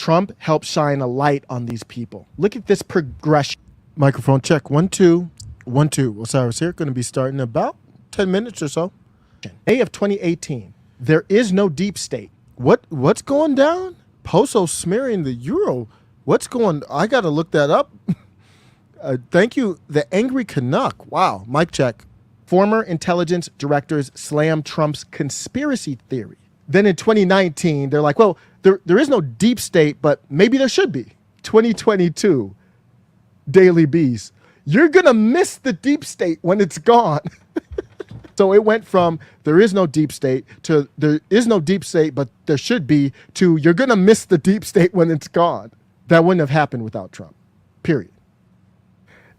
Trump helped shine a light on these people. Look at this progression. Microphone check. 1 2 1 2. Osiris here. Going to be starting in about 10 minutes or so. May of 2018. There is no deep state. What's going down? Poso smearing the euro. What's going? I got to look that up. Thank you. The Angry Canuck. Wow. Mic check. Former intelligence directors slam Trump's conspiracy theory. Then in 2019, they're like, well, there is no deep state, but maybe there should be. 2022, Daily Beast. You're going to miss the deep state when it's gone. So it went from there is no deep state to there is no deep state, but there should be, to you're going to miss the deep state when it's gone. That wouldn't have happened without Trump, period.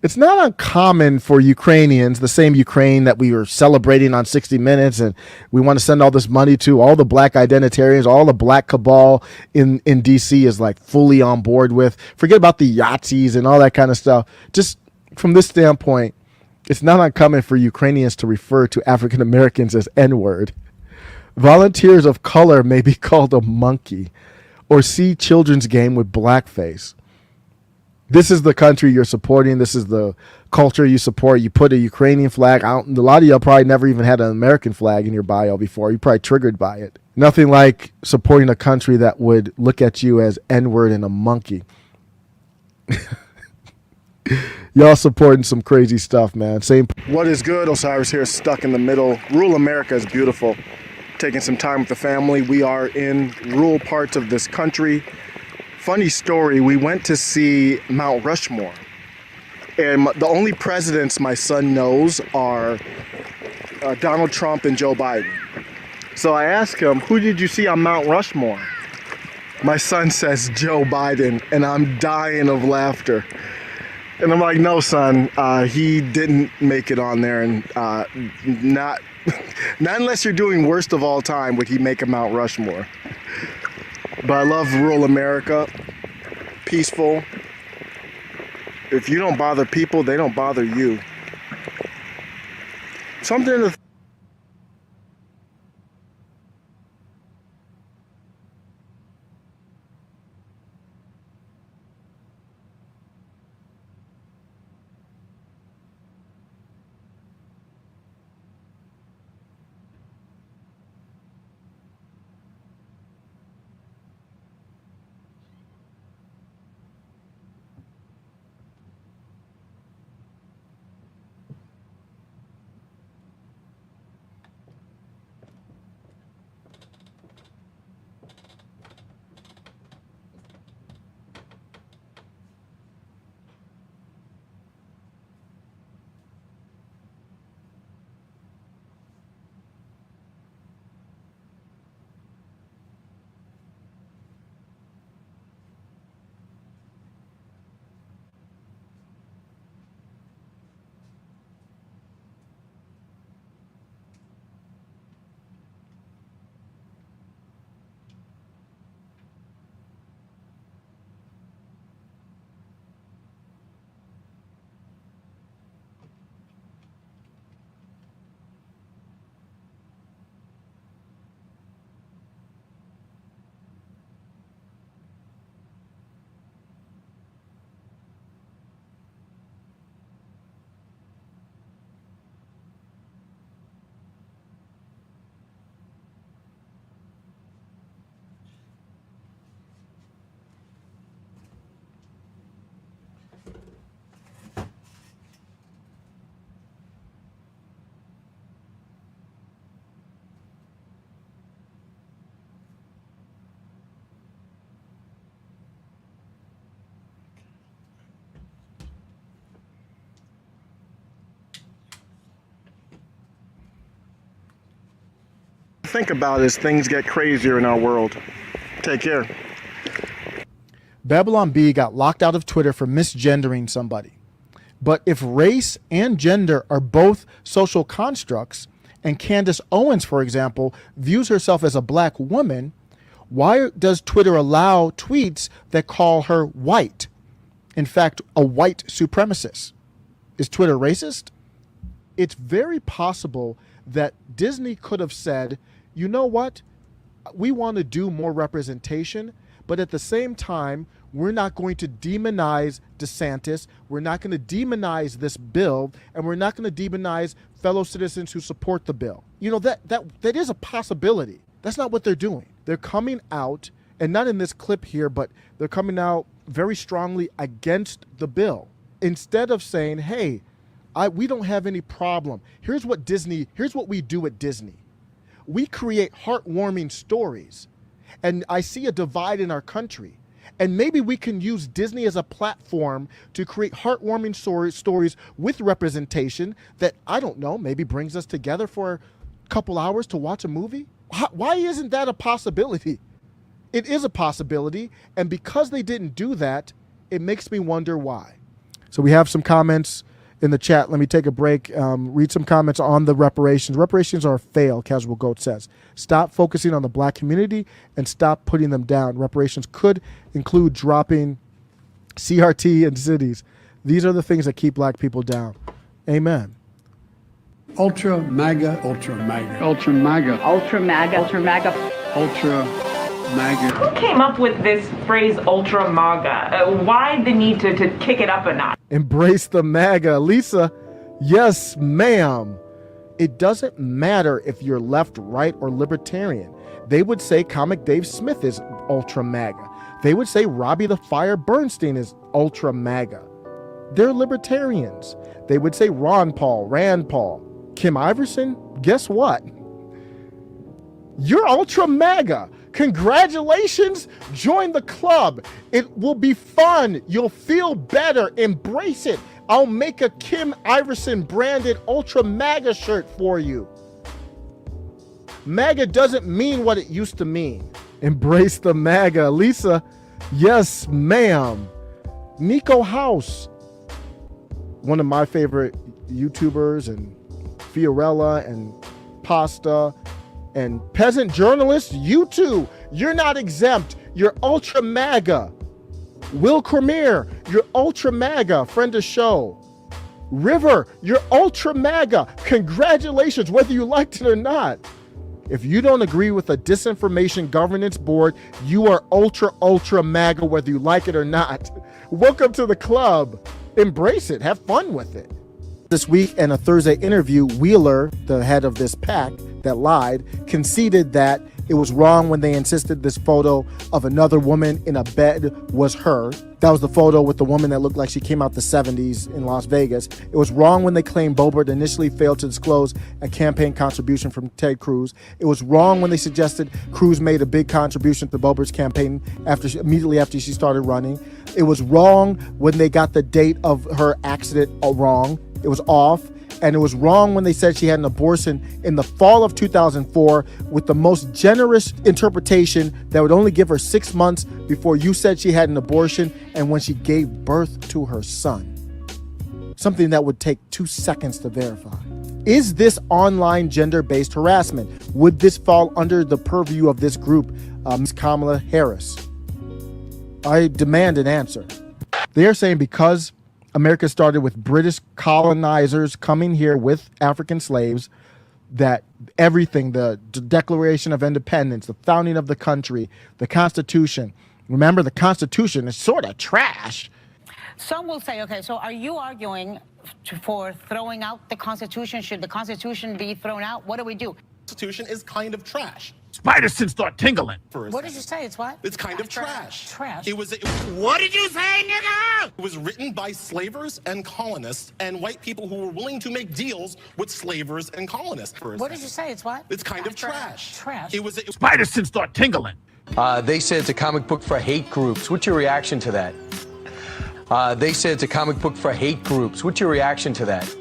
It's not uncommon for Ukrainians, the same Ukraine that we were celebrating on 60 Minutes, and we want to send all this money to, all the black identitarians, all the black cabal in D.C. is like fully on board with. Forget about the Yahtzees and all that kind of stuff. Just from this standpoint, it's not uncommon for Ukrainians to refer to African Americans as N-word. Volunteers of color may be called a monkey, or see children's game with blackface. This is the country you're supporting. This is the culture you support. You put a Ukrainian flag. A lot of y'all probably never even had an American flag in your bio before. You're probably triggered by it. Nothing like supporting a country that would look at you as N-word and a monkey. Y'all supporting some crazy stuff, man. Same. What is good? Osiris here, stuck in the middle. Rural America is beautiful. Taking some time with the family. We are in rural parts of this country. Funny story, we went to see Mount Rushmore. And the only presidents my son knows are Donald Trump and Joe Biden. So I asked him, who did you see on Mount Rushmore? My son says Joe Biden, and I'm dying of laughter. And I'm like, no, son, he didn't make it on there, and not unless you're doing worst of all time would he make a Mount Rushmore. But I love rural America, peaceful. If you don't bother people, they don't bother you. Something to think about as things get crazier in our world. Take care. Babylon B got locked out of Twitter for misgendering somebody. But if race and gender are both social constructs, and Candace Owens, for example, views herself as a black woman, why does Twitter allow tweets that call her white? In fact, a white supremacist. Is Twitter racist? It's very possible that Disney could have said, you know what? we want to do more representation, but at the same time, we're not going to demonize DeSantis. We're not going to demonize this bill, and we're not going to demonize fellow citizens who support the bill. You know, that is a possibility. That's not what they're doing. They're coming out, and not in this clip here, but they're coming out very strongly against the bill. Instead of saying, hey, we don't have any problem. Here's what we do at Disney. We create heartwarming stories. And I see a divide in our country. And maybe we can use Disney as a platform to create heartwarming stories with representation that, I don't know, maybe brings us together for a couple hours to watch a movie. Why isn't that a possibility? It is a possibility. And because they didn't do that, it makes me wonder why. So we have some comments in the chat. Let me take a break, read some comments on the reparations. Reparations are a fail, Casual Goat says. Stop focusing on the black community and stop putting them down. Reparations could include dropping CRT in cities. These are the things that keep black people down. Amen. Ultra MAGA, Ultra MAGA. Ultra MAGA. Ultra MAGA. Ultra MAGA. Ultra MAGA. Who came up with this phrase Ultra MAGA? Why the need to kick it up a notch? Embrace the MAGA. Lisa, yes, ma'am. It doesn't matter if you're left, right, or libertarian. They would say Comic Dave Smith is Ultra MAGA. They would say Robbie the Fire Bernstein is Ultra MAGA. They're libertarians. They would say Rand Paul. Kim Iverson, guess what? You're Ultra MAGA. Congratulations. Join the club. It will be fun. You'll feel better. Embrace it. I'll make a Kim Iverson branded Ultra MAGA shirt for you. MAGA doesn't mean what it used to mean. Embrace the MAGA. Lisa, yes, ma'am. Nico House, one of my favorite YouTubers, and Fiorella and Pasta and peasant journalists, you too, you're not exempt. You're Ultra MAGA. Will Cormier, you're Ultra MAGA, friend of show. River, you're Ultra MAGA. Congratulations, whether you liked it or not. If you don't agree with the Disinformation Governance Board, you are Ultra MAGA, whether you like it or not. Welcome to the club. Embrace it. Have fun with it. This week, in a Thursday interview, Wheeler, the head of this PAC that lied, conceded that it was wrong when they insisted this photo of another woman in a bed was her. That was the photo with the woman that looked like she came out the 70s in Las Vegas. It was wrong when they claimed Boebert initially failed to disclose a campaign contribution from Ted Cruz. It was wrong when they suggested Cruz made a big contribution to Boebert's campaign immediately after she started running. It was wrong when they got the date of her accident wrong. It was off. And it was wrong when they said she had an abortion in the fall of 2004 with the most generous interpretation that would only give her 6 months before you said she had an abortion and when she gave birth to her son. Something that would take 2 seconds to verify. Is this online gender-based harassment? Would this fall under the purview of this group, Ms. Kamala Harris? I demand an answer. They are saying because America started with British colonizers coming here with African slaves, that everything, the Declaration of Independence, the founding of the country, the Constitution. Remember, the Constitution is sort of trash. Some will say, okay, so are you arguing for throwing out the Constitution? Should the Constitution be thrown out? What do we do? Constitution is kind of trash. Spider sense start tingling. What did you say? It's what? It's kind of trash. Trash. What did you say, nigga? It was written by slavers and colonists and white people who were willing to make deals with slavers and colonists. What did you say? It's what? It's kind of trash. Trash. Spider sense start tingling. They said it's a comic book for hate groups. What's your reaction to that? They said it's a comic book for hate groups. What's your reaction to that?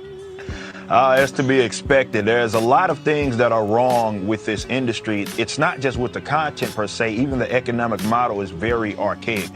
It's to be expected. There's a lot of things that are wrong with this industry. It's not just with the content per se. Even the economic model is very archaic.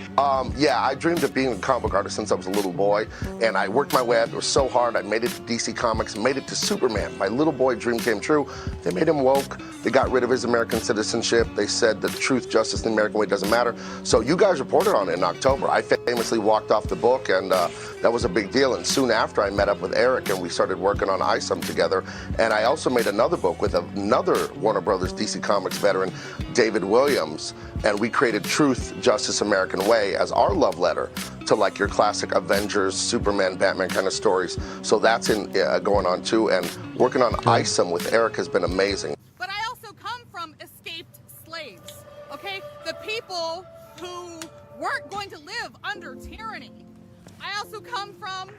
Yeah, I dreamed of being a comic book artist since I was a little boy, and I worked my way up. It was so hard. I made it to DC Comics, made it to Superman. My little boy dream came true. They made him woke. They got rid of his American citizenship. They said that truth, justice, and the American way doesn't matter. So you guys reported on it in October. I famously walked off the book, and that was a big deal. And soon after, I met up with Eric, and we started working on ISOM together. And I also made another book with another Warner Brothers DC Comics veteran, David Williams, and we created Truth, Justice, American Way as our love letter to like your classic Avengers, Superman, Batman kind of stories. So that's going on too, and working on ISOM with Eric has been amazing. But I also come from escaped slaves, okay? The people who weren't going to live under tyranny. I also come from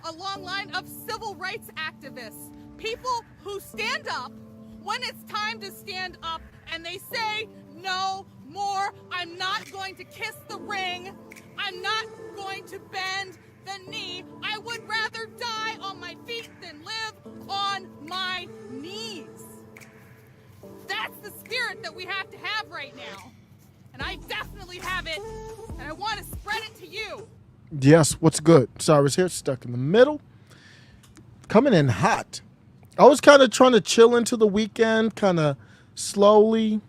a long line of civil rights activists, people who stand up when it's time to stand up, and they say, no more, I'm not going to kiss the ring, I'm not going to bend the knee, I would rather die on my feet than live on my knees. That's the spirit that we have to have right now. And I definitely have it, and I want to spread it to you. Yes, what's good? Cyrus here, stuck in the middle. Coming in hot. I was kind of trying to chill into the weekend, kind of slowly,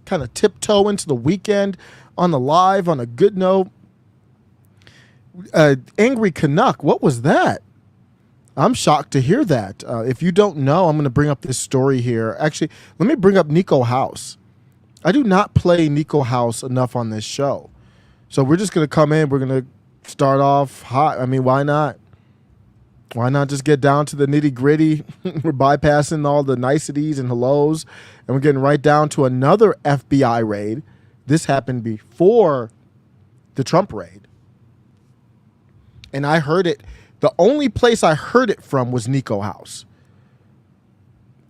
kind of tiptoe into the weekend on the live on a good note. Angry Canuck, what was that? I'm shocked to hear that. If you don't know, I'm going to bring up this story here. Actually, let me bring up Nico House. I do not play Nico House enough on this show. So we're just going to come in. We're going to start off hot. I mean, why not? Why not just get down to the nitty gritty? We're bypassing all the niceties and hellos, and we're getting right down to another FBI raid. This happened before the Trump raid. And I heard it. The only place I heard it from was Nico House.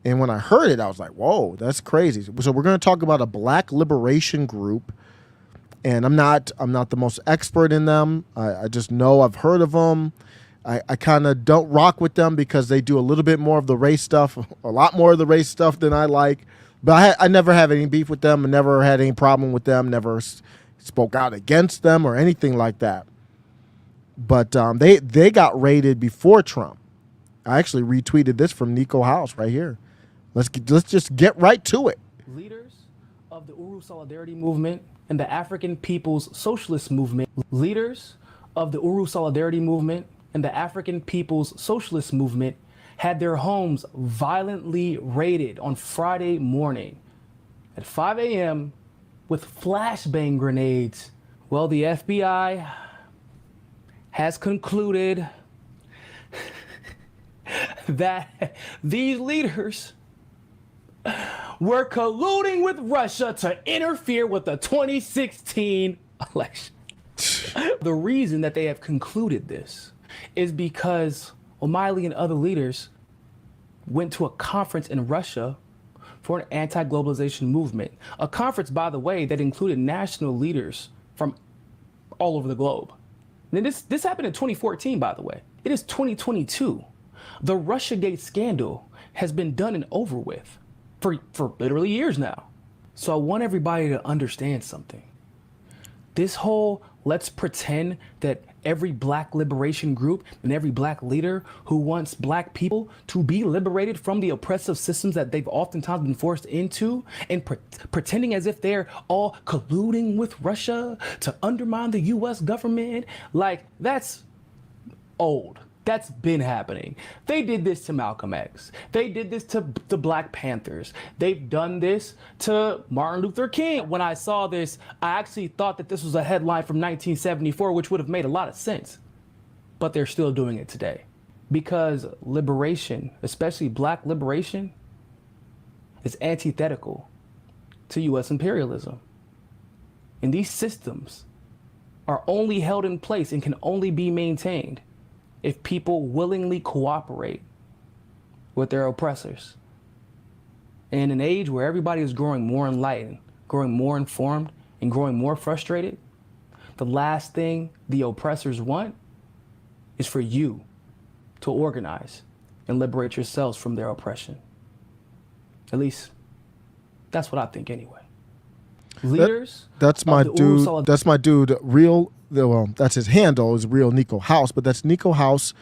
And when I heard it, I was like, whoa, that's crazy. So we're going to talk about a black liberation group. And I'm not the most expert in them. I just know I've heard of them. I kind of don't rock with them because they do a little bit more of the race stuff, a lot more of the race stuff than I like. But I never have any beef with them. I never had any problem with them. Never spoke out against them or anything like that. But they got raided before Trump. I actually retweeted this from Nico House right here. Let's just get right to it. Leaders of the Uru Solidarity Movement and the African People's Socialist Movement. Leaders of the Uru Solidarity Movement and the African People's Socialist Movement had their homes violently raided on Friday morning at 5 a.m. with flashbang grenades. Well, the FBI has concluded that these leaders were colluding with Russia to interfere with the 2016 election. The reason that they have concluded this is because O'Malley and other leaders went to a conference in Russia for an anti-globalization movement. A conference, by the way, that included national leaders from all over the globe. And this happened in 2014, by the way. It is 2022. The Russiagate scandal has been done and over with for literally years now. So I want everybody to understand something. This whole let's pretend that every black liberation group and every black leader who wants black people to be liberated from the oppressive systems that they've oftentimes been forced into, and pretending as if they're all colluding with Russia to undermine the US government, like that's old. That's been happening. They did this to Malcolm X. They did this to the Black Panthers. They've done this to Martin Luther King. When I saw this, I actually thought that this was a headline from 1974, which would have made a lot of sense. But they're still doing it today. Because liberation, especially black liberation, is antithetical to US imperialism. And these systems are only held in place and can only be maintained if people willingly cooperate with their oppressors. And in an age where everybody is growing more enlightened, growing more informed, and growing more frustrated, the last thing the oppressors want is for you to organize and liberate yourselves from their oppression. At least, that's what I think anyway. Leaders. That's my dude. That's my dude. Real. Well, that's his handle is Real Nico House, but that's Nico House.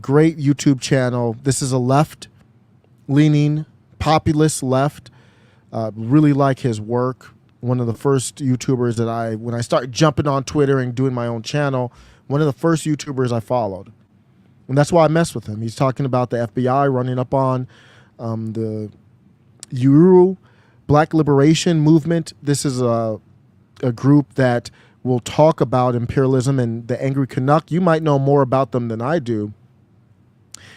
Great YouTube channel. This is a left-leaning, populist left. Really like his work. One of the first YouTubers that when I started jumping on Twitter and doing my own channel, one of the first YouTubers I followed. And that's why I mess with him. He's talking about the FBI running up on the Uru Black Liberation Movement. This is a group that will talk about imperialism and the Angry Canuck. You might know more about them than I do.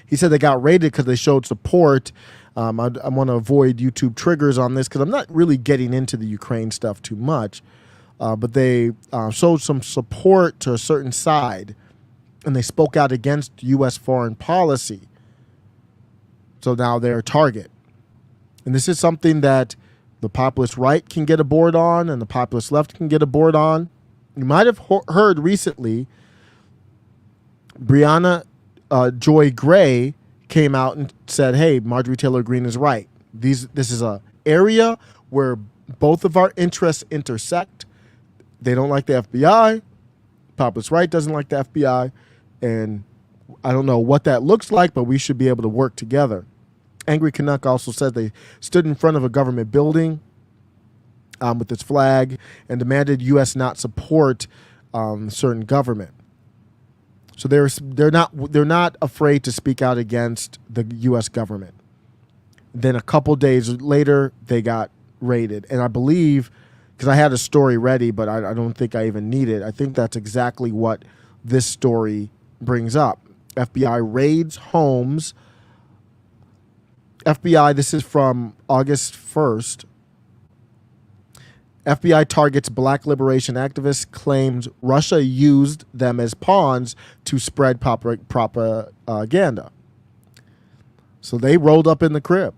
He said they got raided because they showed support. I want to avoid YouTube triggers on this because I'm not really getting into the Ukraine stuff too much. But they showed some support to a certain side, and they spoke out against U.S. foreign policy. So now they're a target. And this is something that the populist right can get aboard on and the populist left can get aboard on. You might have heard recently, Brianna Joy Gray came out and said, hey, Marjorie Taylor Greene is right. This is a area where both of our interests intersect. They don't like the FBI. Populist right doesn't like the FBI. And I don't know what that looks like, but we should be able to work together. Angry Canuck also said they stood in front of a government building with its flag and demanded U.S. not support certain government. So they're not afraid to speak out against the U.S. government. Then a couple days later, they got raided, and I believe, because I had a story ready, but I don't think I even need it. I think that's exactly what this story brings up. FBI raids homes. FBI, this is from August 1st. FBI targets black liberation activists, claims Russia used them as pawns to spread propaganda. So they rolled up in the crib.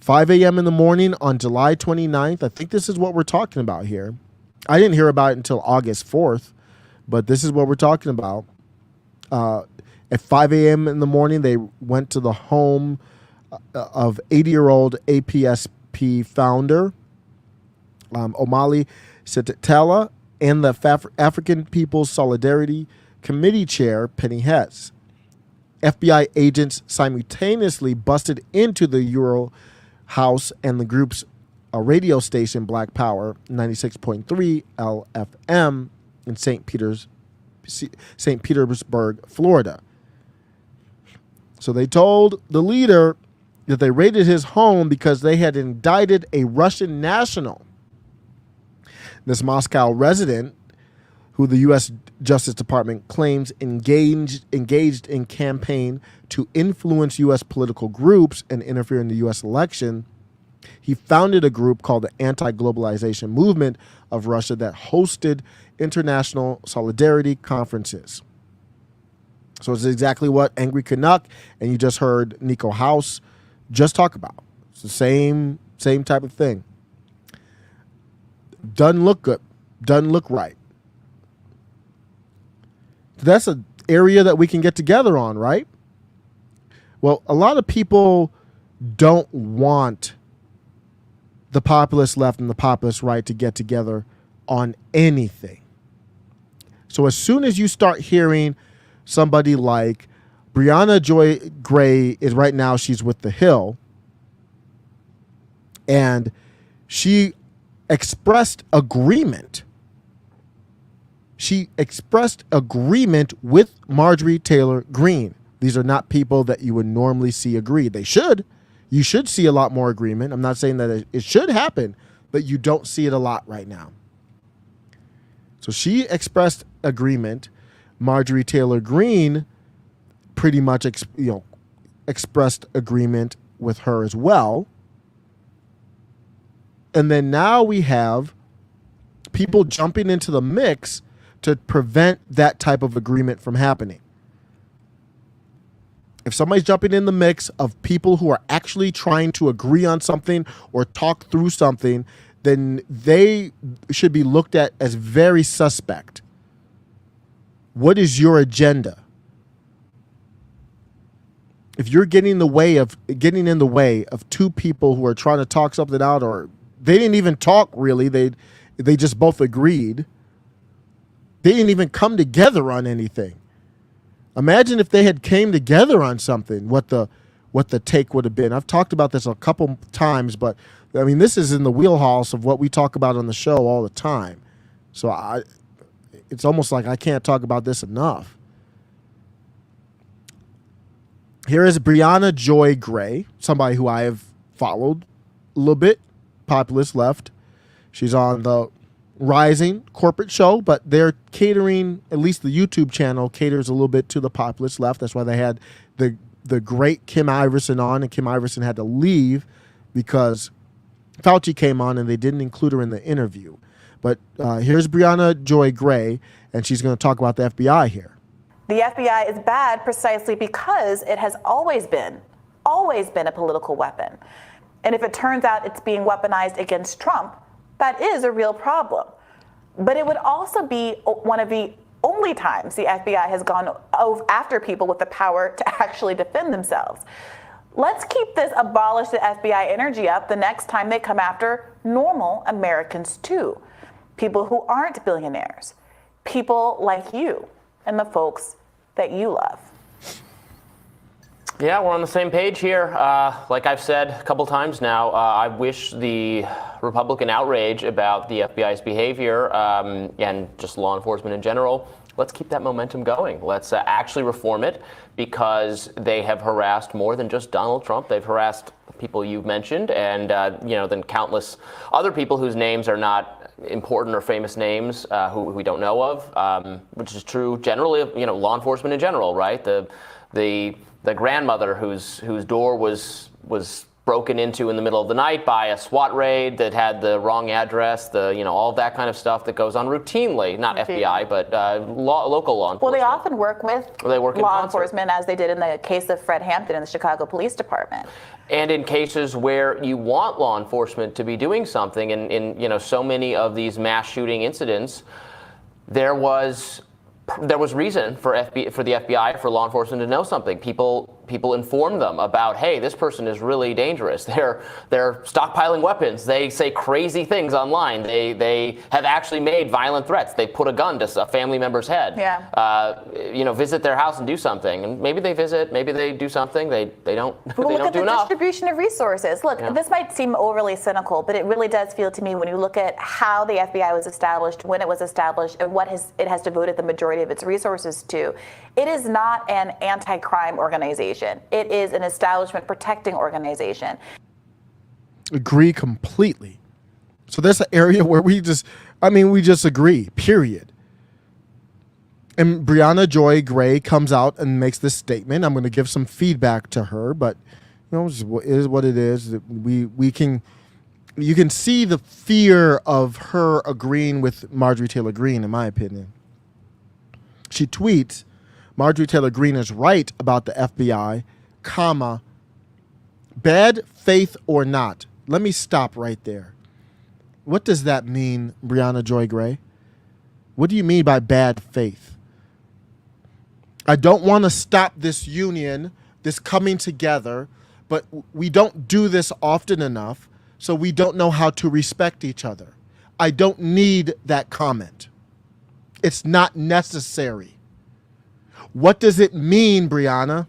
5 a.m. in the morning on July 29th. I think this is what we're talking about here. I didn't hear about it until August 4th, but this is what we're talking about. At 5 a.m. in the morning, they went to the home of 80-year-old APSP founder, Omali Sitala, and the African People's Solidarity Committee chair, Penny Hess. FBI agents simultaneously busted into the Euro house and the group's radio station, Black Power 96.3 LFM in St. Petersburg, Florida. So they told the leader that they raided his home because they had indicted a Russian national. This Moscow resident, who the U.S. Justice Department claims engaged in campaign to influence U.S. political groups and interfere in the U.S. election, he founded a group called the Anti-Globalization Movement of Russia that hosted international solidarity conferences. So it's exactly what Angry Canuck and you just heard Nico House just talk about. It's the same type of thing. Doesn't look good. Doesn't look right. That's an area that we can get together on, right? Well, a lot of people don't want the populist left and the populist right to get together on anything. So as soon as you start hearing somebody like Brianna Joy Gray is right now, she's with The Hill, and she expressed agreement. She expressed agreement with Marjorie Taylor Greene. These are not people that you would normally see agree. They should. You should see a lot more agreement. I'm not saying that it should happen, but you don't see it a lot right now. So she expressed agreement. Marjorie Taylor Greene pretty much expressed agreement with her as well. And then now we have people jumping into the mix to prevent that type of agreement from happening. If somebody's jumping in the mix of people who are actually trying to agree on something or talk through something, then they should be looked at as very suspect. What is your agenda? If you're getting in the way of two people who are trying to talk something out, or they didn't even talk really, they just both agreed. They didn't even come together on anything. Imagine if they had came together on something, what the take would have been. I've talked about this a couple times, but I mean, this is in the wheelhouse of what we talk about on the show all the time. So it's almost like I can't talk about this enough. Here is Brianna Joy Gray, somebody who I have followed a little bit, populist left. She's on the rising corporate show, but they're catering, at least the YouTube channel caters a little bit to the populist left. That's why they had the great Kim Iverson on, and Kim Iverson had to leave because Fauci came on and they didn't include her in the interview. But here's Brianna Joy Gray, and she's going to talk about the FBI here. The FBI is bad precisely because it has always been a political weapon. And if it turns out it's being weaponized against Trump, that is a real problem. But it would also be one of the only times the FBI has gone after people with the power to actually defend themselves. Let's keep this abolish the FBI energy up the next time they come after normal Americans too. People who aren't billionaires. People like you and the folks that you love. Yeah, we're on the same page here. Like I've said a couple times now, I wish the Republican outrage about the FBI's behavior and just law enforcement in general, let's keep that momentum going. Let's actually reform it, because they have harassed more than just Donald Trump. They've harassed people you've mentioned, and then countless other people whose names are not important or famous names who we don't know of, which is true generally of law enforcement in general, right? The grandmother whose door was broken into in the middle of the night by a SWAT raid that had the wrong address, all of that kind of stuff that goes on routinely, not FBI, but local law enforcement. Well, they often work with law enforcement, as they did in the case of Fred Hampton in the Chicago Police Department. And in cases where you want law enforcement to be doing something, in so many of these mass shooting incidents, there was reason for the FBI, for law enforcement to know something. People inform them about, hey, this person is really dangerous. They're stockpiling weapons. They say crazy things online. They have actually made violent threats. They put a gun to a family member's head. Yeah. Visit their house and do something. And maybe they visit. Maybe they do something. They don't. Well, they look don't at do the enough. distribution of resources. Look, this might seem overly cynical, but it really does feel to me, when you look at how the FBI was established, when it was established, and what it has devoted the majority of its resources to, it is not an anti-crime organization. It is an establishment protecting organization. Agree completely. So there's an area where we just agree, period. And Brianna Joy Gray comes out and makes this statement. I'm going to give some feedback to her, but it is what it is. You can see the fear of her agreeing with Marjorie Taylor Greene, in my opinion. She tweets, Marjorie Taylor Greene is right about the FBI, comma, bad faith or not. Let me stop right there. What does that mean, Brianna Joy Gray? What do you mean by bad faith? I don't want to stop this union, this coming together, but we don't do this often enough, so we don't know how to respect each other. I don't need that comment. It's not necessary. What does it mean, Brianna?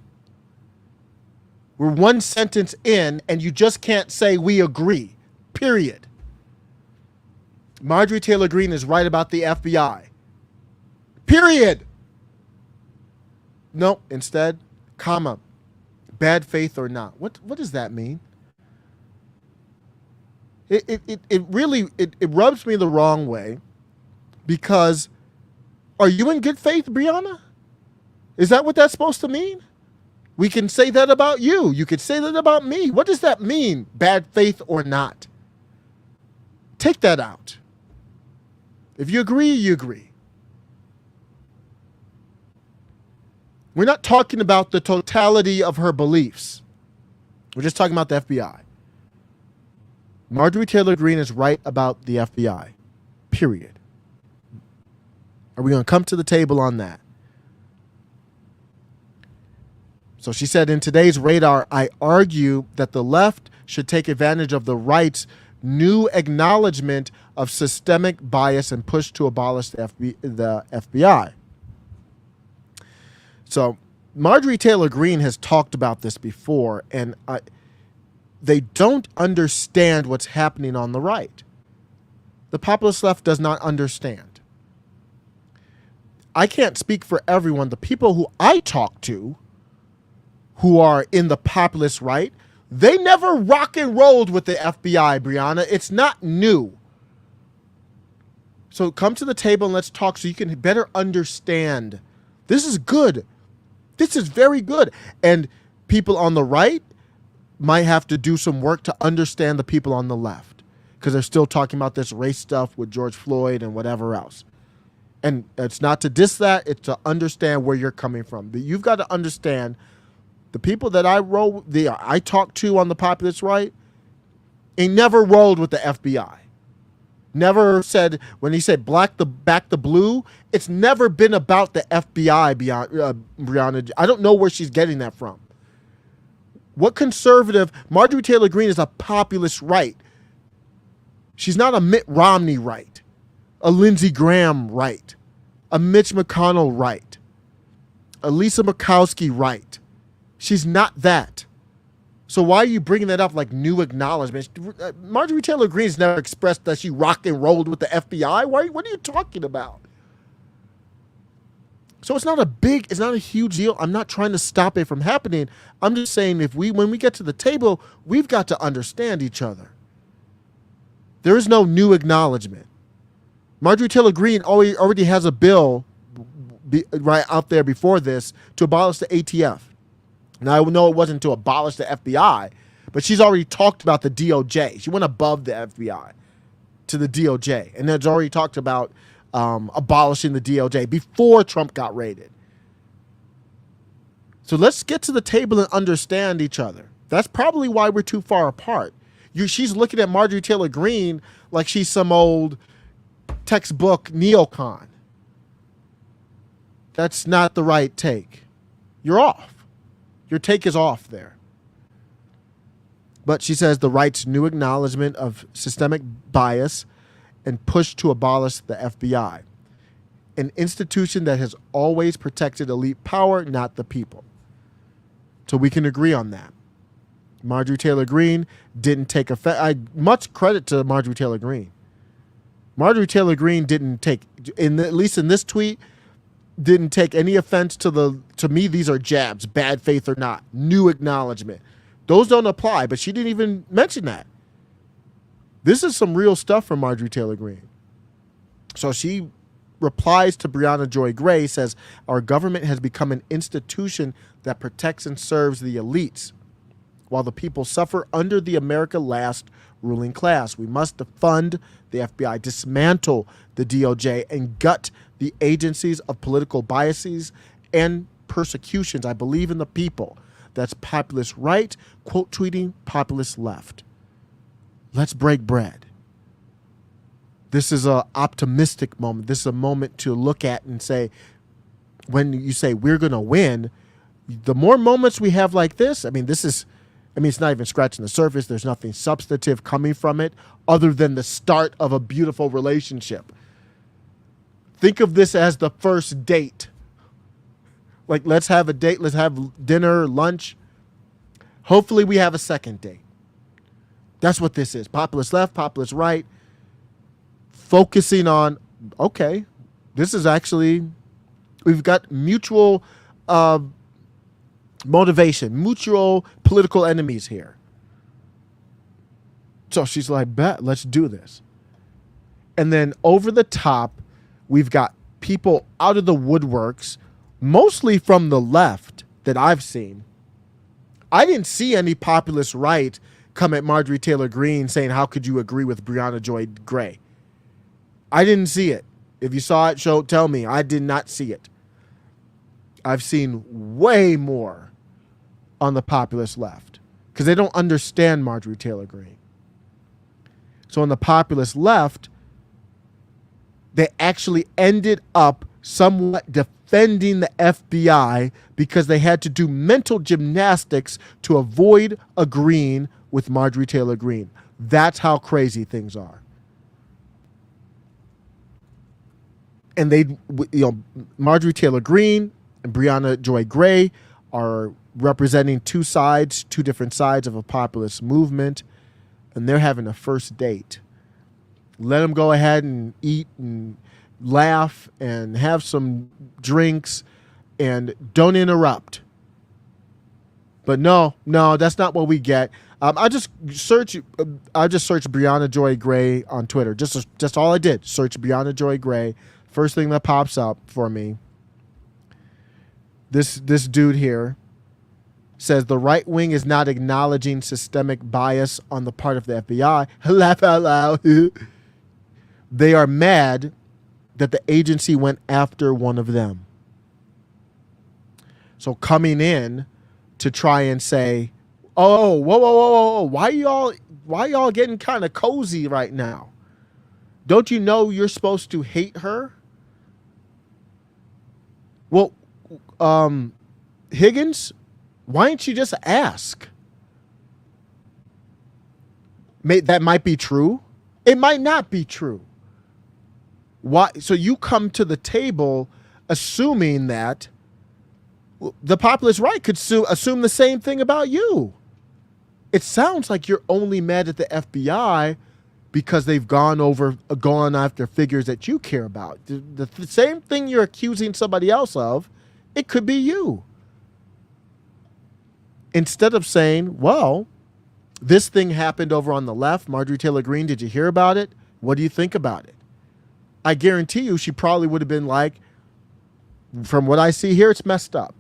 We're one sentence in, and you just can't say we agree, period. Marjorie Taylor Greene is right about the FBI, period. No, instead, comma, bad faith or not. What does that mean? It really rubs me the wrong way, because are you in good faith, Brianna? Is that what that's supposed to mean? We can say that about you. You could say that about me. What does that mean, bad faith or not? Take that out. If you agree, you agree. We're not talking about the totality of her beliefs. We're just talking about the FBI. Marjorie Taylor Greene is right about the FBI, period. Are we going to come to the table on that? So she said, in today's radar, I argue that the left should take advantage of the right's new acknowledgement of systemic bias and push to abolish the FBI. So Marjorie Taylor Greene has talked about this before, and they don't understand what's happening on the right. The populist left does not understand. I can't speak for everyone. The people who I talk to, who are in the populist right, they never rock and rolled with the FBI, Brianna. It's not new. So come to the table and let's talk so you can better understand. This is good. This is very good. And people on the right might have to do some work to understand the people on the left, because they're still talking about this race stuff with George Floyd and whatever else. And it's not to diss that, it's to understand where you're coming from. But you've got to understand the people that I talked to on the populist right ain't never rolled with the FBI. Never said, when he said back the blue, it's never been about the FBI, Brianna. I don't know where she's getting that from. What conservative, Marjorie Taylor Greene is a populist right. She's not a Mitt Romney right, a Lindsey Graham right, a Mitch McConnell right, a Lisa Murkowski right. She's not that. So why are you bringing that up like new acknowledgement? Marjorie Taylor Greene's never expressed that she rocked and rolled with the FBI. What are you talking about? So it's not a huge deal. I'm not trying to stop it from happening. I'm just saying when we get to the table, we've got to understand each other. There is no new acknowledgement. Marjorie Taylor Greene already has a bill right out there before this to abolish the ATF. Now, I know it wasn't to abolish the FBI, but she's already talked about the DOJ. She went above the FBI to the DOJ, and has already talked about abolishing the DOJ before Trump got raided. So let's get to the table and understand each other. That's probably why we're too far apart. She's looking at Marjorie Taylor Greene like she's some old textbook neocon. That's not the right take. You're off. Your take is off there. But she says the right's new acknowledgement of systemic bias and push to abolish the FBI, an institution that has always protected elite power, not the people. So we can agree on that. Marjorie Taylor Greene didn't take offense. Much credit to Marjorie Taylor Greene. Marjorie Taylor Greene didn't take, at least in this tweet, didn't take any offense to me. These are jabs, bad faith or not, new acknowledgement. Those don't apply, but she didn't even mention that. This is some real stuff from Marjorie Taylor Greene. So she replies to Brianna Joy Gray, says, our government has become an institution that protects and serves the elites, while the people suffer under the America Last ruling class. We must defund the FBI, dismantle the DOJ, and gut the agencies of political biases and persecutions. I believe in the people. That's populist right, quote tweeting populist left. Let's break bread. This is an optimistic moment. This is a moment to look at and say, when you say we're going to win, the more moments we have like this, it's not even scratching the surface. There's nothing substantive coming from it other than the start of a beautiful relationship. Think of this as the first date. Like, let's have a date. Let's have dinner, lunch. Hopefully we have a second date. That's what this is. Populist left, populist right. Focusing on, okay, this is actually, we've got mutual motivation, mutual political enemies here. So she's like, bet, let's do this. And then over the top, we've got people out of the woodworks, mostly from the left that I've seen. I didn't see any populist right come at Marjorie Taylor Greene saying, how could you agree with Brianna Joy Gray? I didn't see it. If you saw it, tell me. I did not see it. I've seen way more on the populist left because they don't understand Marjorie Taylor Greene. So on the populist left, they actually ended up somewhat defending the FBI because they had to do mental gymnastics to avoid agreeing with Marjorie Taylor Greene. That's how crazy things are. And Marjorie Taylor Greene and Brianna Joy Gray are representing two different sides of a populist movement, and they're having a first date. Let them go ahead and eat and laugh and have some drinks and don't interrupt. But no, that's not what we get. I just searched Brianna Joy Gray on Twitter. Just all I did. Search Brianna Joy Gray. First thing that pops up for me. This dude here says the right wing is not acknowledging systemic bias on the part of the FBI. Laugh out loud. They are mad that the agency went after one of them. So coming in to try and say, oh, whoa, why y'all getting kind of cozy right now? Don't you know you're supposed to hate her? Well, Higgins, why don't you just ask? That might be true. It might not be true. Why? So you come to the table assuming that the populist right could assume the same thing about you. It sounds like you're only mad at the FBI because they've gone after figures that you care about. The same thing you're accusing somebody else of, it could be you. Instead of saying, well, this thing happened over on the left. Marjorie Taylor Greene, did you hear about it? What do you think about it? I guarantee you she probably would have been like, from what I see here, it's messed up.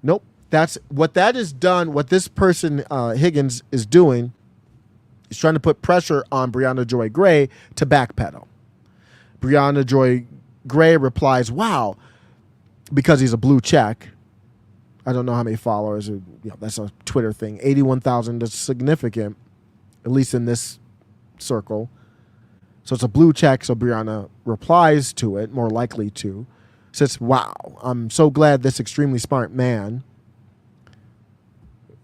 Nope. That's what that is done. What this person, Higgins, is doing is trying to put pressure on Brianna Joy Gray to backpedal. Brianna Joy Gray replies, wow, because he's a blue check. I don't know how many followers. That's a Twitter thing. 81,000 is significant, at least in this circle. So it's a blue check. So Brianna replies to it, more likely to. Says, wow, I'm so glad this extremely smart man.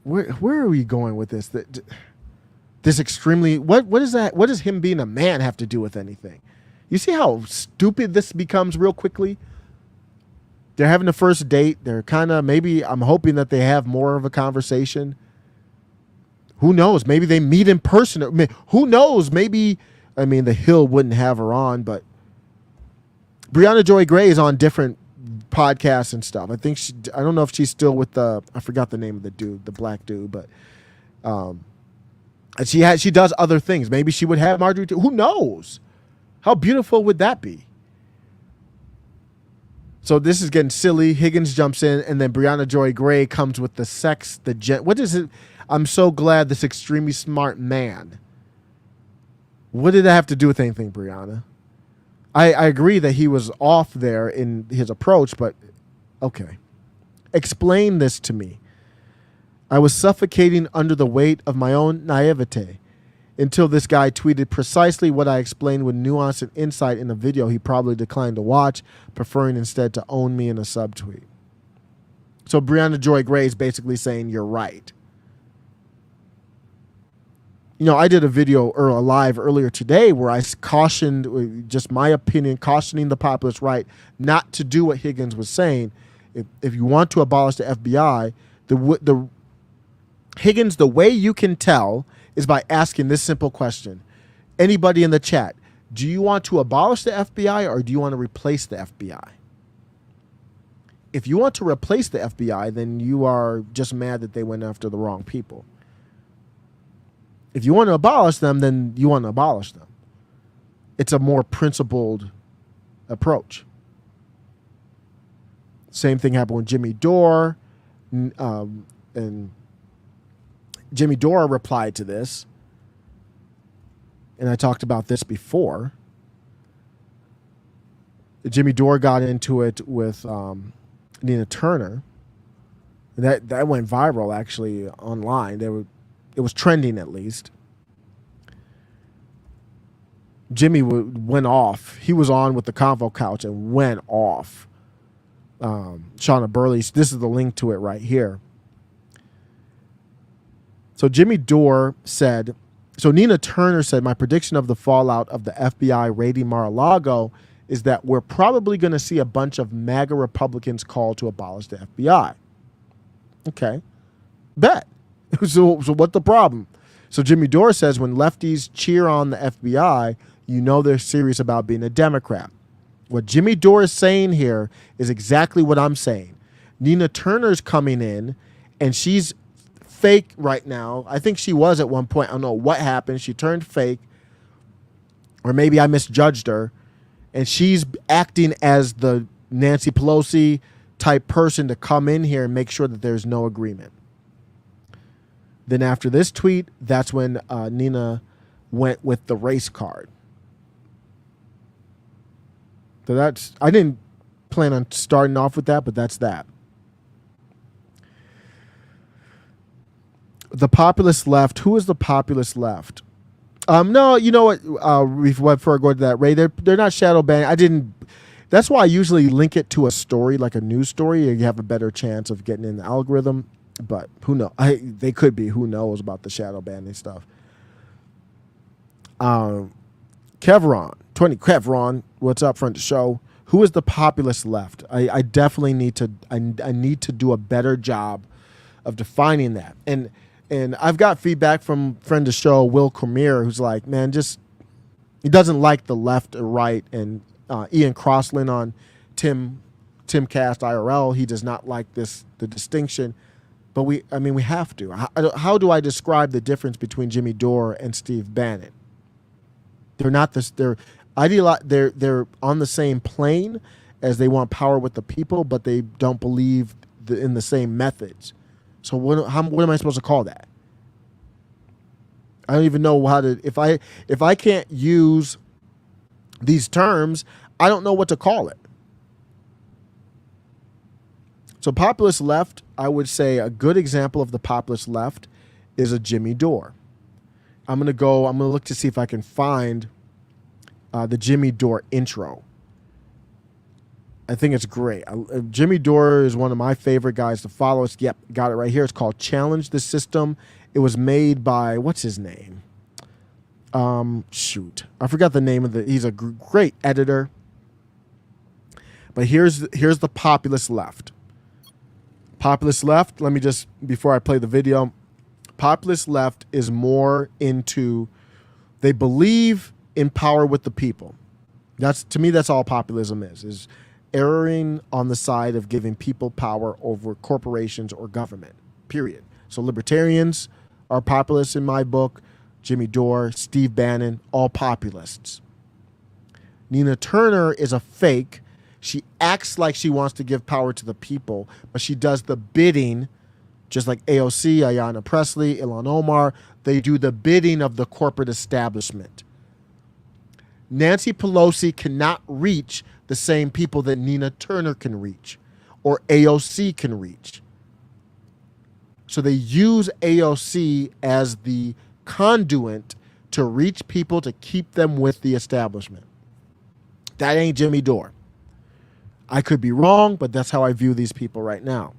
Where are we going with this? This extremely, what is that? What does him being a man have to do with anything? You see how stupid this becomes real quickly? They're having a first date. They're kind of, maybe I'm hoping that they have more of a conversation. Who knows? Maybe they meet in person. Who knows? Maybe, the Hill wouldn't have her on, but Brianna Joy Gray is on different podcasts and stuff. I think I don't know if she's still with I forgot the name of the dude, the black dude, but and she does other things. Maybe she would have Marjorie. Who knows? How beautiful would that be? So this is getting silly. Higgins jumps in, and then Brianna Joy Gray comes with the sex, what is it? I'm so glad this extremely smart man. What did that have to do with anything, Brianna? I agree that he was off there in his approach, but okay. Explain this to me. I was suffocating under the weight of my own naivete until this guy tweeted precisely what I explained with nuance and insight in a video he probably declined to watch, preferring instead to own me in a subtweet. So Brianna Joy Gray is basically saying you're right. I did a video or a live earlier today where I cautioned, just my opinion, cautioning the populist right not to do what Higgins was saying. If you want to abolish the FBI, Higgins, the way you can tell is by asking this simple question. Anybody in the chat, do you want to abolish the FBI or do you want to replace the FBI? If you want to replace the FBI, then you are just mad that they went after the wrong people. If you want to abolish them, then you want to abolish them. It's a more principled approach. Same thing happened with Jimmy Dore. And Jimmy Dore replied to this. And I talked about this before. Jimmy Dore got into it with Nina Turner. That went viral, actually, online. It was trending, at least. Jimmy went off. He was on with the Convo Couch and went off. Shauna Burley, this is the link to it right here. So Jimmy Dore said, Nina Turner said, my prediction of the fallout of the FBI raiding Mar-a-Lago is that we're probably going to see a bunch of MAGA Republicans call to abolish the FBI. Okay. Bet. So what's the problem? So Jimmy Dore says when lefties cheer on the FBI, you know they're serious about being a Democrat. What Jimmy Dore is saying here is exactly what I'm saying. Nina Turner's coming in and she's fake right now. I think she was at one point. I don't know what happened. She turned fake, or maybe I misjudged her, and she's acting as the Nancy Pelosi type person to come in here and make sure that there's no agreement. Then after this tweet, that's when Nina went with the race card. So that's, I didn't plan on starting off with that, but that's that. The populist left. Who is the populist left? No, you know what? Before I go to that, Ray, they're not shadow banning. I didn't. That's why I usually link it to a story, like a news story. You have a better chance of getting in the algorithm. But who knows? They could be. Who knows about the shadow banning stuff? Kevron, what's up, friend of the show? Who is the populist left? I definitely need to. I need to do a better job of defining that. And I've got feedback from friend of the show, Will Cormier, who's like, man, he doesn't like the left or right. And Ian Crossland on Timcast IRL, he does not like the distinction. But we have to. How do I describe the difference between Jimmy Dore and Steve Bannon? They're not this. They're on the same plane as they want power with the people, but they don't believe in the same methods. So what am I supposed to call that? I don't even know how to. If I can't use these terms, I don't know what to call it. So populist left, I would say a good example of the populist left is a Jimmy Dore. I'm gonna look to see if I can find the Jimmy Dore intro. I think it's great. Jimmy Dore is one of my favorite guys to follow. Yep, got it right here. It's called Challenge the System. It was made by, what's his name? Shoot. I forgot the name of he's a great editor. But here's the populist left. Populist left, let me just, before I play the video, populist left is more into, they believe in power with the people. To me, that's all populism is erring on the side of giving people power over corporations or government, period. So libertarians are populists in my book. Jimmy Dore, Steve Bannon, all populists. Nina Turner is a fake. She acts like she wants to give power to the people, but she does the bidding, just like AOC, Ayanna Pressley, Ilhan Omar. They do the bidding of the corporate establishment. Nancy Pelosi cannot reach the same people that Nina Turner can reach or AOC can reach. So they use AOC as the conduit to reach people to keep them with the establishment. That ain't Jimmy Dore. I could be wrong, but that's how I view these people right now.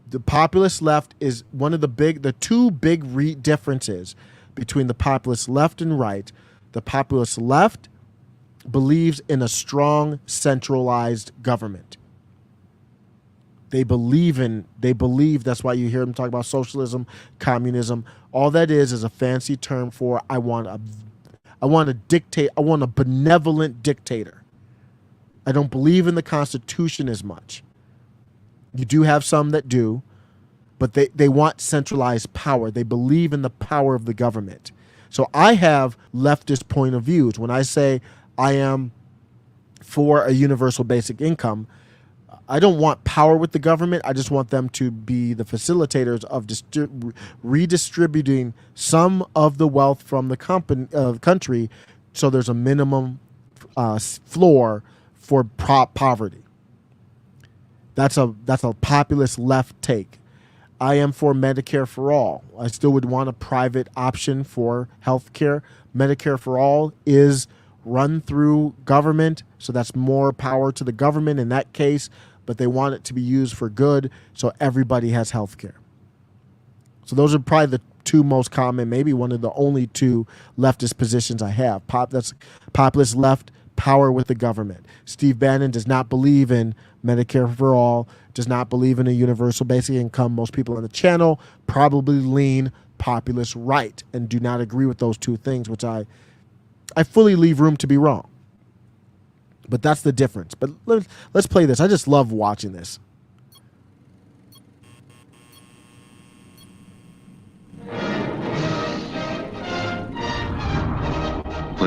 The populist left is one of the two big differences between the populist left and right. The populist left believes in a strong centralized government. They believe, that's why you hear them talk about socialism, communism. All that is a fancy term for I want a benevolent dictator. I don't believe in the Constitution as much. You do have some that do, but they want centralized power. They believe in the power of the government. So I have leftist point of views. When I say I am for a universal basic income, I don't want power with the government. I just want them to be the facilitators of redistributing some of the wealth from the country, so there's a minimum floor for poverty. That's a populist left take. I am for Medicare for all. I still would want a private option for health care. Medicare for all is run through government, so that's more power to the government in that case, but they want it to be used for good, so everybody has health care. So those are probably the two most common, maybe one of the only two leftist positions I have. That's populist left, power with the government. Steve Bannon does not believe in Medicare for all, does not believe in a universal basic income. Most people on the channel probably lean populist right and do not agree with those two things, which I fully leave room to be wrong. But that's the difference. But let's play this. I just love watching this.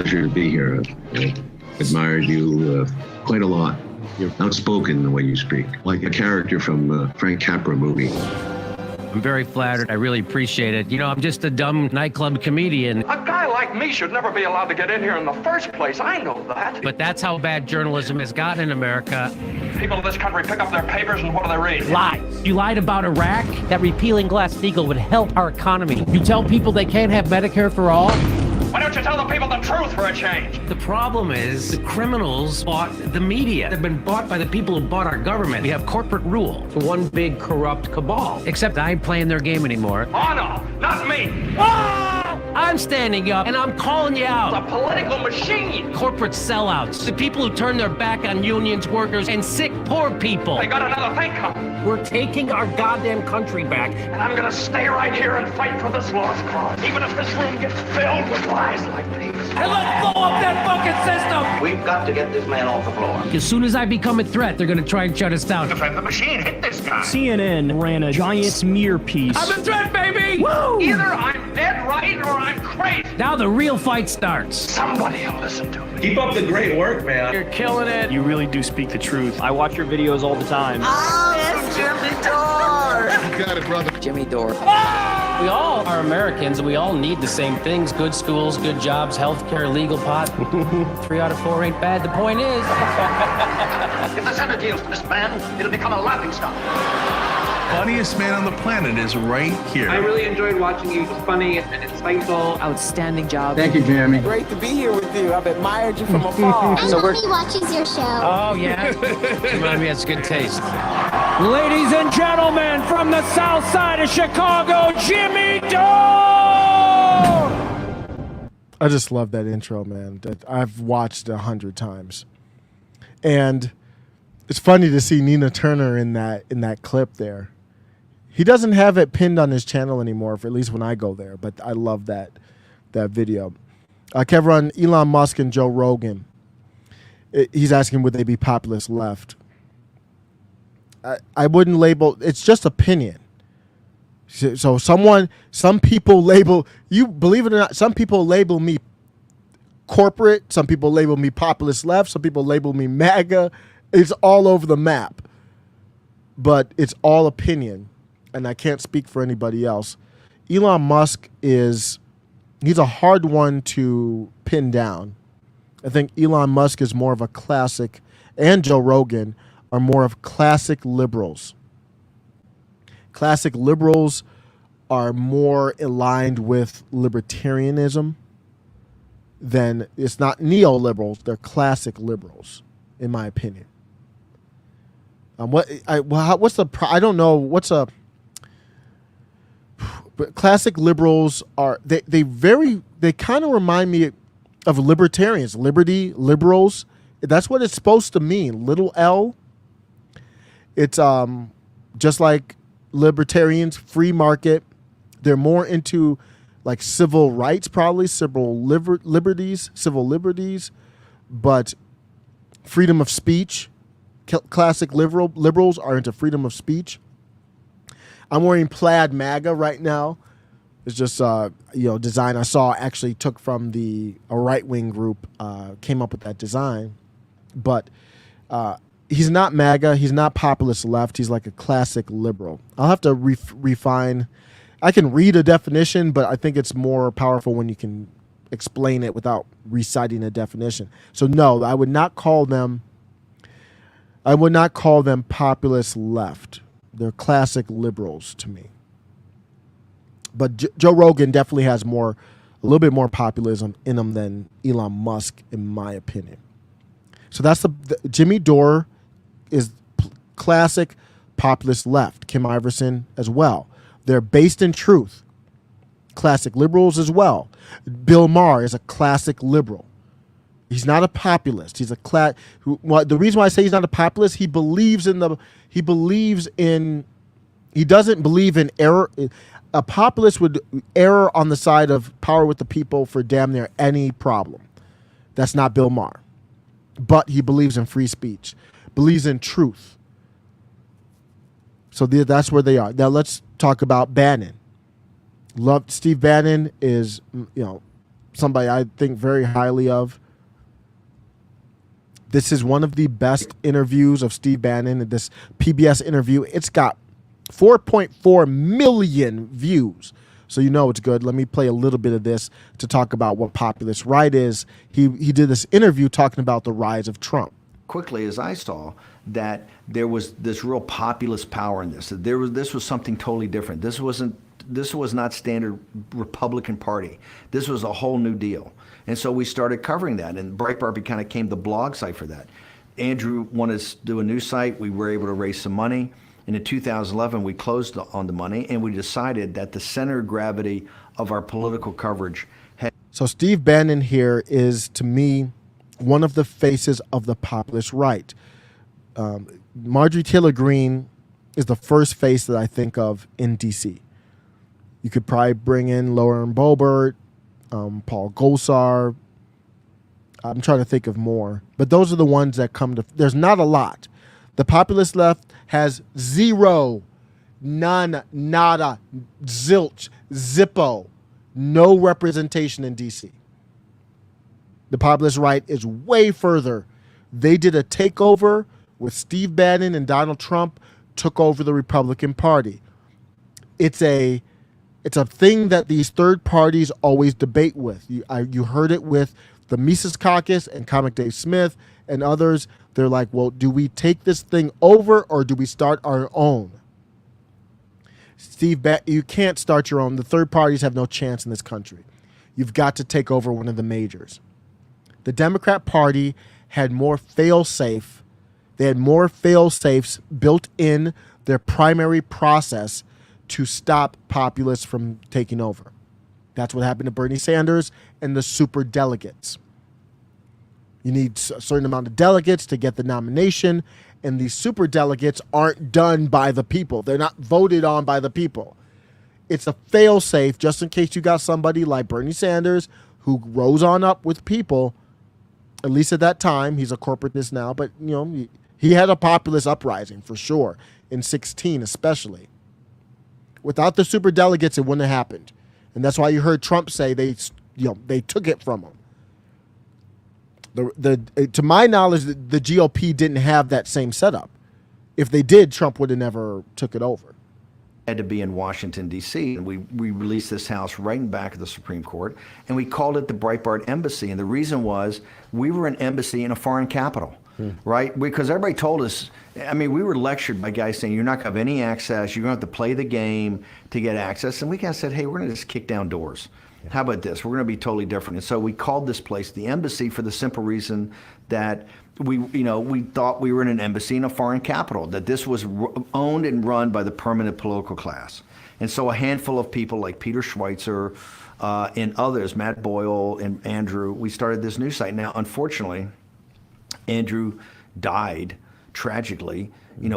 pleasure to be here. I've admired you quite a lot. You're outspoken in the way you speak, like a character from a Frank Capra movie. I'm very flattered. I really appreciate it. You know, I'm just a dumb nightclub comedian. A guy like me should never be allowed to get in here in the first place. I know that. But that's how bad journalism has gotten in America. People of this country pick up their papers and what do they read? Lies. You lied about Iraq, that repealing Glass-Steagall would help our economy. You tell people they can't have Medicare for all. Why don't you tell the people the truth for a change? The problem is the criminals bought the media. They've been bought by the people who bought our government. We have corporate rule. It's one big corrupt cabal. Except I ain't playing their game anymore. Oh no, not me. Oh! I'm standing up and I'm calling you out. The political machine. Corporate sellouts. The people who turn their back on unions, workers, and sick, poor people. They got another thing coming. We're taking our goddamn country back. And I'm gonna stay right here and fight for this lost cause. Even if this room gets filled with lies like these. And let's blow up that fucking system! We've got to get this man off the floor. As soon as I become a threat, they're gonna try and shut us down. Defend the machine. Hit this guy. CNN ran a giant smear piece. I'm a threat, baby! Woo! Either I'm dead right or I'm crazy. Now the real fight starts. Somebody will listen to me. Keep up the great work, man. You're killing it. You really do speak the truth. I watch your videos all the time. It's Jimmy Dore. You got it, brother. Jimmy Dore. We all are Americans and we all need the same things. Good schools, good jobs, healthcare, legal pot. 3 out of 4 ain't bad. The point is... If the Senate deals to this man, it'll become a laughingstock. Funniest man on the planet is right here. I really enjoyed watching you. It was funny and insightful. Outstanding job. Thank you, Jeremy. Great to be here with you. I've admired you from afar. And mommy watches your show. Oh, yeah? Remind me, that's good taste. Ladies and gentlemen, from the south side of Chicago, Jimmy Dore! I just love that intro, man. That I've watched 100 times. And it's funny to see Nina Turner in that clip there. He doesn't have it pinned on his channel anymore, for at least when I go there, but I love that video. Kevron, Elon Musk and Joe Rogan. He's asking, would they be populist left? I wouldn't label, it's just opinion. So some people label, you believe it or not, some people label me corporate, some people label me populist left, some people label me MAGA. It's all over the map. But it's all opinion, and I can't speak for anybody else. Elon Musk he's a hard one to pin down. I think Elon Musk is more of a classic, and Joe Rogan are more of classic liberals. Classic liberals are more aligned with libertarianism than, it's not neoliberals, they're classic liberals, in my opinion. I don't know what's a, but classic liberals are, they kind of remind me of libertarians, liberals. That's what it's supposed to mean. Little L. It's just like libertarians, free market. They're more into like civil rights, probably civil liberties, but freedom of speech. Classic liberals are into freedom of speech. I'm wearing plaid MAGA right now. It's just design I saw, actually took from a right-wing group, came up with that design. But he's not MAGA, he's not populist left, he's like a classic liberal. I'll have to refine. I can read a definition, but I think it's more powerful when you can explain it without reciting a definition. So no, I would not call them populist left. They're classic liberals to me. But Joe Rogan definitely has a little bit more populism in him than Elon Musk, in my opinion. So that's Jimmy Dore is classic populist left. Kim Iverson as well. They're based in truth. Classic liberals as well. Bill Maher is a classic liberal. He's not a populist. He's the reason why I say he's not a populist, he doesn't believe in error. A populist would err on the side of power with the people for damn near any problem. That's not Bill Maher. But he believes in free speech, believes in truth. So that's where they are. Now let's talk about Bannon. Steve Bannon is, somebody I think very highly of. This is one of the best interviews of Steve Bannon, this PBS interview. It's got 4.4 million views. So you know it's good. Let me play a little bit of this to talk about what populist right is. He did this interview talking about the rise of Trump. Quickly, as I saw, that there was this real populist power in this. That this was something totally different. This was not standard Republican Party. This was a whole new deal. And so we started covering that, and Breitbart kind of became the blog site for that. Andrew wanted to do a new site. We were able to raise some money. And in 2011, we closed on the money, and we decided that the center of gravity of our political coverage had. So Steve Bannon here is, to me, one of the faces of the populist right. Marjorie Taylor Greene is the first face that I think of in D.C. You could probably bring in Lauren Boebert, Paul Gosar. I'm trying to think of more. But those are the ones that come to... There's not a lot. The populist left has zero, none, nada, zilch, zippo, no representation in D.C. The populist right is way further. They did a takeover with Steve Bannon and Donald Trump, took over the Republican Party. It's a thing that these third parties always debate with. You heard it with the Mises Caucus and Comic Dave Smith and others. They're like, well, do we take this thing over or do we start our own? You can't start your own. The third parties have no chance in this country. You've got to take over one of the majors. The Democrat Party had more fail-safe. They had more fail-safes built in their primary process to stop populists from taking over. That's what happened to Bernie Sanders and the super delegates. You need a certain amount of delegates to get the nomination, and these super delegates aren't done by the people. They're not voted on by the people. It's a fail-safe just in case you got somebody like Bernie Sanders who rose on up with people, at least at that time. He's a corporatist now, but you know he had a populist uprising for sure in 2016 especially. Without the super delegates, it wouldn't have happened. And that's why you heard Trump say they took it from him. To my knowledge, the GOP didn't have that same setup. If they did, Trump would have never took it over. Had to be in Washington, D.C., and we released this house right in back of the Supreme Court, and we called it the Breitbart Embassy. And the reason was we were an embassy in a foreign capital, right? Because everybody told us, I mean, we were lectured by guys saying, you're not going to have any access, you're going to have to play the game to get access. And we kind of said, hey, we're going to just kick down doors. How about this? We're going to be totally different. And so we called this place the embassy for the simple reason that we thought we were in an embassy in a foreign capital, that this was owned and run by the permanent political class. And so a handful of people like Peter Schweitzer and others, Matt Boyle and Andrew, we started this news site. Now, unfortunately, Andrew died tragically,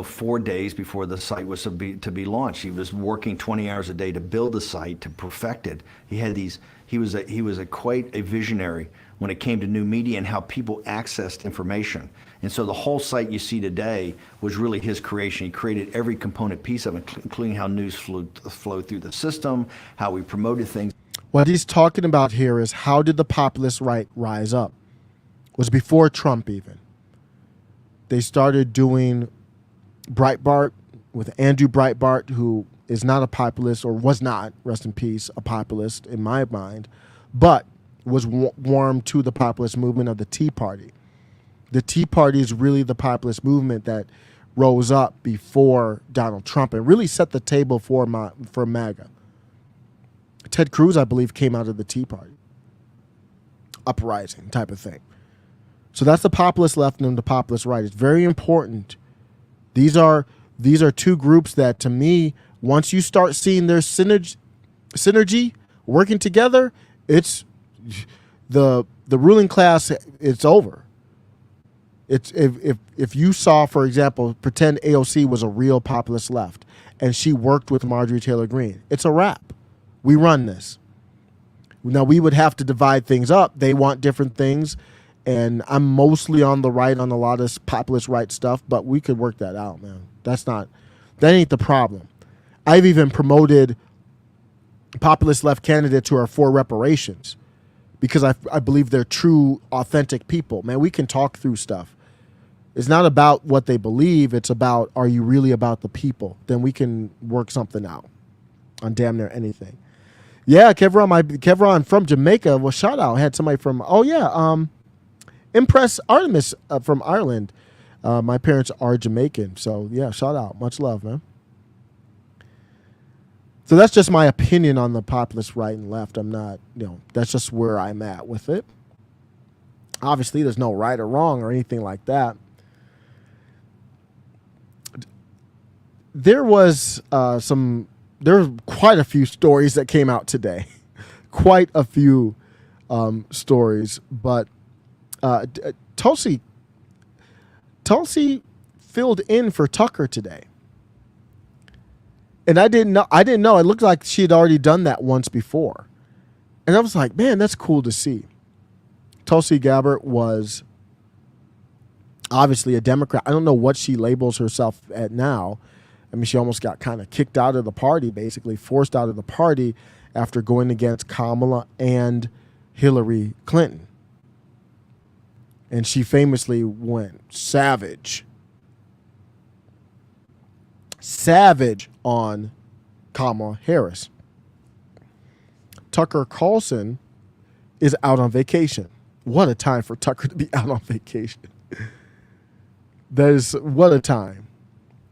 4 days before the site was to be launched. He was working 20 hours a day to build the site, to perfect it. He was quite a visionary when it came to new media and how people accessed information. And so the whole site you see today was really his creation. He created every component piece of it, including how news flowed through the system, how we promoted things. What he's talking about here is how did the populist right rise up? It was before Trump even. They started doing Breitbart with Andrew Breitbart, who is not a populist, or was not, rest in peace, a populist in my mind, but was warm to the populist movement of the Tea Party. The Tea Party is really the populist movement that rose up before Donald Trump and really set the table for MAGA. Ted Cruz, I believe, came out of the Tea Party. Uprising type of thing. So that's the populist left and the populist right. It's very important. These are two groups that, to me, once you start seeing their synergy working together, it's the ruling class. It's over. It's if you saw, for example, pretend AOC was a real populist left and she worked with Marjorie Taylor Greene. It's a wrap. We run this. Now we would have to divide things up. They want different things. And I'm mostly on the right on a lot of populist right stuff, but we could work that out, man. That ain't the problem. I've even promoted populist left candidates who are for reparations because I believe they're true, authentic people. Man, we can talk through stuff. It's not about what they believe. It's about, are you really about the people? Then we can work something out on damn near anything. Yeah, Kevron from Jamaica. Well, shout out. I had somebody from, Impress Artemis from Ireland. My parents are Jamaican. So, yeah, shout out. Much love, man. So that's just my opinion on the populist right and left. I'm not, that's just where I'm at with it. Obviously, there's no right or wrong or anything like that. There were quite a few stories that came out today. Quite a few stories. But Tulsi filled in for Tucker today. And I didn't know. It looked like she had already done that once before. And I was like, man, that's cool to see. Tulsi Gabbard was obviously a Democrat. I don't know what she labels herself at now. I mean, she almost got kind of kicked out of the party, basically forced out of the party after going against Kamala and Hillary Clinton. And she famously went savage on Kamala Harris. Tucker Carlson is out on vacation. What a time for Tucker to be out on vacation. What a time.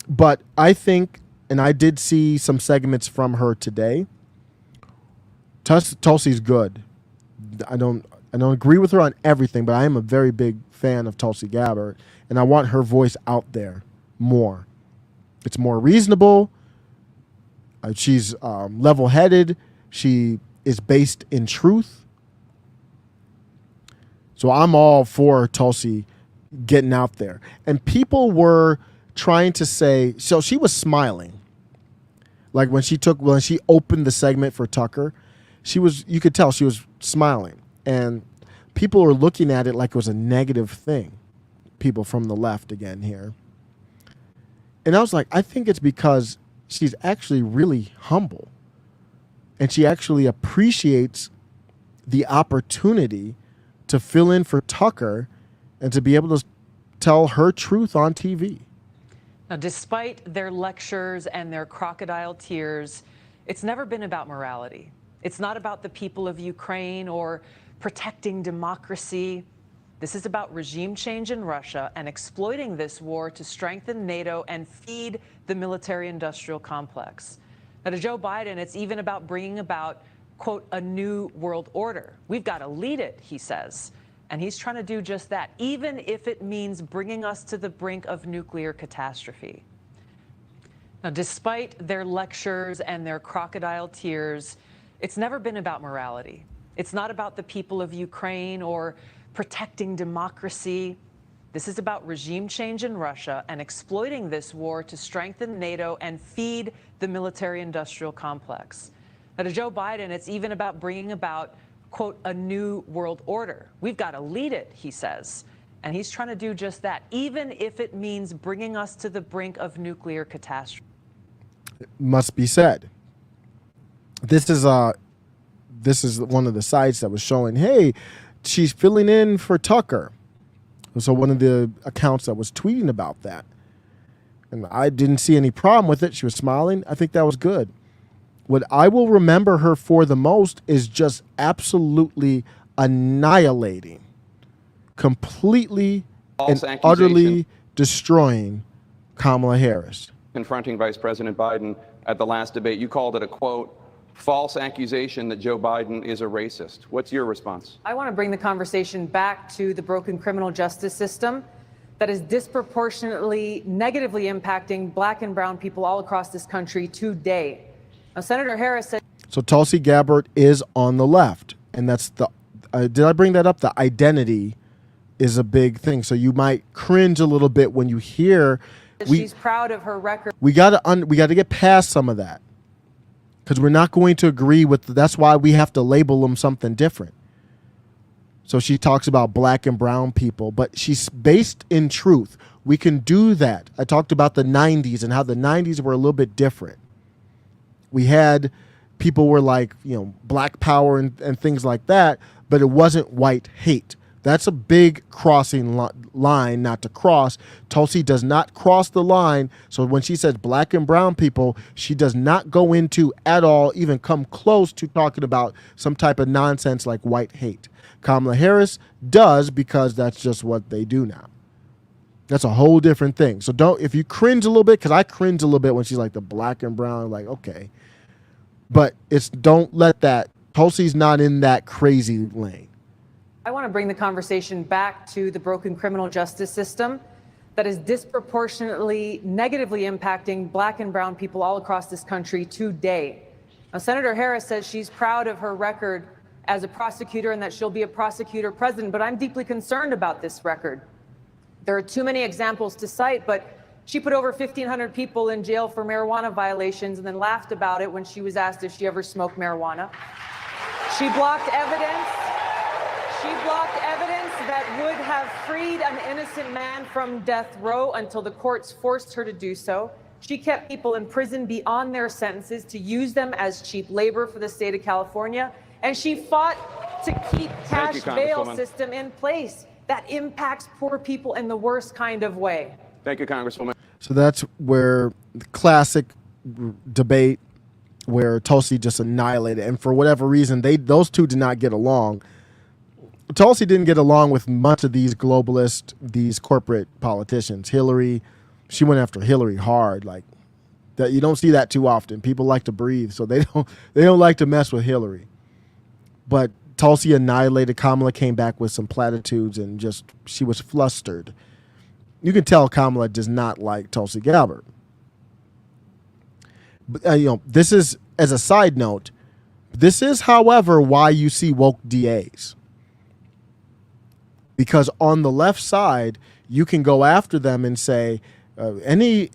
But I think, and I did see some segments from her today. Tulsi's good. I don't agree with her on everything, but I am a very big fan of Tulsi Gabbard, and I want her voice out there more. It's more reasonable. She's level-headed. She is based in truth. So I'm all for Tulsi getting out there. And people were trying to say, so she was smiling. Like when she opened the segment for Tucker, you could tell she was smiling. And people were looking at it like it was a negative thing. People from the left again here. And I was like, I think it's because she's actually really humble. And she actually appreciates the opportunity to fill in for Tucker and to be able to tell her truth on TV. Now, despite their lectures and their crocodile tears, it's never been about morality. It's not about the people of Ukraine or protecting democracy. This is about regime change in Russia and exploiting this war to strengthen NATO and feed the military-industrial complex. Now, to Joe Biden, it's even about bringing about, quote, a new world order. We've got to lead it, he says. And he's trying to do just that, even if it means bringing us to the brink of nuclear catastrophe. Now, despite their lectures and their crocodile tears, it's never been about morality. It's not about the people of Ukraine or protecting democracy. This is about regime change in Russia and exploiting this war to strengthen NATO and feed the military-industrial complex. Now, to Joe Biden, it's even about bringing about, quote, a new world order. We've got to lead it, he says. And he's trying to do just that, even if it means bringing us to the brink of nuclear catastrophe. It must be said. This is one of the sites that was showing, hey, she's filling in for Tucker. So one of the accounts that was tweeting about that. And I didn't see any problem with it. She was smiling. I think that was good. What I will remember her for the most is just absolutely annihilating, completely and utterly destroying Kamala Harris. Confronting Vice President Biden at the last debate, you called it a, quote, false accusation that Joe Biden is a racist. What's your response? I want to bring the conversation back to the broken criminal justice system that is disproportionately negatively impacting black and brown people all across this country today. Now, Senator Harris said. So Tulsi Gabbard is on the left. And that's the, did I bring that up? The identity is a big thing. So you might cringe a little bit when you hear. She's proud of her record. We got to get past some of that. Because we're not going to agree with, that's why we have to label them something different. So she talks about black and brown people, but she's based in truth. We can do that. I talked about the 90s and how the 90s were a little bit different. We had, people were like, black power and things like that, but it wasn't white hate. That's a big crossing line not to cross. Tulsi does not cross the line. So when she says black and brown people, she does not go into at all, even come close to talking about some type of nonsense like white hate. Kamala Harris does, because that's just what they do now. That's a whole different thing. So if you cringe a little bit, because I cringe a little bit when she's like the black and brown, like, okay. But don't let that, Tulsi's not in that crazy lane. I want to bring the conversation back to the broken criminal justice system that is disproportionately negatively impacting black and brown people all across this country today. Now, Senator Harris says she's proud of her record as a prosecutor and that she'll be a prosecutor president, but I'm deeply concerned about this record. There are too many examples to cite, but she put over 1,500 people in jail for marijuana violations and then laughed about it when she was asked if she ever smoked marijuana. She blocked evidence. She blocked evidence that would have freed an innocent man from death row until the courts forced her to do so. She kept people in prison beyond their sentences to use them as cheap labor for the state of California. And she fought to keep cash bail system in place that impacts poor people in the worst kind of way. Thank you, Congresswoman. So that's where the classic debate where Tulsi just annihilated. And for whatever reason, those two did not get along. Tulsi didn't get along with much of these globalist, these corporate politicians. Hillary, she went after Hillary hard. Like that, you don't see that too often. People like to breathe, so they don't like to mess with Hillary. But Tulsi annihilated. Kamala came back with some platitudes and she was flustered. You can tell Kamala does not like Tulsi Gabbard. But, this is, as a side note, this is, however, why you see woke DAs. Because on the left side, you can go after them and say, any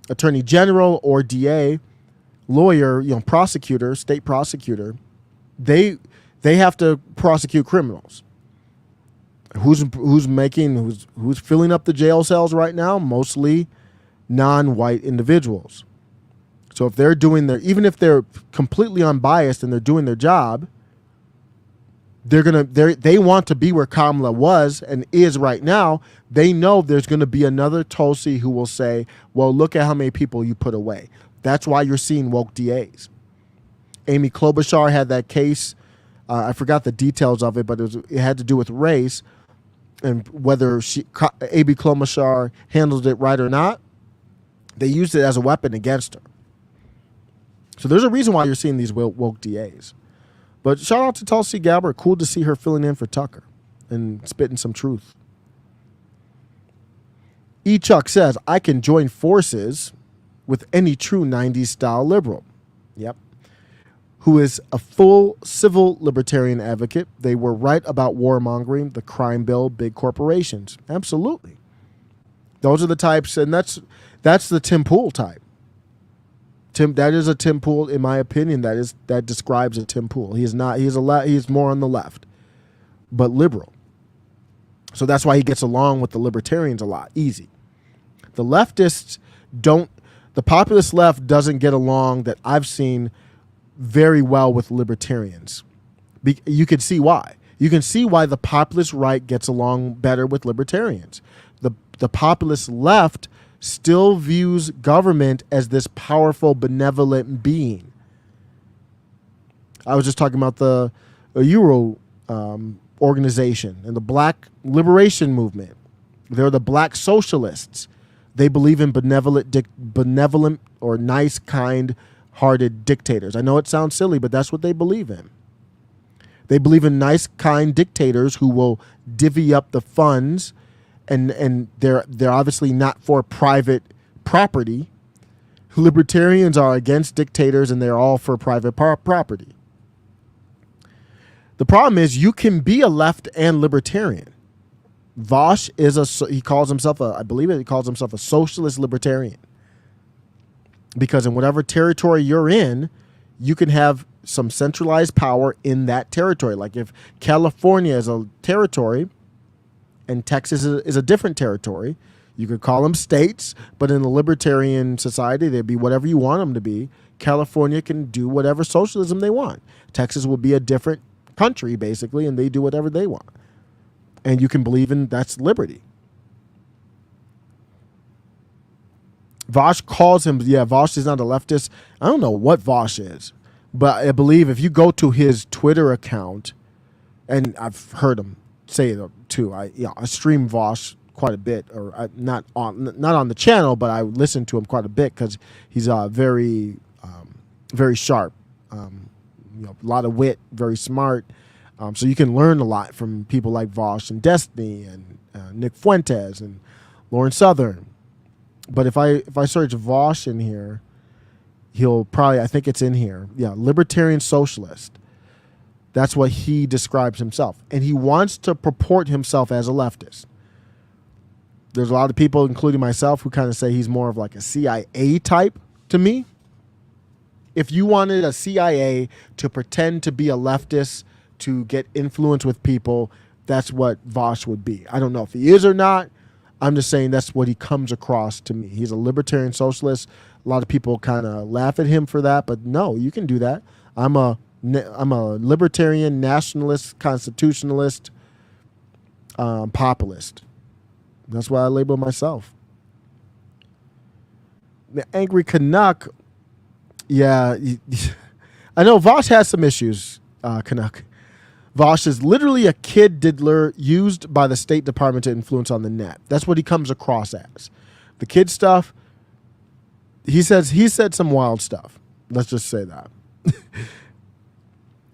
attorney general or DA, lawyer, prosecutor, state prosecutor, they have to prosecute criminals. Who's filling up the jail cells right now? Mostly non-white individuals. So if they're even if they're completely unbiased and they're doing their job, they want to be where Kamala was and is right now. They know there's going to be another Tulsi who will say, well, look at how many people you put away. That's why you're seeing woke DAs. Amy Klobuchar had that case. I forgot the details of it, but it had to do with race and whether Amy Klobuchar handled it right or not. They used it as a weapon against her. So there's a reason why you're seeing these woke DAs. But shout out to Tulsi Gabbard. Cool to see her filling in for Tucker and spitting some truth. E. Chuck says, I can join forces with any true 90s style liberal. Yep. Who is a full civil libertarian advocate. They were right about warmongering, the crime bill, big corporations. Absolutely. Those are the types, and that's the Tim Pool type. That is a Tim Pool, in my opinion. That describes a Tim Pool. He's more on the left, but liberal. So that's why he gets along with the libertarians a lot. Easy. The leftists don't. The populist left doesn't get along, that I've seen, very well with libertarians. You can see why. You can see why the populist right gets along better with libertarians. The populist left still views government as this powerful, benevolent being. I was just talking about the Euro organization and the Black Liberation Movement. They're the Black socialists. They believe in benevolent or nice, kind-hearted dictators. I know it sounds silly, but that's what they believe in. They believe in nice, kind dictators who will divvy up the funds, and they're obviously not for private property. Libertarians are against dictators, and they're all for private property. The problem is you can be a left and libertarian. Vosh he calls himself a socialist libertarian. Because in whatever territory you're in, you can have some centralized power in that territory. Like if California is a territory and Texas is a different territory, you could call them states, but in a libertarian society, they'd be whatever you want them to be. California can do whatever socialism they want. Texas will be a different country, basically, and they do whatever they want. And you can believe in that's liberty. Vosh calls him, Vosh is not a leftist. I don't know what Vosh is, but I believe if you go to his Twitter account, and I've heard him say it too. I stream Vosh quite a bit, or not on the channel, but I listen to him quite a bit because he's very sharp. A lot of wit, very smart. So you can learn a lot from people like Vosh and Destiny and Nick Fuentes and Lauren Southern. But if I search Vosh in here, he'll probably, I think it's in here. Yeah, libertarian socialist. That's what he describes himself. And he wants to purport himself as a leftist. There's a lot of people, including myself, who kind of say he's more of like a CIA type to me. If you wanted a CIA to pretend to be a leftist, to get influence with people, that's what Vosh would be. I don't know if he is or not. I'm just saying that's what he comes across to me. He's a libertarian socialist. A lot of people kind of laugh at him for that, but no, you can do that. I'm a libertarian, nationalist, constitutionalist, populist. That's why I label myself. The Angry Canuck, yeah, I know Vosh has some issues, Canuck. Vosh is literally a kid diddler used by the State Department to influence on the net. That's what he comes across as. The kid stuff, he said some wild stuff. Let's just say that.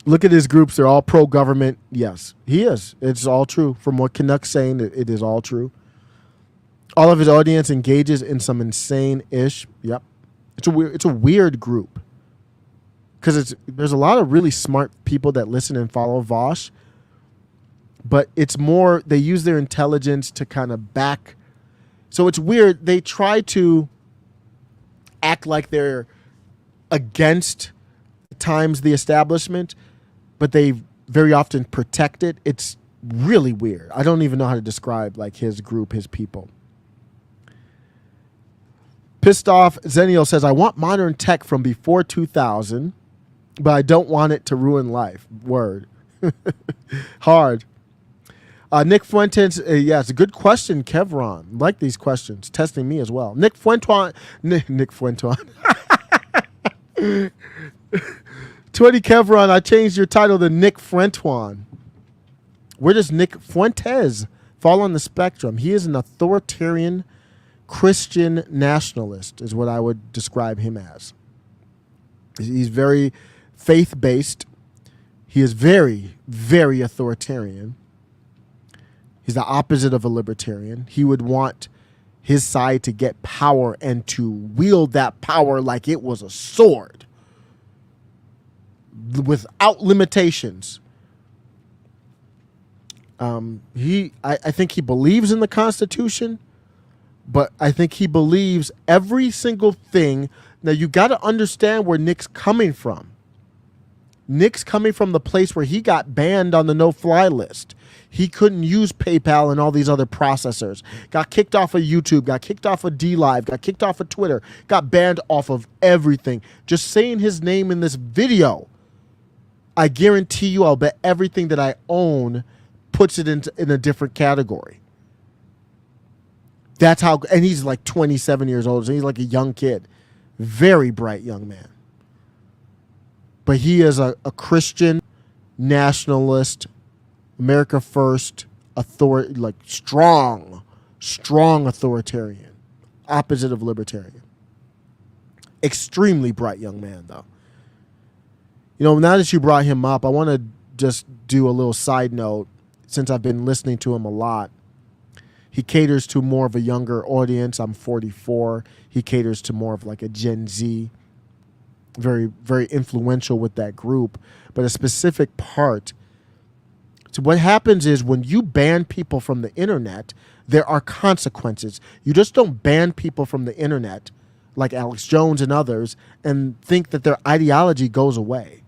Look at his groups. They're all pro-government. Yes, he is. It's all true. From what Canuck's saying, it is all true. All of his audience engages in some insane-ish. Yep. It's a weird group. Because there's a lot of really smart people that listen and follow Vosh, but it's more they use their intelligence to kind of back. So it's weird. They try to act like they're against at times the establishment, but they very often protect it. It's really weird. I don't even know how to describe like his group, his people. Pissed Off Zennial says, I want modern tech from before 2000. But I don't want it to ruin life. Word. Hard. Nick Fuentes, it's a good question, Kevron. Like these questions. Testing me as well. Nick Fuentuan. 20 Kevron, I changed your title to Nick Fuentuan. Where does Nick Fuentes fall on the spectrum? He is an authoritarian Christian nationalist, is what I would describe him as. He's very faith-based. He is very, very authoritarian. He's the opposite of a libertarian. He would want his side to get power and to wield that power like it was a sword without limitations. I think he believes in the Constitution, but I think he believes every single thing. Now, you got to understand where Nick's coming from. Nick's coming from the place where he got banned on the no-fly list. He couldn't use PayPal and all these other processors. Got kicked off of YouTube, got kicked off of DLive, got kicked off of Twitter, got banned off of everything. Just saying his name in this video, I guarantee you I'll bet everything that I own puts it in a different category. That's how, and he's like 27 years old, so he's like a young kid. Very bright young man. But he is a Christian nationalist, America first, strong authoritarian, opposite of libertarian. Extremely bright young man, though. You know, now that you brought him up, I want to just do a little side note, since I've been listening to him a lot. He caters to more of a younger audience. I'm 44. He caters to more of like a Gen Z. Very, very influential with that group. But a specific part. So what happens is when you ban people from the internet, there are consequences. You just don't ban people from the internet like Alex Jones and others and think that their ideology goes away.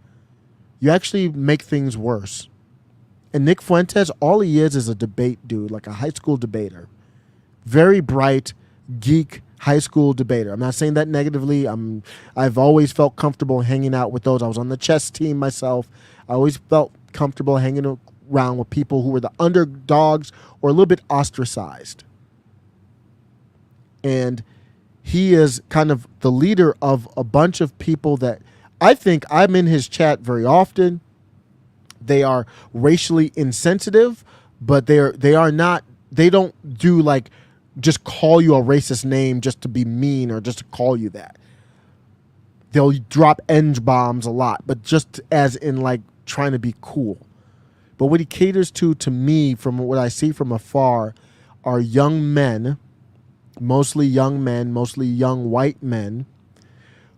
You actually make things worse. And Nick Fuentes, all he is a debate dude, like a high school debater. Very bright, geek, high school debater. I'm not saying that negatively. I've always felt comfortable hanging out with those. I was on the chess team myself. I always felt comfortable hanging around with people who were the underdogs or a little bit ostracized. And he is kind of the leader of a bunch of people that I think I'm in his chat very often. They are racially insensitive, but they don't do like just call you a racist name just to be mean or just to call you that. They'll drop N-bombs a lot, but just as in like trying to be cool. But what he caters to me, from what I see from afar, are young men, mostly young white men,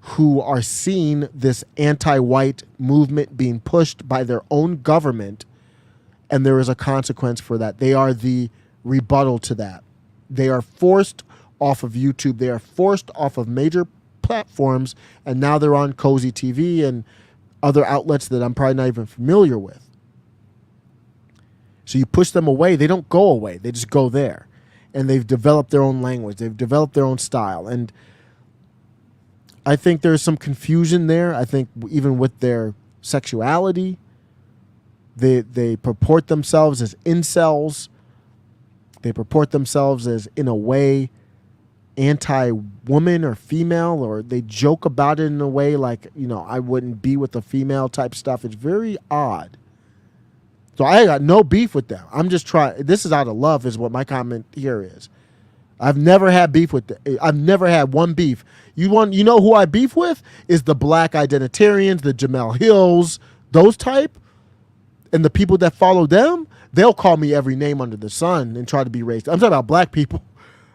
who are seeing this anti-white movement being pushed by their own government, and there is a consequence for that. They are the rebuttal to that. They are forced off of YouTube. They are forced off of major platforms, and now they're on Cozy TV and other outlets that I'm probably not even familiar with. So you push them away. They don't go away. They just go there. And they've developed their own language. They've developed their own style. And I think there's some confusion there. I think even with their sexuality, they purport themselves as incels. They purport themselves as, in a way, anti-woman or female, or they joke about it in a way like, I wouldn't be with a female type stuff. It's very odd. So I got no beef with them. I'm just trying. This is out of love is what my comment here is. I've never had beef with them. I've never had one beef. You know who I beef with is the black identitarians, the Jamel Hills, those type, and the people that follow them. They'll call me every name under the sun and try to be racist. I'm talking about black people.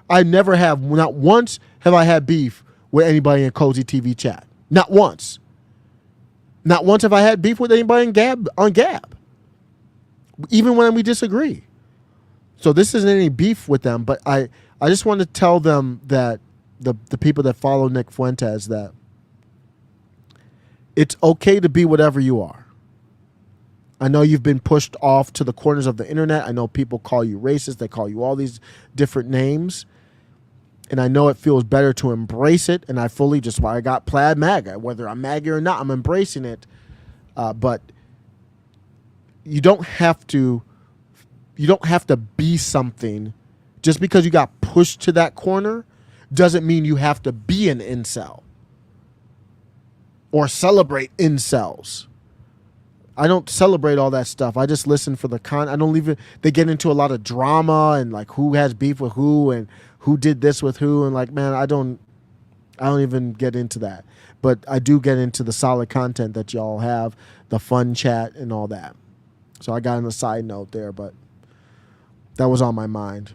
I never have, not once have I had beef with anybody in Cozy TV chat. Not once. Not once have I had beef with anybody on Gab. Even when we disagree. So this isn't any beef with them, but I just want to tell them that the people that follow Nick Fuentes that it's okay to be whatever you are. I know you've been pushed off to the corners of the internet. I know people call you racist. They call you all these different names. And I know it feels better to embrace it. And I fully just why I got plaid MAGA. Whether I'm MAGA or not, I'm embracing it. But you don't have to be something just because you got pushed to that corner doesn't mean you have to be an incel or celebrate incels. I don't celebrate all that stuff. I just listen for the I don't leave it. They get into a lot of drama and like who has beef with who and who did this with who, and like, man, I don't even get into that. But I do get into the solid content that y'all have, the fun chat and all that. So I got on a side note there, but that was on my mind.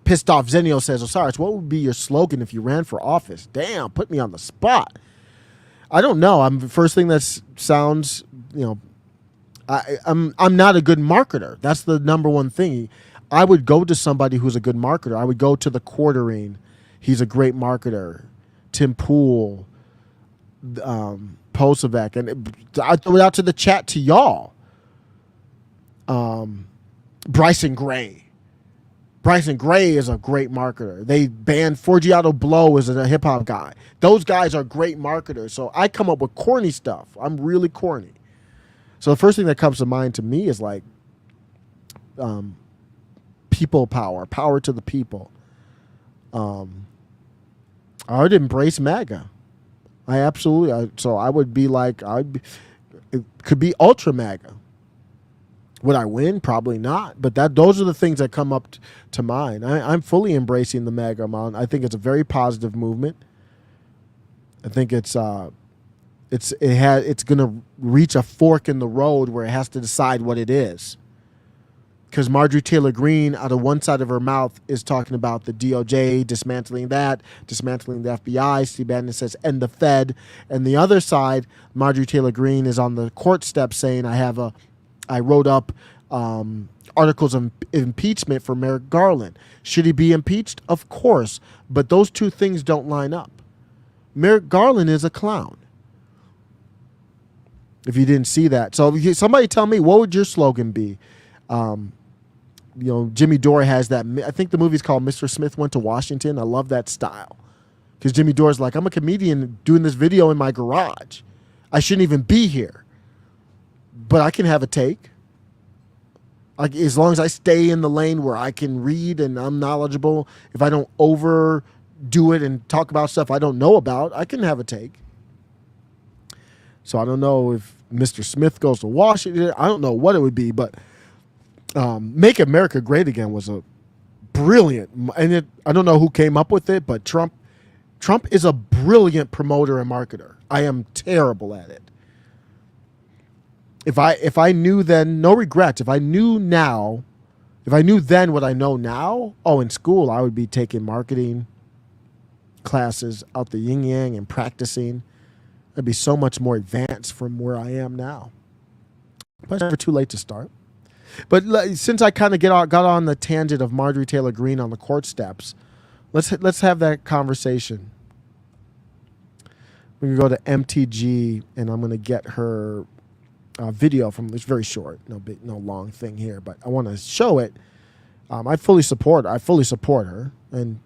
Pissed Off Zenio says, Osiris, what would be your slogan if you ran for office? Damn, put me on the spot. I don't know. I'm the first thing that sounds, I'm not a good marketer. That's the number one thing. I would go to somebody who's a good marketer. I would go to the Quartering. He's a great marketer. Tim Pool, Posevec, and I throw it out to the chat to y'all. Bryson Gray. Bryson Gray is a great marketer. They banned Forgiato Blow as a hip hop guy. Those guys are great marketers. So I come up with corny stuff. I'm really corny. So the first thing that comes to mind to me is like people power to the people. I would embrace MAGA. So I would be like, it could be Ultra MAGA. Would I win? Probably not. But those are the things that come up to mind. I'm fully embracing the MAGA amount. I think it's a very positive movement. I think it's going to reach a fork in the road where it has to decide what it is. Because Marjorie Taylor Greene, out of one side of her mouth, is talking about the DOJ, dismantling that, dismantling the FBI. Steve Bannon says, and the Fed. And the other side, Marjorie Taylor Greene is on the court steps saying, I wrote up articles of impeachment for Merrick Garland. Should he be impeached? Of course. But those two things don't line up. Merrick Garland is a clown. If you didn't see that. So somebody tell me, what would your slogan be? Jimmy Dore has that. I think the movie's called Mr. Smith Went to Washington. I love that style. Because Jimmy Dore's like, I'm a comedian doing this video in my garage. I shouldn't even be here. but I can have a take. Like, as long as I stay in the lane where I can read and I'm knowledgeable, if I don't overdo it and talk about stuff I don't know about, I can have a take. So I don't know if Mr. Smith goes to Washington. I don't know what it would be, but Make America Great Again was a brilliant, and I don't know who came up with it, but Trump is a brilliant promoter and marketer. I am terrible at it. If I knew then, no regrets. If I knew then what I know now, in school I would be taking marketing classes out the yin yang and practicing. I'd be so much more advanced from where I am now. But it's never too late to start. But since I kind of got on the tangent of Marjorie Taylor Greene on the court steps, let's have that conversation. We can go to MTG, and I'm going to get her video from. It's very short, no long thing here, but I want to show it. I fully support her, and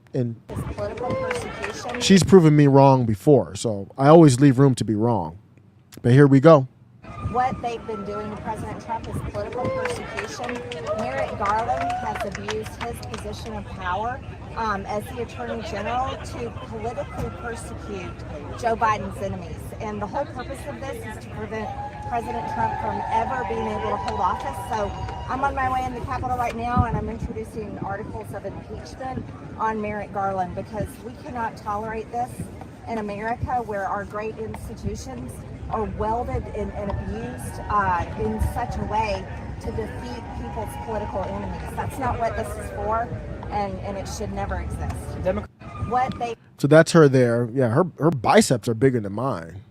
she's proven me wrong before, so I always leave room to be wrong. But here we go. What they've been doing to President Trump is political persecution. Merrick Garland has abused his position of power as the Attorney General to politically persecute Joe Biden's enemies. And the whole purpose of this is to prevent President Trump from ever being able to hold office. So I'm on my way in the Capitol right now, and I'm introducing articles of impeachment on Merrick Garland, because we cannot tolerate this in America, where our great institutions are welded and abused in such a way to defeat people's political enemies. That's not what this is for, and it should never exist. So that's her there. Yeah, her biceps are bigger than mine.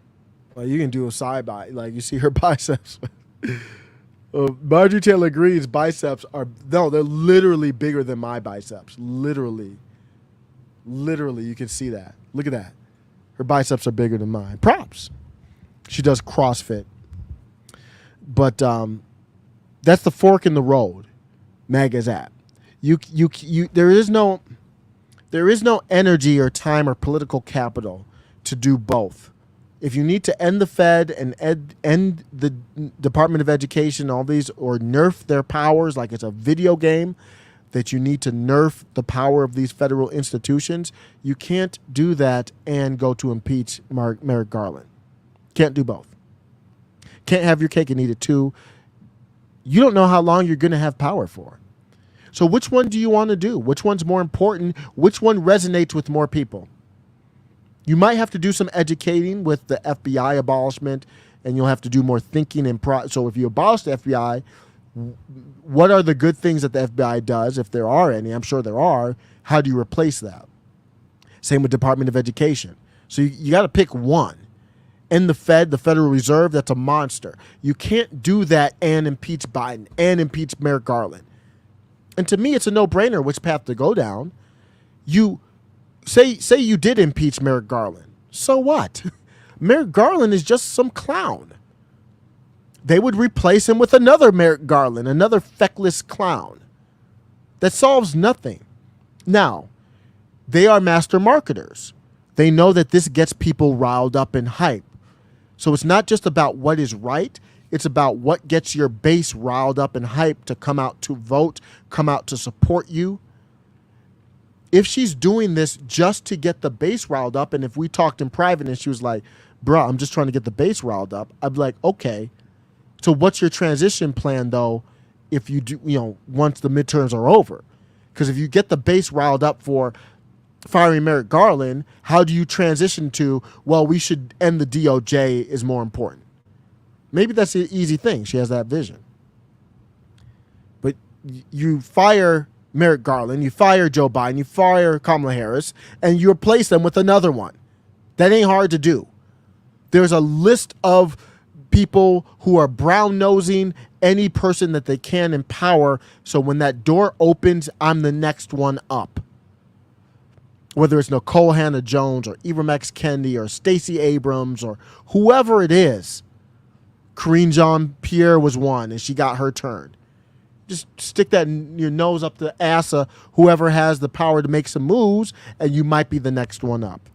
Like, you can do a side by, like, you see her biceps. Marjorie Taylor Greene's biceps they're literally bigger than my biceps. Literally, you can see that. Look at that. Her biceps are bigger than mine. Props. She does CrossFit. But that's the fork in the road MAGA's at. There is no energy or time or political capital to do both. If you need to end the Fed and end the Department of Education, all these, or nerf their powers like it's a video game, that you need to nerf the power of these federal institutions, you can't do that and go to impeach Merrick Garland. Can't do both. Can't have your cake and eat it too. You don't know how long you're going to have power for. So which one do you want to do? Which one's more important? Which one resonates with more people? You might have to do some educating with the FBI abolishment, and you'll have to do more thinking and so if you abolish the FBI, what are the good things that the FBI does, if there are any? I'm sure there are. How do you replace that? Same with Department of Education. So you got to pick one. And the Fed, the Federal Reserve, that's a monster. You can't do that and impeach Biden and impeach Merrick Garland. And to me, it's a no-brainer which path to go down. You say you did impeach Merrick Garland. So what? Merrick Garland is just some clown. They would replace him with another Merrick Garland, another feckless clown. That solves nothing. Now, they are master marketers. They know that this gets people riled up and hype. So it's not just about what is right. It's about what gets your base riled up and hyped to come out to vote, come out to support you. If she's doing this just to get the base riled up, and if we talked in private and she was like, bro, I'm just trying to get the base riled up, I'd be like, okay. So what's your transition plan, though, if you do, once the midterms are over? Because if you get the base riled up for firing Merrick Garland, how do you transition to, well, we should end the DOJ is more important? Maybe that's the easy thing. She has that vision. But you fire Merrick Garland, you fire Joe Biden, you fire Kamala Harris, and you replace them with another one. That ain't hard to do. There's a list of people who are brown-nosing any person that they can in power, so when that door opens, I'm the next one up. Whether it's Nicole Hannah-Jones or Ibram X. Kendi or Stacey Abrams or whoever it is. Karine Jean-Pierre was one, and she got her turn. Just stick that in your nose up the ass of whoever has the power to make some moves, and you might be the next one up.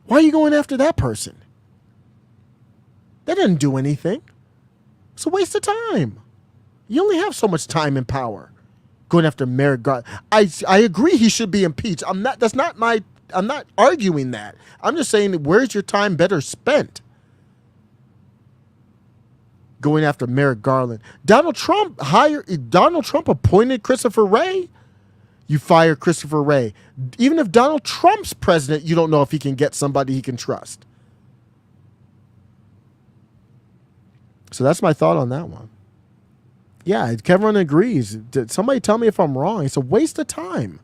Why are you going after that person? That doesn't do anything. It's a waste of time. You only have so much time and power going after Merrick Garland. I agree he should be impeached. I'm not arguing that. I'm just saying, where's your time better spent? Going after Merrick Garland. Donald Trump appointed Christopher Wray. You fire Christopher Wray. Even if Donald Trump's president, you don't know if he can get somebody he can trust. So that's my thought on that one. Yeah, Kevin agrees. Somebody tell me if I'm wrong. It's a waste of time.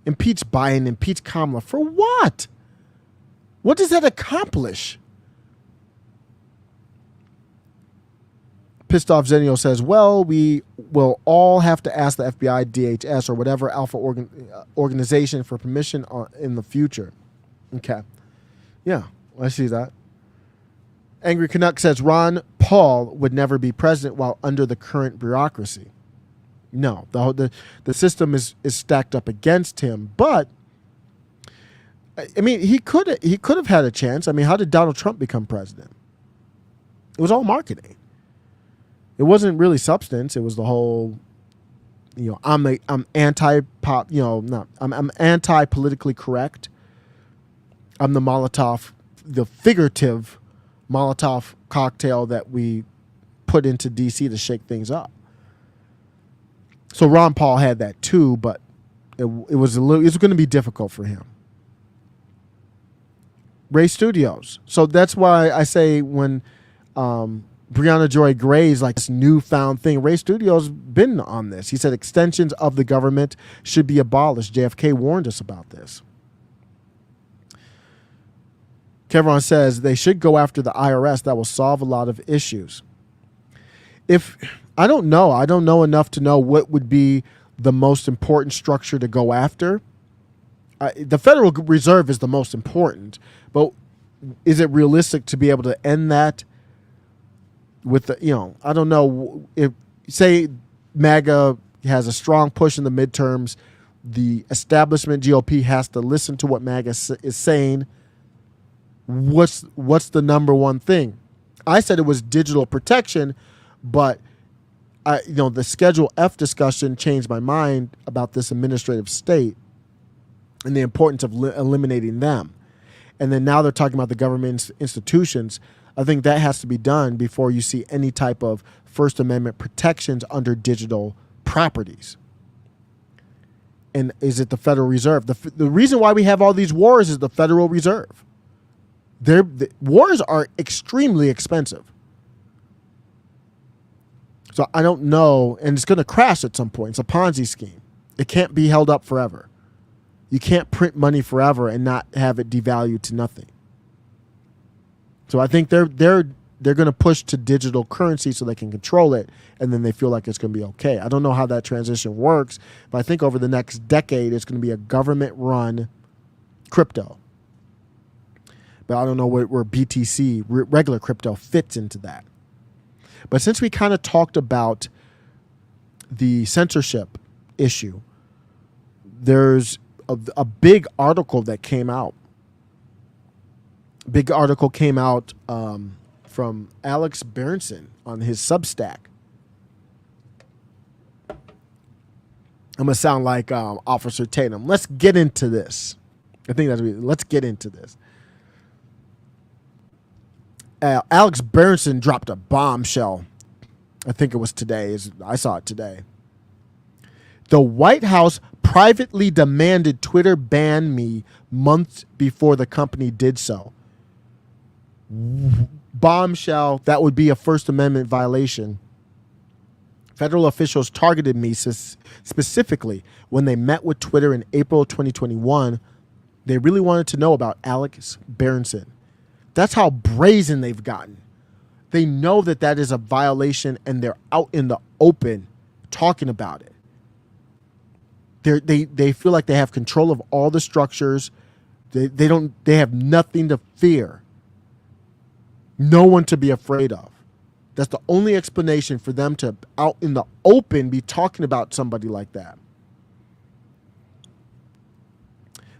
Impeach Biden, impeach Kamala. For what? What does that accomplish? Pissed Off Zenio says, well, we will all have to ask the FBI, DHS, or whatever alpha organization for permission in the future. Okay. Yeah, I see that. Angry Canuck says, Ron Paul would never be president while under the current bureaucracy. No, the system is stacked up against him. But, I mean, he could have had a chance. I mean, how did Donald Trump become president? It was all marketing. It wasn't really substance. It was the whole, I'm anti-pop, I'm anti-politically correct. I'm the figurative Molotov cocktail that we put into D.C. to shake things up. So Ron Paul had that too, but it was going to be difficult for him. Ray Studios. So that's why I say when Breonna Joy Gray's like this newfound thing, Ray Studios been on this. He said extensions of the government should be abolished. JFK warned us about this. Kevron says they should go after the IRS. That will solve a lot of issues. I don't know enough to know what would be the most important structure to go after. The Federal Reserve is the most important, but is it realistic to be able to end that with I don't know. If say MAGA has a strong push in the midterms, the establishment GOP has to listen to what MAGA is saying. What's the number one thing? I said it was digital protection, but the Schedule F discussion changed my mind about this administrative state and the importance of eliminating them. And then now they're talking about the government institutions. I think that has to be done before you see any type of First Amendment protections under digital properties. And is it the Federal Reserve? The reason why we have all these wars is the Federal Reserve. Wars are extremely expensive. So I don't know, and it's going to crash at some point. It's a Ponzi scheme. It can't be held up forever. You can't print money forever and not have it devalued to nothing. So I think they're going to push to digital currency so they can control it, and then they feel like it's going to be okay. I don't know how that transition works, but I think over the next decade it's going to be a government-run crypto. But I don't know where BTC, regular crypto, fits into that. But since we kind of talked about the censorship issue, there's a big article that came out. Big article came out from Alex Berenson on his Substack. I'm going to sound like Officer Tatum. Let's get into this. I think let's get into this. Alex Berenson dropped a bombshell. I think it was today. I saw it today. The White House privately demanded Twitter ban me months before the company did so. Bombshell, that would be a First Amendment violation. Federal officials targeted me specifically when they met with Twitter in April 2021. They really wanted to know about Alex Berenson. That's how brazen they've gotten. They know that is a violation, and they're out in the open talking about it. They feel like they have control of all the structures. They have nothing to fear. No one to be afraid of. That's the only explanation for them to out in the open be talking about somebody like that.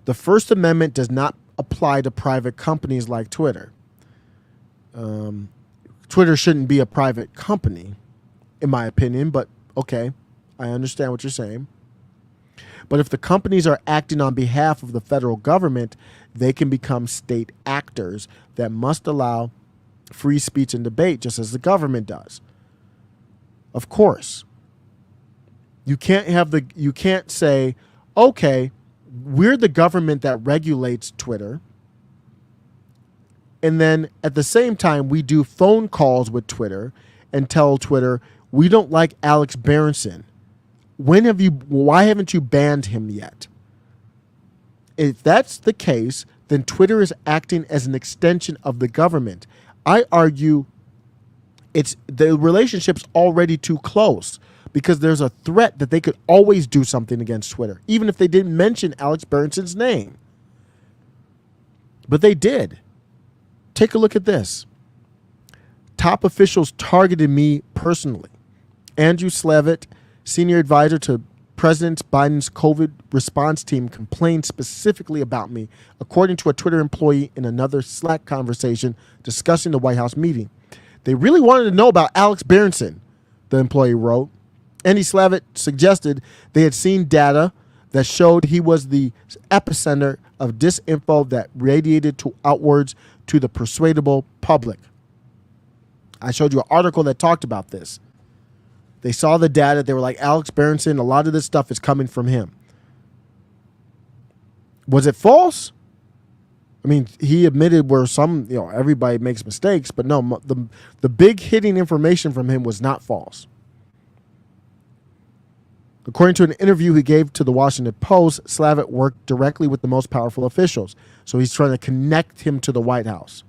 The First Amendment does not apply to private companies like Twitter. Twitter shouldn't be a private company, in my opinion, but okay, I understand what you're saying. But if the companies are acting on behalf of the federal government, they can become state actors that must allow free speech and debate, just as the government does. Of course. You can't say, okay, we're the government that regulates Twitter, and then at the same time we do phone calls with Twitter and tell Twitter we don't like Alex Berenson. Why haven't you banned him yet? If that's the case, then Twitter is acting as an extension of the government. I argue the relationship's already too close because there's a threat that they could always do something against Twitter, even if they didn't mention Alex Berenson's name. But they did. Take a look at this. Top officials targeted me personally. Andrew Slavitt, senior advisor to President Biden's COVID response team, complained specifically about me, according to a Twitter employee in another Slack conversation discussing the White House meeting. They really wanted to know about Alex Berenson, the employee wrote. Andy Slavitt suggested they had seen data that showed he was the epicenter of disinfo that radiated outwards to the persuadable public. I showed you an article that talked about this. They saw the data. They were like, Alex Berenson, a lot of this stuff is coming from him. Was it false? I mean, he admitted where everybody makes mistakes, but no, the big hitting information from him was not false. According to an interview he gave to the Washington Post, Slavitt worked directly with the most powerful officials. So he's trying to connect him to the White House.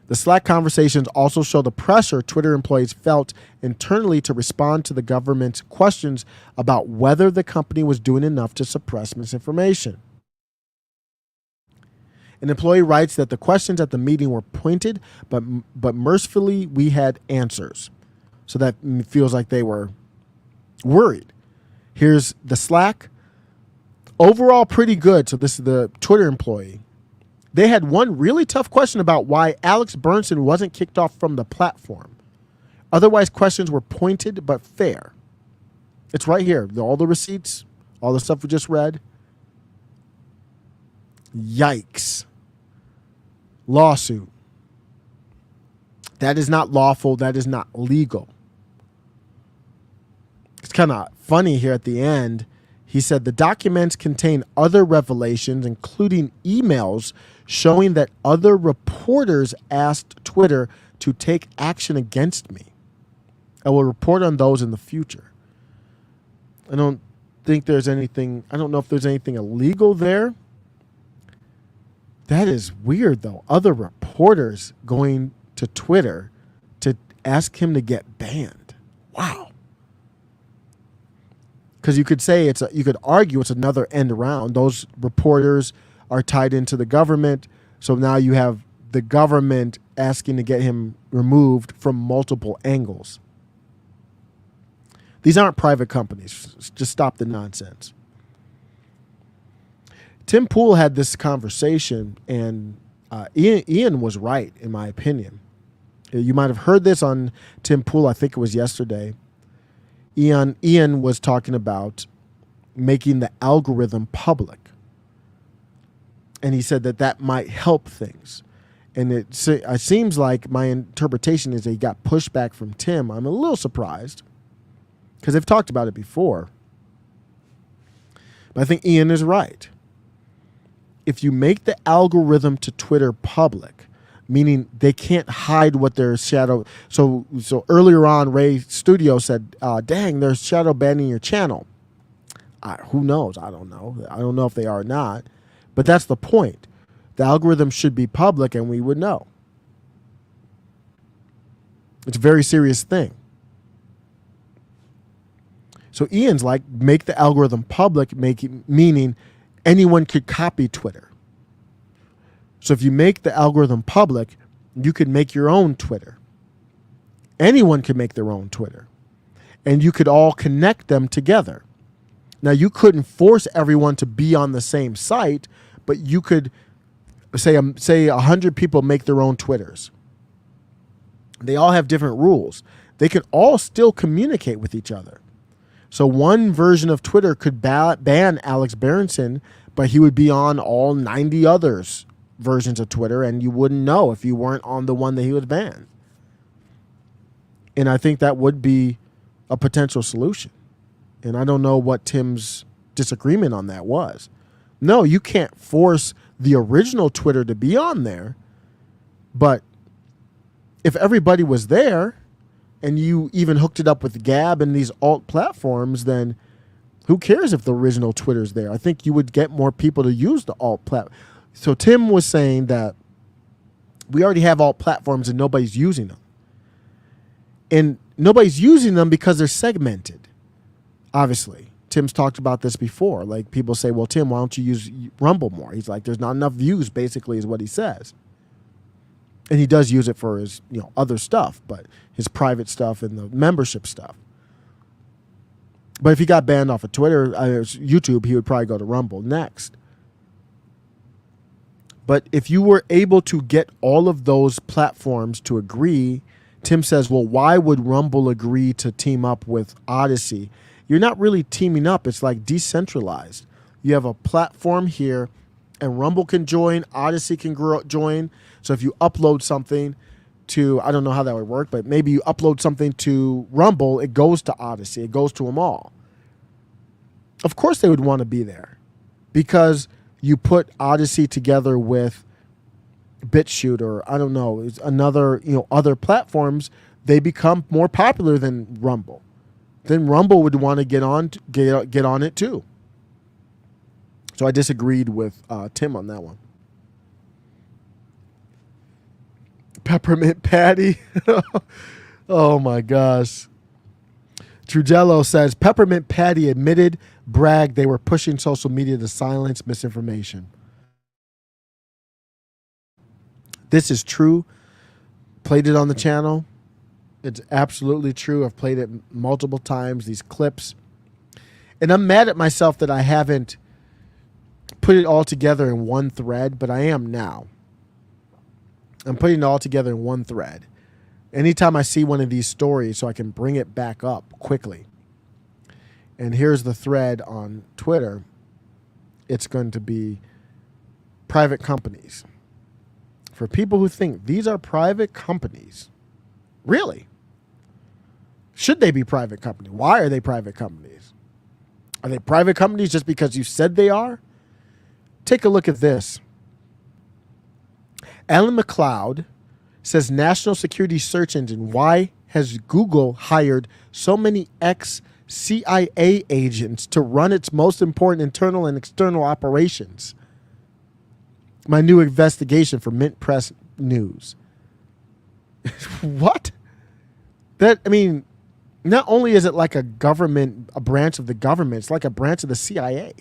The Slack conversations also show the pressure Twitter employees felt internally to respond to the government's questions about whether the company was doing enough to suppress misinformation. An employee writes that the questions at the meeting were pointed, but mercifully we had answers. So that feels like they were worried. Here's the Slack. Overall, pretty good. So this is the Twitter employee. They had one really tough question about why Alex Berenson wasn't kicked off from the platform. Otherwise, questions were pointed but fair. It's right here. All the receipts, all the stuff we just read. Yikes. Lawsuit. That is not lawful. That is not legal. It's kind of funny here at the end. He said the documents contain other revelations, including emails showing that other reporters asked Twitter to take action against me. I will report on those in the future. I don't think there's anything, I don't know if there's anything illegal there. That is weird, though. Other reporters going to Twitter to ask him to get banned. Wow. Because you could say you could argue it's another end around. Those reporters are tied into the government, so now you have the government asking to get him removed from multiple angles. These aren't private companies. Just stop the nonsense. Tim Pool had this conversation, and Ian was right, in my opinion. You might have heard this on Tim Pool. I think it was yesterday. Ian was talking about making the algorithm public. And he said that might help things. And it seems like my interpretation is that he got pushback from Tim. I'm a little surprised because they've talked about it before. But I think Ian is right. If you make the algorithm to Twitter public, meaning they can't hide what their shadow. So earlier on, Ray Studio said, dang, they're shadow banning your channel. Who knows? I don't know. I don't know if they are or not. But that's the point. The algorithm should be public and we would know. It's a very serious thing. So Ian's like, make the algorithm public, meaning anyone could copy Twitter. So if you make the algorithm public, you could make your own Twitter. Anyone could make their own Twitter. And you could all connect them together. Now, you couldn't force everyone to be on the same site, but you could say 100 people make their own Twitters. They all have different rules. They can all still communicate with each other. So one version of Twitter could ban Alex Berenson, but he would be on all 90 others versions of Twitter, and you wouldn't know if you weren't on the one that he would ban. And I think that would be a potential solution. And I don't know what Tim's disagreement on that was. No, you can't force the original Twitter to be on there, but if everybody was there and you even hooked it up with Gab and these alt platforms, then who cares if the original Twitter's there? I think you would get more people to use the alt platform. So Tim was saying that we already have alt platforms and nobody's using them. And nobody's using them because they're segmented, obviously. Tim's talked about this before. Like, people say, well, Tim, why don't you use Rumble more? He's like, there's not enough views, basically, is what he says. And he does use it for his, other stuff, but his private stuff and the membership stuff. But if he got banned off of Twitter, YouTube, he would probably go to Rumble next. But if you were able to get all of those platforms to agree, Tim says, well, why would Rumble agree to team up with Odyssey? You're not really teaming up. It's like decentralized. You have a platform here, and Rumble can join, Odyssey can join. So if you upload something to, I don't know how that would work, but maybe you upload something to Rumble, it goes to Odyssey, it goes to them all. Of course they would want to be there because you put Odyssey together with BitChute or I don't know, another, other platforms, they become more popular than Rumble. Then Rumble would want to get on it too. So I disagreed with Tim on that one. Peppermint Patty. Oh my gosh. Trujillo says Peppermint Patty admitted, bragged they were pushing social media to silence misinformation. This is true. Played it on the channel. It's absolutely true. I've played it multiple times, these clips. And I'm mad at myself that I haven't put it all together in one thread, but I am now. I'm putting it all together in one thread. Anytime I see one of these stories so I can bring it back up quickly. And here's the thread on Twitter. It's going to be private companies. For people who think these are private companies, really? Should they be private companies? Why are they private companies? Are they private companies just because you said they are? Take a look at this. Alan McLeod says national security search engine. Why has Google hired so many ex-CIA agents to run its most important internal and external operations? My new investigation for Mint Press News. What? Not only is it like a branch of the government, it's like a branch of the CIA.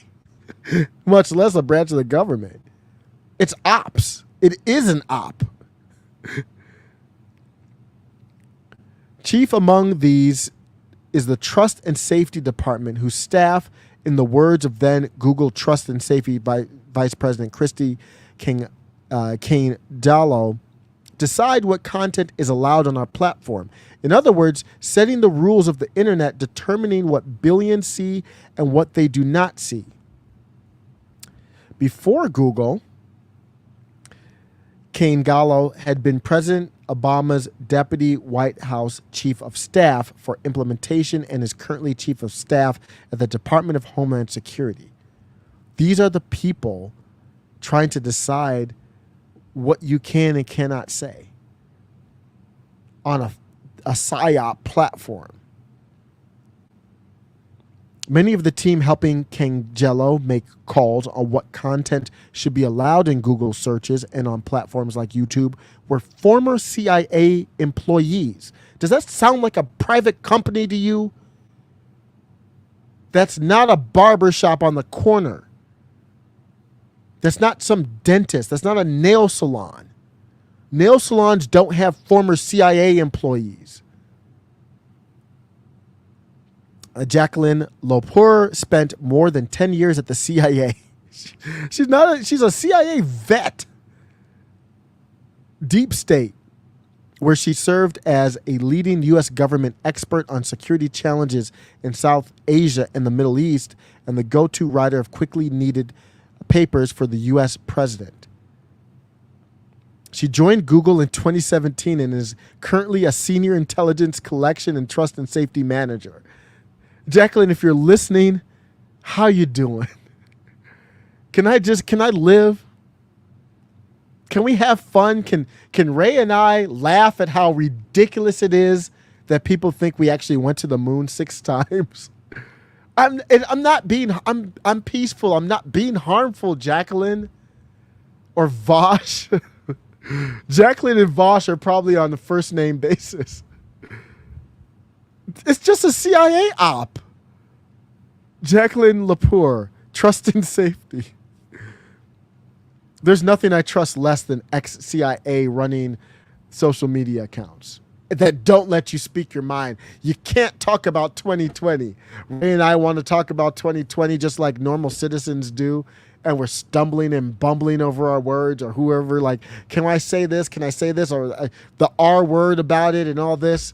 Much less a branch of the government. It's ops. It is an op. Chief among these is the Trust and Safety Department, whose staff, in the words of then Google Trust and Safety Vice President Christy Kane Dallow, decide what content is allowed on our platform. In other words, setting the rules of the internet, determining what billions see and what they do not see. Before Google, Kane Gallo had been President Obama's deputy White House chief of staff for implementation and is currently chief of staff at the Department of Homeland Security. These are the people trying to decide what you can and cannot say on a PSYOP platform. Many of the team helping Cangelo make calls on what content should be allowed in Google searches and on platforms like YouTube were former CIA employees. Does that sound like a private company to you? That's not a barber shop on the corner. That's not some dentist. That's not a nail salon. Nail salons don't have former CIA employees. Jacqueline Lopour spent more than 10 years at the CIA. She's a CIA vet. Deep state. where she served as a leading U.S. government expert on security challenges in South Asia and the Middle East, and the go-to writer of quickly needed papers for the U.S. president. She joined Google in 2017 and is currently a senior intelligence collection and trust and safety manager. Jacqueline, if you're listening, how you doing? Can I live? Can we have fun? Can Ray and I laugh at how ridiculous it is that people think we actually went to the moon 6 times? I'm peaceful. I'm not being harmful, Jacqueline or Vosh. Jacqueline and Vosh are probably on the first name basis. It's just a CIA op. Jacqueline Lepore, trust and safety. There's nothing I trust less than ex-CIA running social media accounts that don't let you speak your mind. You can't talk about 2020. Ray and I want to talk about 2020 just like normal citizens do, and we're stumbling and bumbling over our words, or whoever, like, can I say this? Can I say this? Or the R word about it and all this.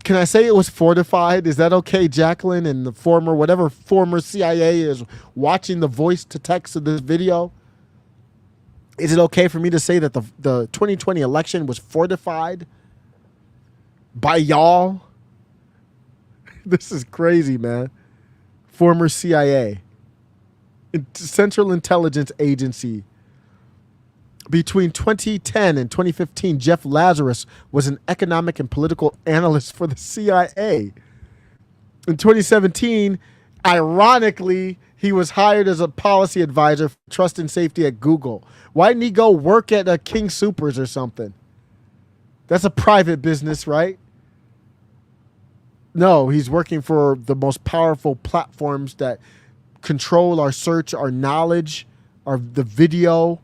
Can I say it was fortified? Is that okay, Jacqueline, and the whatever former CIA is watching the voice to text of this video? Is it okay for me to say that the 2020 election was fortified by y'all? This is crazy, man. Former CIA. Central Intelligence Agency. Between 2010 and 2015, Jeff Lazarus was an economic and political analyst for the CIA. In 2017, ironically, he was hired as a policy advisor for trust and safety at Google. Why didn't he go work at King Soopers or something? That's a private business, right? No, he's working for the most powerful platforms that control our search, our knowledge, the video,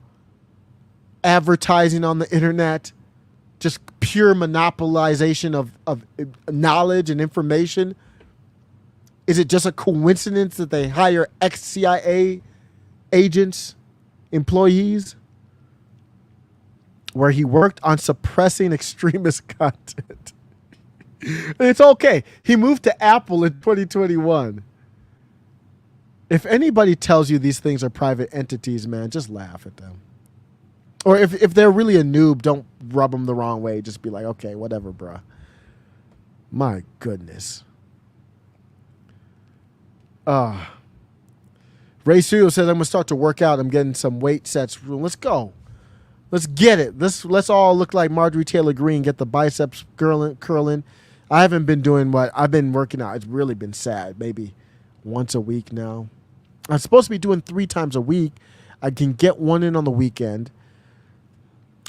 advertising on the internet, just pure monopolization of knowledge and information. Is it just a coincidence that they hire ex-CIA agents, employees, where he worked on suppressing extremist content? It's okay. He moved to Apple in 2021. If anybody tells you these things are private entities, man, just laugh at them. Or if they're really a noob, don't rub them the wrong way. Just be like, okay, whatever, bruh. My goodness. Ray Studio says, I'm going to start to work out. I'm getting some weight sets. Let's go. Let's get it. Let's all look like Marjorie Taylor Greene, get the biceps curling. I haven't been doing what I've been working out. It's really been sad. Maybe once a week now. I'm supposed to be doing 3 times a week. I can get 1 in on the weekend.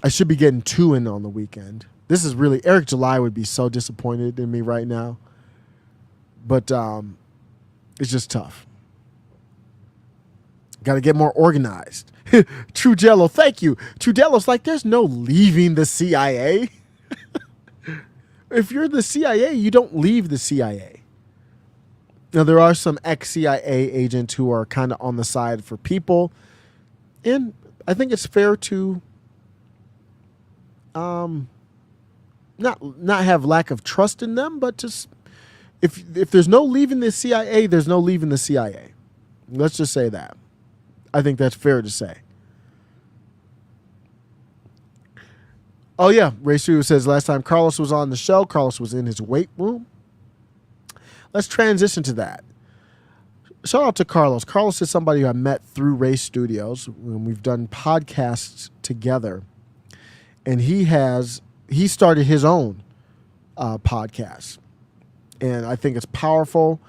I should be getting 2 in on the weekend. This is really, Eric July would be so disappointed in me right now. But it's just tough. Got to get more organized. True Jello, thank you. True Jello's like, there's no leaving the CIA. If you're the CIA, you don't leave the CIA. Now, there are some ex-CIA agents who are kind of on the side for people. And I think it's fair to not have lack of trust in them, but just if there's no leaving the CIA, there's no leaving the CIA. Let's just say that. I think that's fair to say. Oh yeah, Ray Sue says last time Carlos was on the show, Carlos was in his weight room. Let's transition to that. Shout out to Carlos. Carlos is somebody who I met through Ray Studios when we've done podcasts together. And he started his own podcast. And I think it's powerful.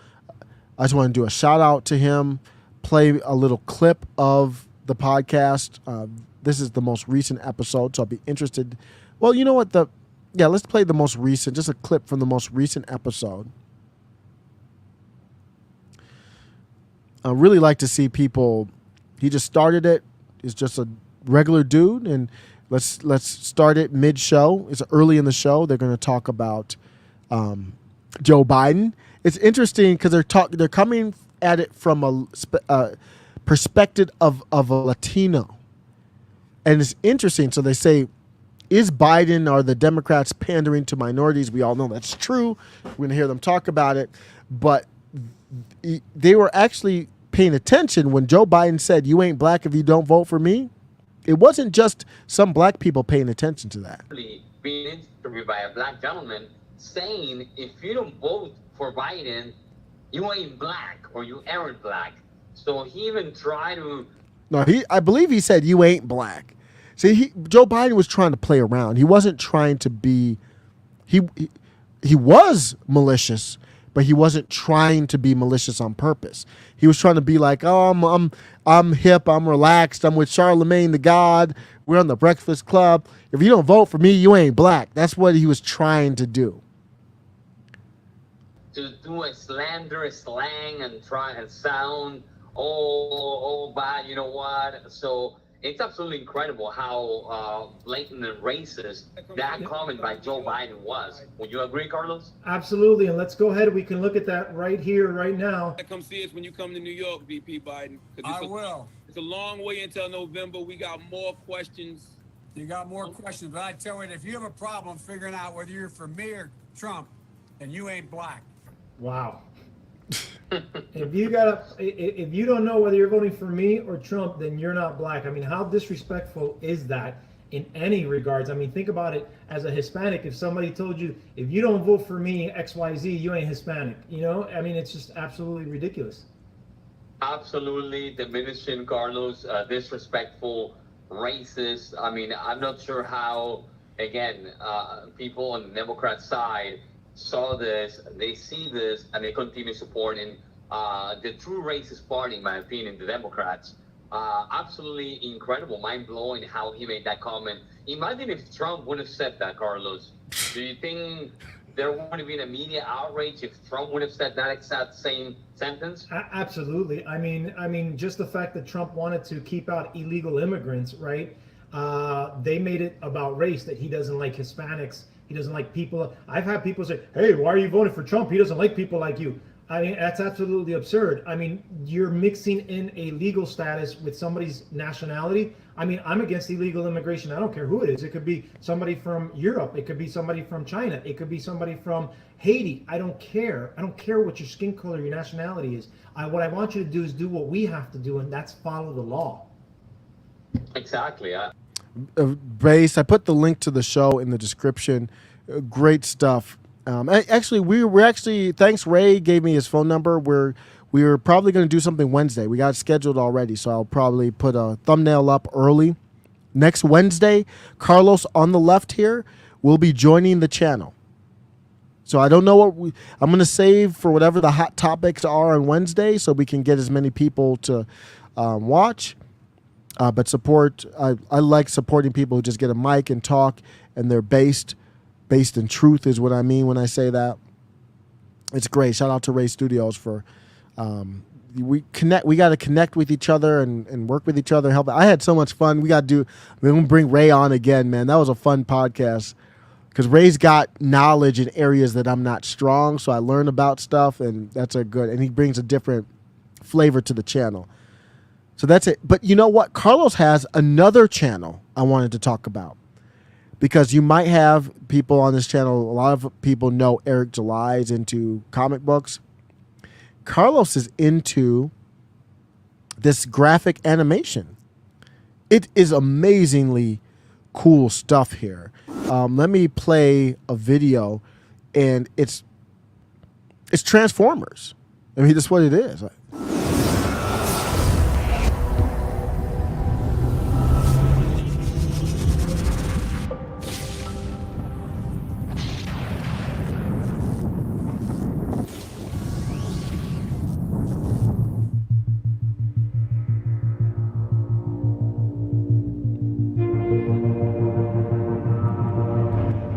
I just want to do a shout out to him, play a little clip of the podcast. This is the most recent episode, so I'll be interested. Well, you know what? Let's play the most recent, just a clip from the most recent episode. I really like to see people. He just started it. He's just a regular dude, and let's start it mid-show. It's early in the show. They're going to talk about Joe Biden. It's interesting because they're coming at it from a perspective of a Latino, and it's interesting. So they say is Biden or the Democrats pandering to minorities? We all know that's true. We're going to hear them talk about it. But they were actually paying attention when Joe Biden said, "You ain't black if you don't vote for me." It wasn't just some black people paying attention to that. Being interviewed by a black gentleman saying, if you don't vote for Biden, you ain't black or you aren't black. So he even tried to... No, I believe he said, "You ain't black." See, Joe Biden was trying to play around. He wasn't trying to be... He was malicious, but he wasn't trying to be malicious on purpose. He was trying to be like, "Oh, I'm hip, I'm relaxed, I'm with Charlemagne the God, we're on the Breakfast Club. If you don't vote for me, you ain't black." That's what he was trying to do. To do a slanderous slang and try and sound, oh, bad, you know what? So it's absolutely incredible how blatant and racist that comment by Joe Biden was. Would you agree, Carlos? Absolutely, and let's go ahead. We can look at that right here, right now. Come see us when you come to New York, VP Biden. I will. It's a long way until November. We got more questions. You got more questions, but I tell you, if you have a problem figuring out whether you're for me or Trump, then you ain't black. Wow. If you don't know whether you're voting for me or Trump, then you're not black. I mean, how disrespectful is that in any regards? I mean, think about it as a Hispanic. If somebody told you, if you don't vote for me, XYZ, you ain't Hispanic. You know, I mean, it's just absolutely ridiculous. Absolutely diminishing, Carlos, disrespectful, racist. I mean, I'm not sure how, again, people on the Democrat side saw this, they see this, and they continue supporting the true racist party, in my opinion, the Democrats. Absolutely incredible, mind-blowing how he made that comment. Imagine if Trump would have said that, Carlos. Do you think there would have been a media outrage if Trump would have said that exact same sentence? Absolutely. I mean, just the fact that Trump wanted to keep out illegal immigrants, right? They made it about race, that he doesn't like Hispanics. He doesn't like people. I've had people say, "Hey, why are you voting for Trump? He doesn't like people like you." I mean, that's absolutely absurd. I mean, you're mixing in a legal status with somebody's nationality. I mean, I'm against illegal immigration. I don't care who it is. It could be somebody from Europe. It could be somebody from China. It could be somebody from Haiti. I don't care. I don't care what your skin color, your nationality is. What I want you to do is do what we have to do, and that's follow the law. Exactly. Base, I put the link to the show in the description. Great stuff. Actually, thanks, Ray gave me his phone number. We were probably going to do something Wednesday. We got it scheduled already, so I'll probably put a thumbnail up early. Next Wednesday, Carlos on the left here will be joining the channel. So I don't know what I'm going to save for whatever the hot topics are on Wednesday, so we can get as many people to watch. But support, I like supporting people who just get a mic and talk, and they're based in truth is what I mean when I say that. It's great. Shout out to Ray Studios for we got to connect with each other and work with each other. Help. I had so much fun. We're gonna bring Ray on again, man. That was a fun podcast because Ray's got knowledge in areas that I'm not strong, so I learn about stuff, and and he brings a different flavor to the channel. So that's it. But you know what? Carlos has another channel I wanted to talk about, because you might have people on this channel. A lot of people know Eric July is into comic books. Carlos is into this graphic animation. It is amazingly cool stuff here. Let me play a video, and it's Transformers. I mean, that's what it is.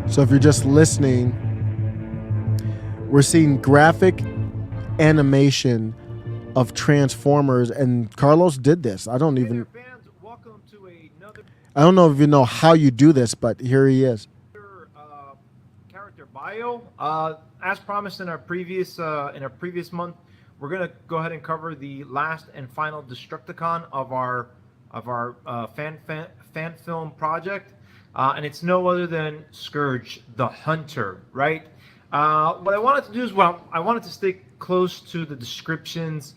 So if you're just listening, we're seeing graphic animation of Transformers, and Carlos did this. I don't know if you know how you do this, but here he is. Character bio. As promised in our previous month, we're gonna go ahead and cover the last and final Destructicon of our fan film project. and it's no other than Scourge the Hunter, right? What I wanted to do is, I wanted to stay close to the descriptions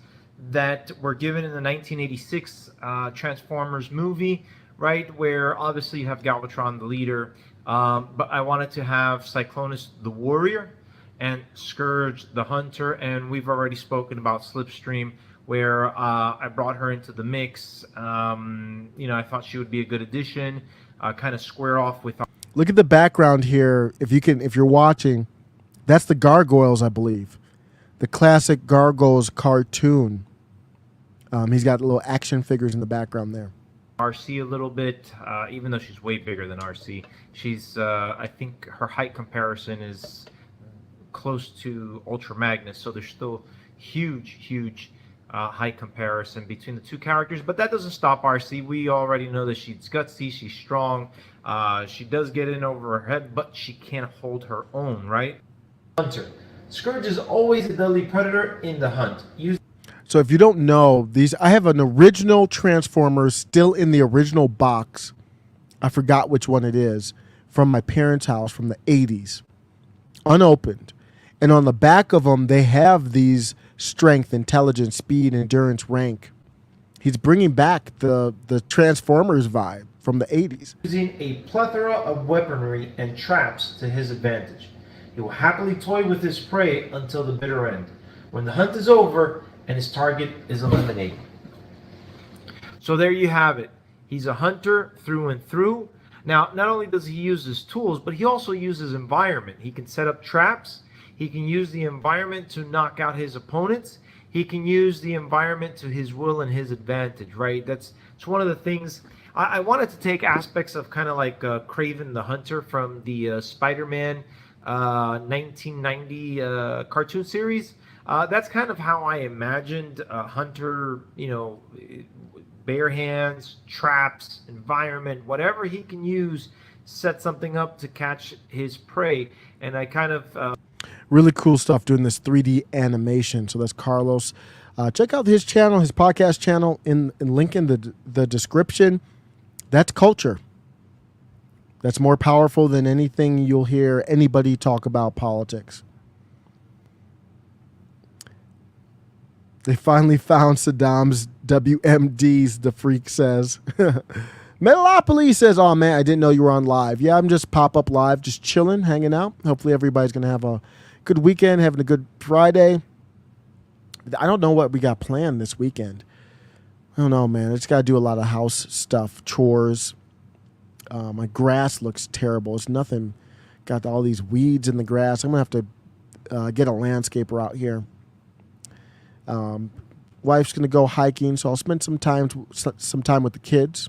that were given in the 1986 Transformers movie, right, where obviously you have Galvatron, the leader, but I wanted to have Cyclonus, the warrior, and Scourge, the hunter, and we've already spoken about Slipstream, where I brought her into the mix. I thought she would be a good addition, kind of square off with. Look at the background here. If you're watching, that's the Gargoyles, I believe, the classic Gargoyles cartoon. He's got little action figures in the background there. RC a little bit, even though she's way bigger than RC. She's, I think her height comparison is close to Ultra MAGA, so there's still huge height comparison between the two characters, but that doesn't stop RC. We already know that she's gutsy, she's strong, she does get in over her head, but she can't hold her own, right? Hunter. Scourge is always a deadly predator in the hunt. So if you don't know, I have an original Transformers still in the original box. I forgot which one it is, from my parents' house from the 80s, unopened. And on the back of them, they have these strength, intelligence, speed, endurance, rank. He's bringing back the Transformers vibe from the 80s. Using a plethora of weaponry and traps to his advantage. He will happily toy with his prey until the bitter end, when the hunt is over and his target is eliminated. So there you have it. He's a hunter through and through. Now, not only does he use his tools, but he also uses environment. He can set up traps. He can use the environment to knock out his opponents. He can use the environment to his will and his advantage, right? It's one of the things. I wanted to take aspects of kind of like Kraven the Hunter from the Spider-Man 1990 cartoon series. That's kind of how I imagined a hunter, bare hands, traps, environment, whatever he can use, set something up to catch his prey. And I kind of... Really cool stuff doing this 3D animation. So that's Carlos. Check out his channel, his podcast channel, in link in the description. That's culture. That's more powerful than anything you'll hear anybody talk about politics. They finally found Saddam's WMDs, the freak says. Metalopoly says, oh man, I didn't know you were on live. Yeah, I'm just pop up live, just chilling, hanging out. Hopefully everybody's going to have a good weekend, having a good Friday. I don't know what we got planned this weekend. I don't know, man. I just got to do a lot of house stuff, chores. My grass looks terrible. It's nothing. Got all these weeds in the grass. I'm going to have to get a landscaper out here. Wife's going to go hiking, so I'll spend some time with the kids.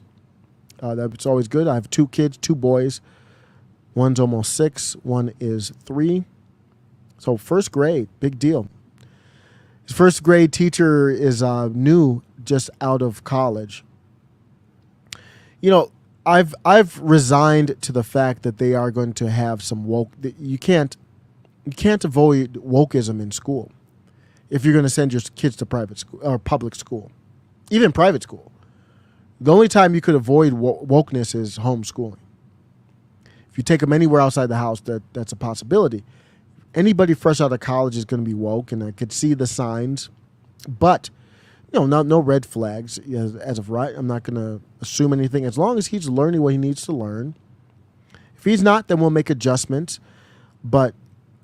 That's always good. I have 2 kids, 2 boys. One's almost 6. One is 3. So first grade, big deal. His first grade teacher is new, just out of college. I've resigned to the fact that they are going to have some woke. You can't avoid wokeism in school if you're going to send your kids to private school or public school, even private school. The only time you could avoid wokeness is homeschooling. If you take them anywhere outside the house, that's a possibility. Anybody fresh out of college is going to be woke, and I could see the signs, but no red flags as of right. I'm not going to assume anything as long as he's learning what he needs to learn. If he's not, then we'll make adjustments, but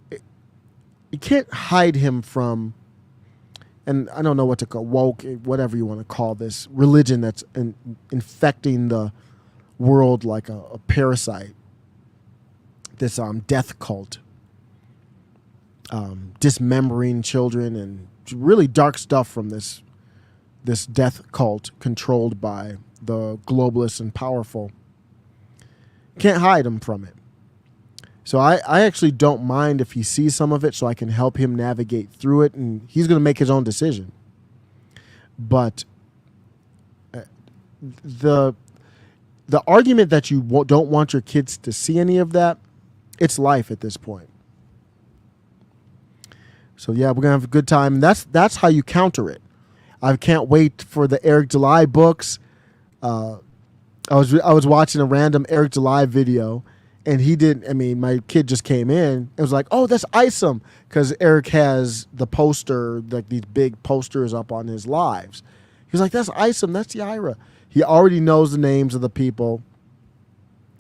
you can't hide him from, and I don't know what to call woke, whatever you want to call this religion that's infecting the world like a parasite. This death cult. Dismembering children and really dark stuff from this death cult controlled by the globalists and powerful. Can't hide him from it. So I actually don't mind if he sees some of it, so I can help him navigate through it, and he's going to make his own decision. But the argument that you don't want your kids to see any of that, it's life at this point. So yeah, we're gonna have a good time. And that's how you counter it. I can't wait for the Eric Delay books. I was watching a random Eric July video, and he didn't. I mean, my kid just came in. It was like, oh, that's Isom, because Eric has the poster, like these big posters up on his lives. He was like, that's Isom, that's Yaira. He already knows the names of the people.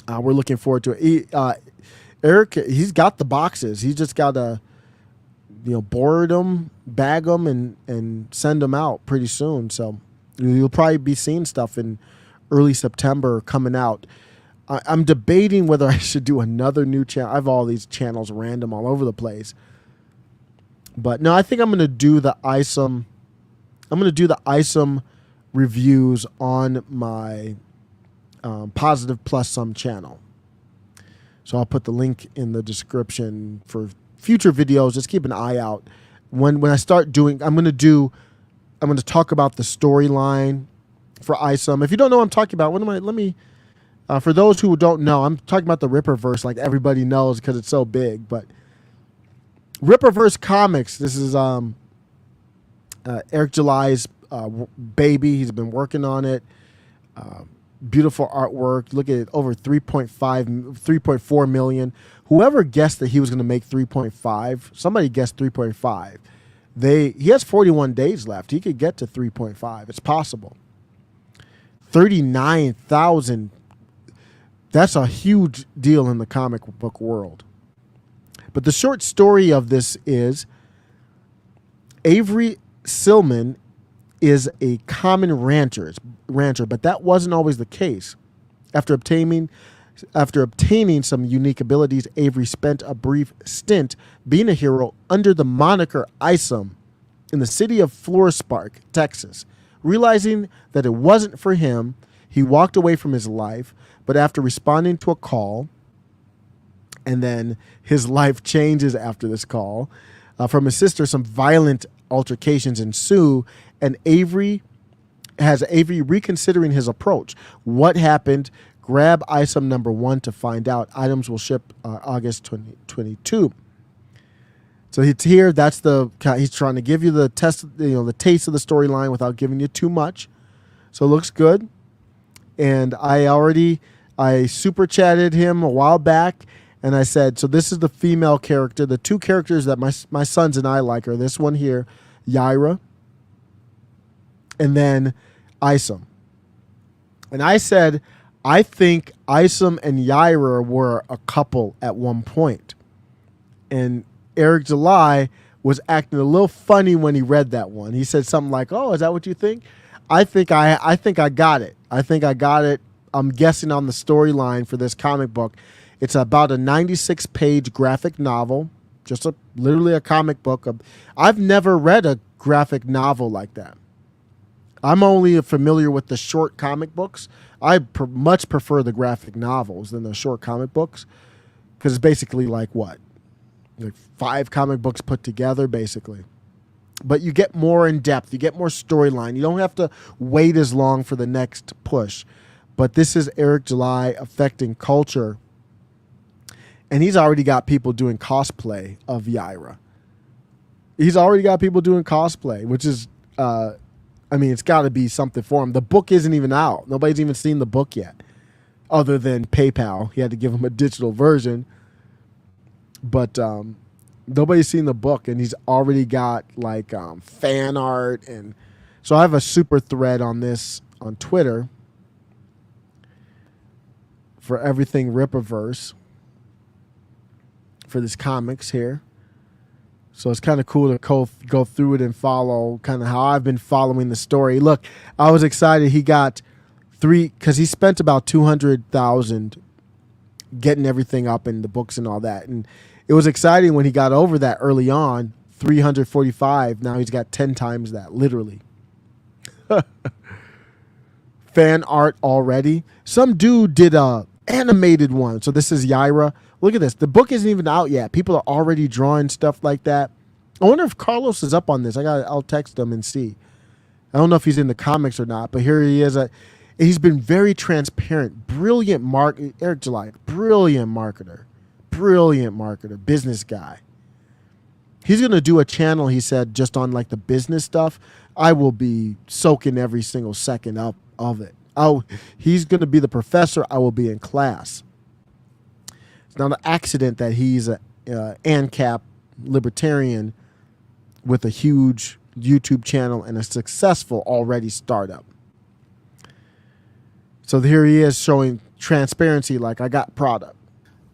We're looking forward to it. Eric, he's got the boxes. He's just got to, board them, bag them, and send them out pretty soon. So you'll probably be seeing stuff in early September coming out. I'm debating whether I should do another new channel. I have all these channels random all over the place. But no, I think I'm going to do the Isom. I'm going to do the Isom reviews on my Positive Plus Some channel. So I'll put the link in the description for future videos. Just keep an eye out. When I start doing, I'm going to talk about the storyline for Isom. If you don't know what I'm talking about, for those who don't know, I'm talking about the Ripaverse like everybody knows because it's so big. But Ripaverse Comics, this is Eric July's baby. He's been working on it. Beautiful artwork. Look at it, over 3.4 million. Whoever guessed that he was going to make 3.5, somebody guessed 3.5. He has 41 days left. He could get to 3.5. It's possible. 39,000. That's a huge deal in the comic book world. But the short story of this is Avery Silman is a common rancher, but that wasn't always the case. After obtaining some unique abilities, Avery spent a brief stint being a hero under the moniker Isom in the city of Florespark, Texas. Realizing that it wasn't for him, he walked away from his life, but after responding to a call, and then his life changes after this call, from his sister, some violent altercations ensue, and Avery reconsidering his approach. What happened? Grab Isom #1 to find out. Items will ship August 2022. So it's here. He's trying to give you the taste of the storyline without giving you too much. So it looks good. And I super chatted him a while back, and I said, so this is the female character. The two characters that my sons and I like are this one here, Yaira, and then Isom. And I said, I think Isom and Yaira were a couple at one point. And Eric July was acting a little funny when he read that one. He said something like, "Oh, is that what you think?" I think I got it. I think I got it. I'm guessing on the storyline for this comic book. It's about a 96-page graphic novel, just literally a comic book. I've never read a graphic novel like that. I'm only familiar with the short comic books. I much prefer the graphic novels than the short comic books, because it's basically like 5 comic books put together, basically. But you get more in depth. You get more storyline. You don't have to wait as long for the next push. But this is Eric July affecting culture. And he's already got people doing cosplay of Yaira. He's already got people doing cosplay, which is, it's got to be something for him. The book isn't even out. Nobody's even seen the book yet, other than PayPal. He had to give him a digital version. But nobody's seen the book, and he's already got fan art. And so I have a super thread on this on Twitter for everything Ripaverse for this comics here. So it's kind of cool to go through it and follow kind of how I've been following the story. Look, I was excited. He got 3, because he spent about $200,000 getting everything up in the books and all that. And it was exciting when he got over that early on, 345. Now he's got 10 times that, literally. Fan art already. Some dude did a animated one. So this is Yaira. Look at this. The book isn't even out yet. People are already drawing stuff like that. I wonder if Carlos is up on this. I'll text him and see. I don't know if he's in the comics or not, but here he is. He's been very transparent. Brilliant Eric July, brilliant marketer, business guy. He's going to do a channel, he said, just on the business stuff. I will be soaking every single second up of it. He's going to be the professor. I will be in class. It's not an accident that he's a ANCAP libertarian with a huge YouTube channel and a successful already startup. So here he is showing transparency, like, I got product.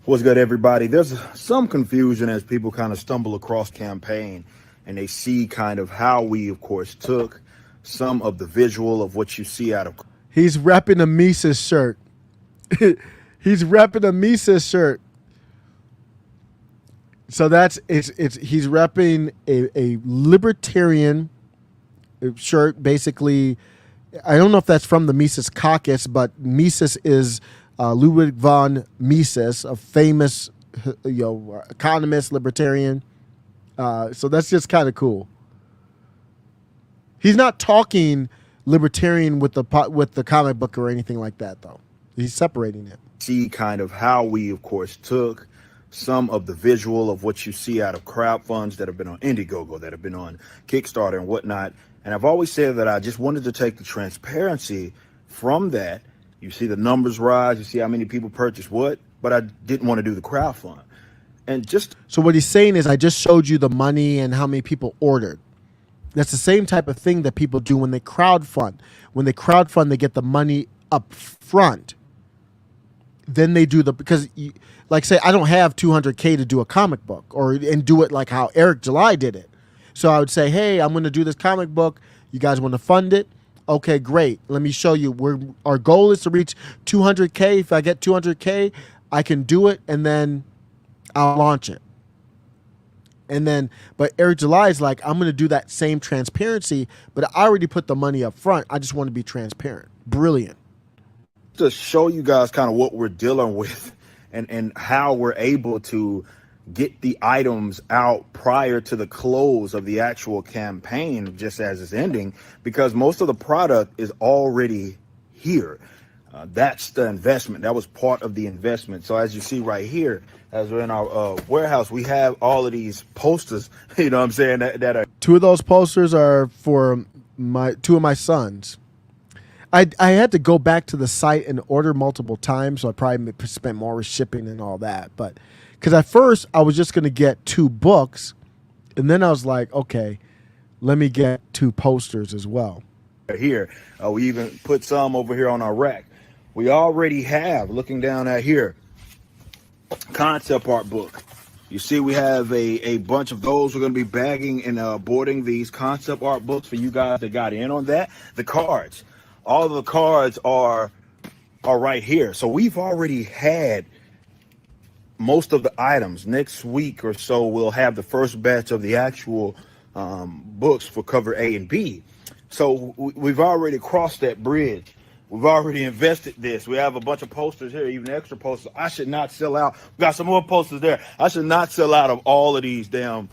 What's good, everybody? There's some confusion as people kind of stumble across campaign and they see kind of how we, of course, took some of the visual of what you see out of. He's repping a Mises shirt. He's repping a Mises shirt. So he's repping a libertarian shirt, basically. I don't know if that's from the Mises Caucus, but Mises is Ludwig von Mises, a famous economist, libertarian. So that's just kind of cool. He's not talking libertarian with the comic book or anything like that, though. He's separating it. See kind of how we, of course, took some of the visual of what you see out of crowdfunds that have been on Indiegogo, that have been on Kickstarter and whatnot. And I've always said that I just wanted to take the transparency from that. You see the numbers rise, you see how many people purchase what, but I didn't want to do the crowdfund. And just so what he's saying is, I just showed you the money and how many people ordered. That's the same type of thing that people do when they crowdfund. When they crowdfund, they get the money up front. Then they do because like, say I don't have $200K to do a comic book and do it like how Eric July did it. So I would say, hey, I'm going to do this comic book. You guys want to fund it? Okay, great. Let me show you. Our goal is to reach 200K. If I get 200K, I can do it, and then I'll launch it. And then, but Eric July is like, I'm going to do that same transparency, but I already put the money up front. I just want to be transparent. Brilliant. To show you guys kind of what we're dealing with and how we're able to get the items out prior to the close of the actual campaign, just as it's ending, because most of the product is already here. That's the investment. That was part of the investment. So as you see right here, as we're in our warehouse, we have all of these posters, you know what I'm saying, that are... Two of those posters are for two of my sons. I had to go back to the site and order multiple times, so I probably spent more with shipping and all that. But because at first I was just going to get 2 books, and then I was like, okay, let me get 2 posters as well. Here, we even put some over here on our rack. We already have, looking down at here, concept art book. You see we have a bunch of those. We're going to be bagging and boarding these concept art books for you guys that got in on that. The cards. All of the cards are right here. So we've already had most of the items. Next week or so, we'll have the first batch of the actual books for cover A and B. So we've already crossed that bridge. We've already invested this. We have a bunch of posters here, even extra posters. I should not sell out. We got some more posters there. I should not sell out of all of these damn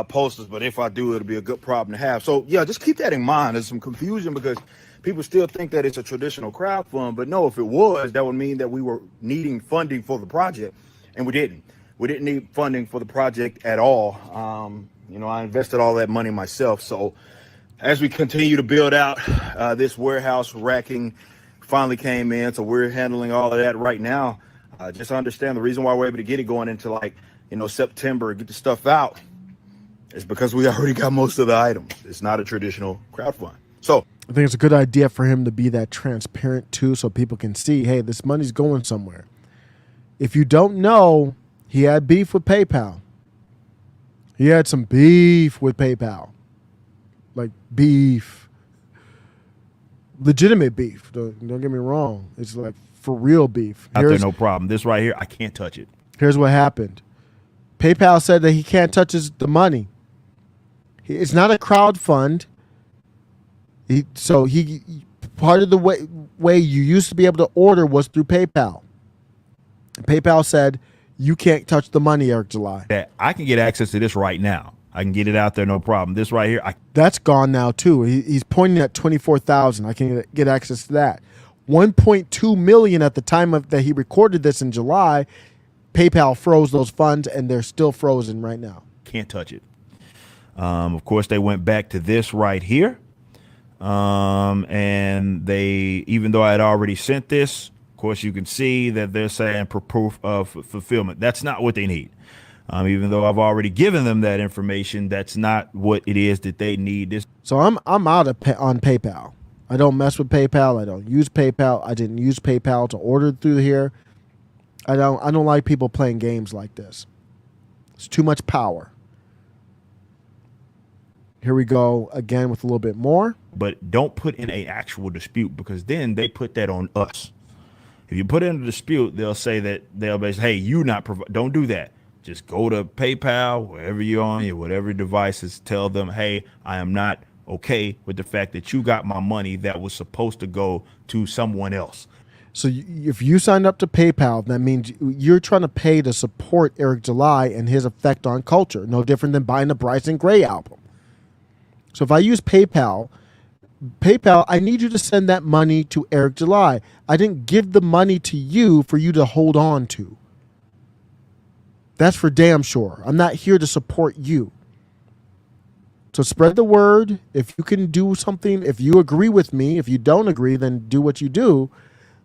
posters, but if I do, it'll be a good problem to have. So yeah, just keep that in mind. There's some confusion because people still think that it's a traditional crowdfund, but no, if it was, that would mean that we were needing funding for the project, and we didn't. We didn't need funding for the project at all. I invested all that money myself. So as we continue to build out this warehouse, racking finally came in, so we're handling all of that right now. Just understand the reason why we're able to get it going into September, get the stuff out, is because we already got most of the items. It's not a traditional crowdfund. So I think it's a good idea for him to be that transparent too, so people can see, hey, this money's going somewhere. If you don't know, he had beef with PayPal. He had some beef with PayPal. Like beef. Legitimate beef. Don't get me wrong. It's like for real beef. Out there, no problem. This right here, I can't touch it. Here's what happened. PayPal said that he can't touch the money. It's not a crowdfund. Part of the way you used to be able to order was through PayPal. PayPal said you can't touch the money, Eric July. That I can get access to this right now. I can get it out there, no problem. This right here, that's gone now too. He's pointing at 24,000. I can get access to that. 1.2 million at the time that he recorded this in July. PayPal froze those funds, and they're still frozen right now. Can't touch it. Of course, they went back to this right here. And they, even though I had already sent this, of course, you can see that they're saying for proof of fulfillment. That's not what they need. Even though I've already given them that information, that's not what it is that they need. So I'm out of on PayPal. I don't mess with PayPal. I don't use PayPal. I didn't use PayPal to order through here. I don't like people playing games like this. It's too much power. Here we go again with a little bit more. But don't put in an actual dispute, because then they put that on us. If you put in a dispute, they'll say that they'll say, hey, you not don't do that. Just go to PayPal, wherever you're on, your whatever devices, tell them, hey, I am not okay with the fact that you got my money that was supposed to go to someone else. So if you signed up to PayPal, that means you're trying to pay to support Eric July and his effect on culture. No different than buying a Bryson Gray album. So if I use PayPal, I need you to send that money to Eric July. I didn't give the money to you for you to hold on to. That's for damn sure. I'm not here to support you. So spread the word. If you can do something, if you agree with me, if you don't agree, then do what you do.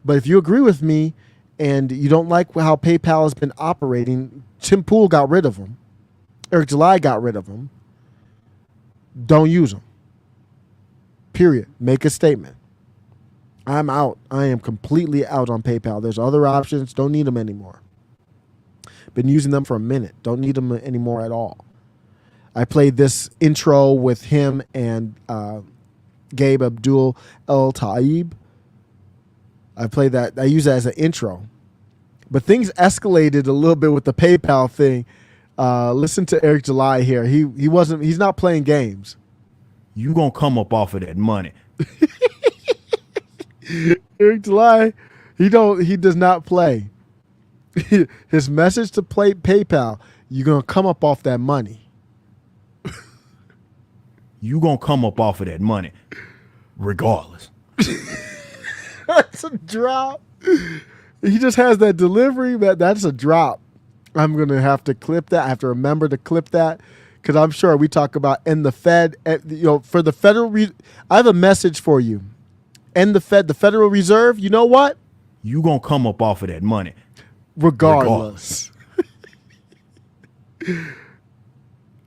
But if you agree with me and you don't like how PayPal has been operating, Tim Pool got rid of them. Eric July got rid of them. Don't use them. Period. Make a statement. I'm out. I am completely out on PayPal. There's other options. Don't need them anymore. Been using them for a minute. Don't need them anymore at all. I played this intro with him and Gabe Abdul El Taib. I played that. I use that as an intro. But things escalated a little bit with the PayPal thing. Listen to Eric July here. He's not playing games. You gonna come up off of that money. Eric July, he does not play. His message to PayPal, you're gonna come up off that money. You gonna come up off of that money, regardless. That's a drop. He just has that delivery. That's a drop. I'm gonna have to clip that. I have to remember to clip that, because I'm sure we talk about end the Fed. For the Federal, I have a message for you. End the Fed, the Federal Reserve. You know what? You gonna come up off of that money, regardless.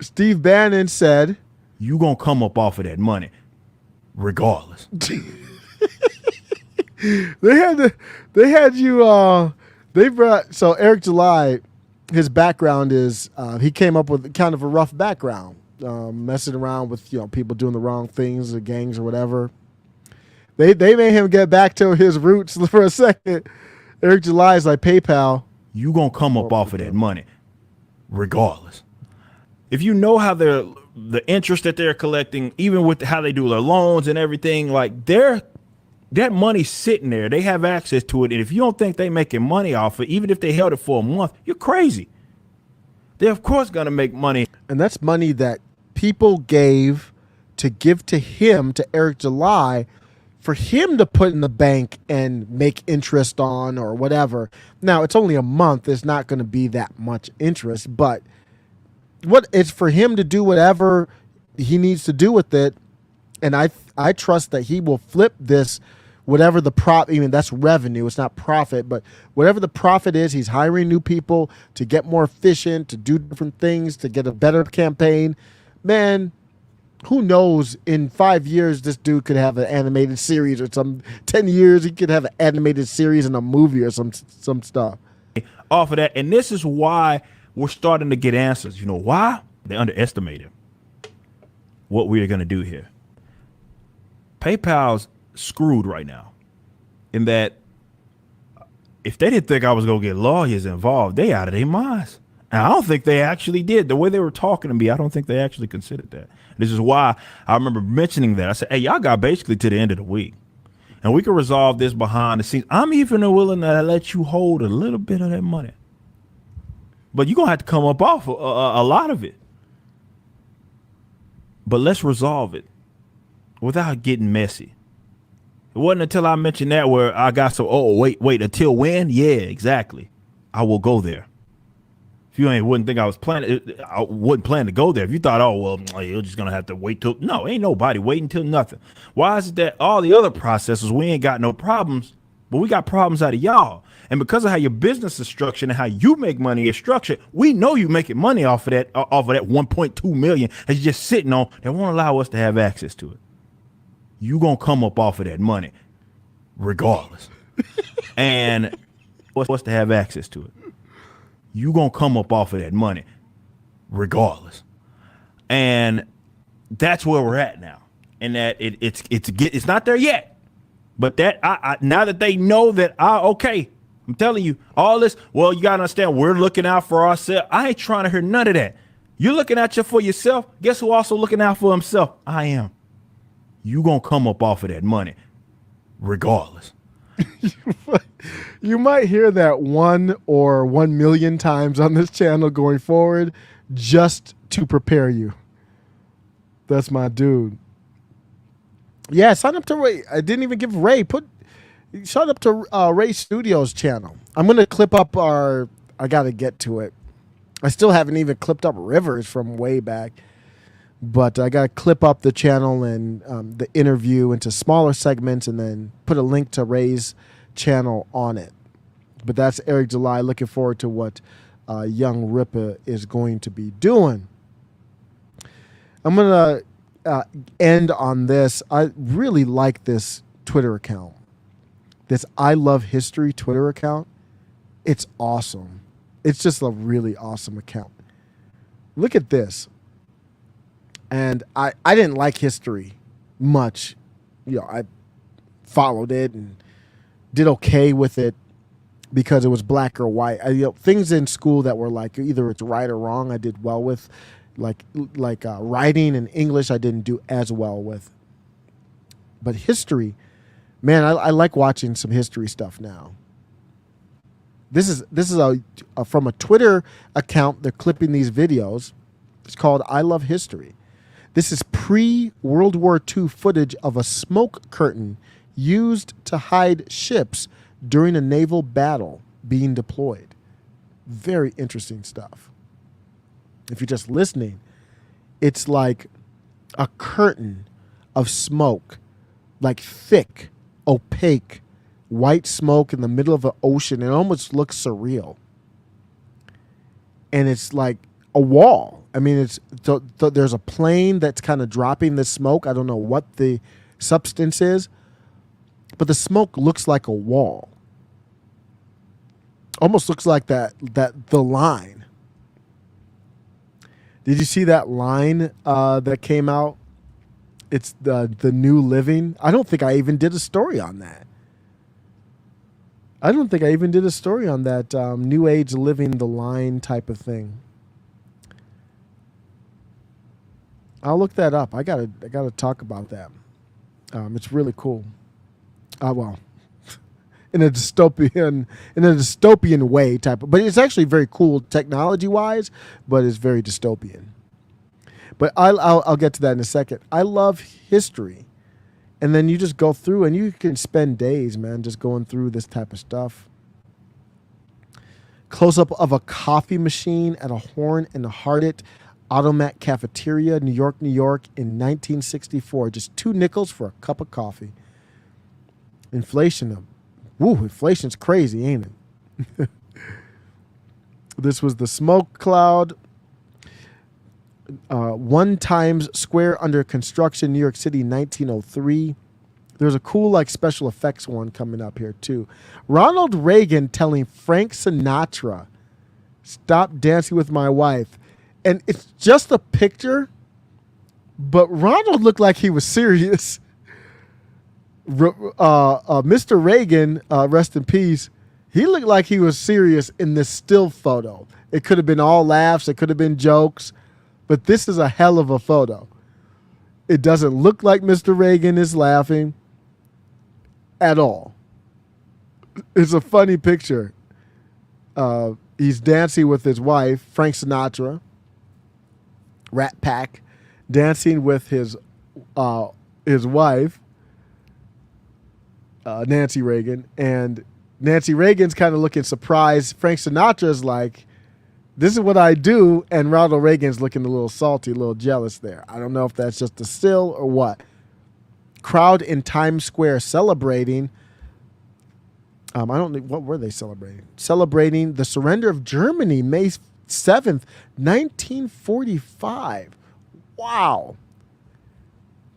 Steve Bannon said, "You gonna come up off of that money, regardless." They had you. They brought so Eric July. His background is he came up with kind of a rough background, messing around with people doing the wrong things, the gangs or whatever. They made him get back to his roots for a second. Eric July is like, PayPal. You gonna come up off of that money, regardless. If you know how the interest that they're collecting, even with how they do their loans and everything, like that money's sitting there. They have access to it. And if you don't think they're making money off it, even if they held it for a month, you're crazy. They're, of course, going to make money. And that's money that people gave to give to him, to Eric July, for him to put in the bank and make interest on or whatever. Now, it's only a month. It's not going to be that much interest. But it's for him to do whatever he needs to do with it. And I trust that he will flip this. Whatever the that's revenue. It's not profit, but whatever the profit is, he's hiring new people to get more efficient, to do different things, to get a better campaign. Man, who knows? In 5 years, this dude could have an animated series, or 10 years, he could have an animated series and a movie or some stuff. Off of that, and this is why we're starting to get answers. You know why? They underestimated what we are going to do here. PayPal's screwed right now, in that if they didn't think I was going to get lawyers involved, they out of their minds. And I don't think they actually did. The way they were talking to me, I don't think they actually considered that. This is why I remember mentioning that. I said, hey, y'all got basically to the end of the week, and we can resolve this behind the scenes. I'm even willing to let you hold a little bit of that money, but you're going to have to come up off a lot of it. But let's resolve it without getting messy. It wasn't until I mentioned that where I got wait, until when? Yeah, exactly. I will go there. If you wouldn't think I wouldn't plan to go there. If you thought, oh, well, you're just going to have to wait till, no, ain't nobody waiting till nothing. Why is it that all the other processors, we ain't got no problems, but we got problems out of y'all? And because of how your business is structured and how you make money is structured, we know you making money off of that 1.2 million that you're just sitting on that won't allow us to have access to it. You going to come up off of that money regardless. And what's to have access to it? You gonna come up off of that money regardless. And that's where we're at now. And that it's not there yet. But that I now that they know that okay, I'm telling you, all this, well, you gotta understand, we're looking out for ourselves. I ain't trying to hear none of that. You're looking out for yourself. Guess who also looking out for himself? I am. You gonna come up off of that money regardless. You might hear that 1 or 1 million times on this channel going forward just to prepare you. That's my dude. Yeah, sign up to Ray. I didn't even give Ray. Sign up to Ray Studios channel. I'm going to clip up I got to get to it. I still haven't even clipped up Rivers from way back. But I got to clip up the channel and the interview into smaller segments and then put a link to Ray's channel on it. But that's Eric July. Looking forward to what young Ripa is going to be doing. I'm going to end on this. I really like this Twitter account. This I Love History Twitter account. It's awesome. It's just a really awesome account. Look at this. And I didn't like history much. I followed it and did okay with it because it was black or white. Things in school that were like either it's right or wrong, I did well with. Like writing and English, I didn't do as well with. But history, man, I like watching some history stuff now. This is from a Twitter account. They're clipping these videos. It's called I Love History. This is pre-World War II footage of a smoke curtain used to hide ships during a naval battle being deployed. Very interesting stuff. If you're just listening, it's like a curtain of smoke, like thick, opaque, white smoke in the middle of an ocean. It almost looks surreal. And it's like a wall. I mean, there's a plane that's kind of dropping the smoke. I don't know what the substance is, but the smoke looks like a wall. Almost looks like the line. Did you see that line that came out? It's the New Living. I don't think I even did a story on that. New Age Living, the line type of thing. I'll look that up. I gotta talk about that. It's really cool. Well, in a dystopian way but it's actually very cool technology wise, but it's very dystopian. But I'll get to that in a second. I love history, and then you just go through and you can spend days, man, just going through this type of stuff. Close up of a coffee machine at a Horn and Hardit Automat Cafeteria, New York, in 1964. Just 2 nickels for a cup of coffee. Inflation's crazy, ain't it? This was the smoke cloud. 1 Times Square under construction, New York City, 1903. There's a cool special effects one coming up here too. Ronald Reagan telling Frank Sinatra, "Stop dancing with my wife." And it's just a picture, but Ronald looked like he was serious. Mr. Reagan, rest in peace, he looked like he was serious in this still photo. It could have been all laughs, it could have been jokes, but this is a hell of a photo. It doesn't look like Mr. Reagan is laughing at all. It's a funny picture. He's dancing with his wife, Frank Sinatra, Rat Pack, dancing with his wife, Nancy Reagan, and Nancy Reagan's kind of looking surprised. Frank Sinatra's like, This is what I do, and Ronald Reagan's looking a little salty, a little jealous there. I don't know if that's just a still or what. Crowd in Times Square celebrating. I don't know, what were they celebrating? Celebrating the surrender of Germany, May 7th, 1945. Wow.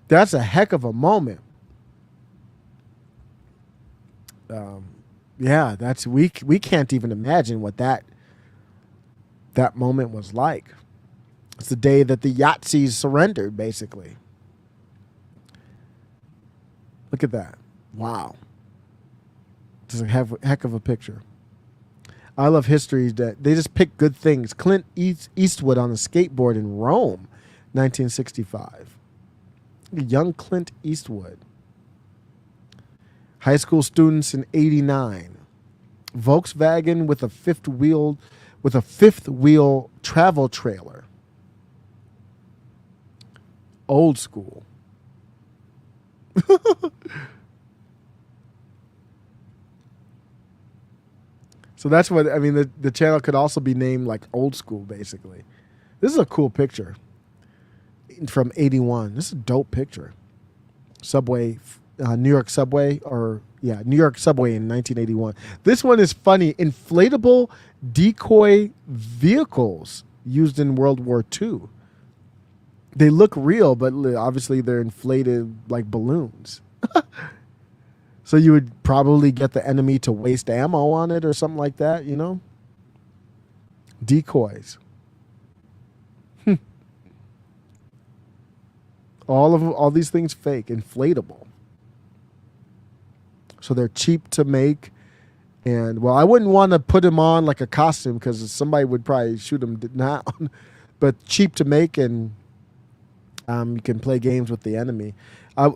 That's a heck of a moment. Yeah, that's we can't even imagine what that moment was like. It's the day that the Yahtzees surrendered, basically. Look at that. Wow. It's a heck of a picture. I love history that they just pick good things. Clint Eastwood on a skateboard in Rome, 1965. Young Clint Eastwood. High school students in 89. Volkswagen with a fifth wheel travel trailer. Old school. So that's what I mean. The channel could also be named like Old School, basically. This is a cool picture from 81. This is a dope picture. Subway, New York Subway, New York Subway in 1981. This one is funny. Inflatable decoy vehicles used in World War II. They look real, but obviously they're inflated like balloons. So you would probably get the enemy to waste ammo on it or something like that, you know? Decoys. All these things fake, inflatable. So they're cheap to make. And, well, I wouldn't want to put them on like a costume because somebody would probably shoot them down. But cheap to make, and you can play games with the enemy.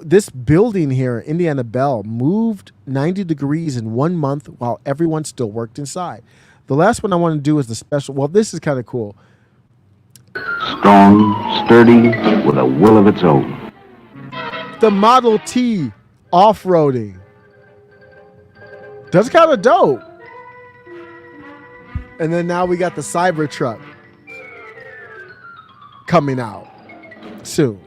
This building here, Indiana Bell, moved 90 degrees in 1 month while everyone still worked inside. The last one I want to do is the special. Well, this is kind of cool. Strong, sturdy, with a will of its own. The Model T off-roading. That's kind of dope. And then now we got the Cybertruck coming out soon.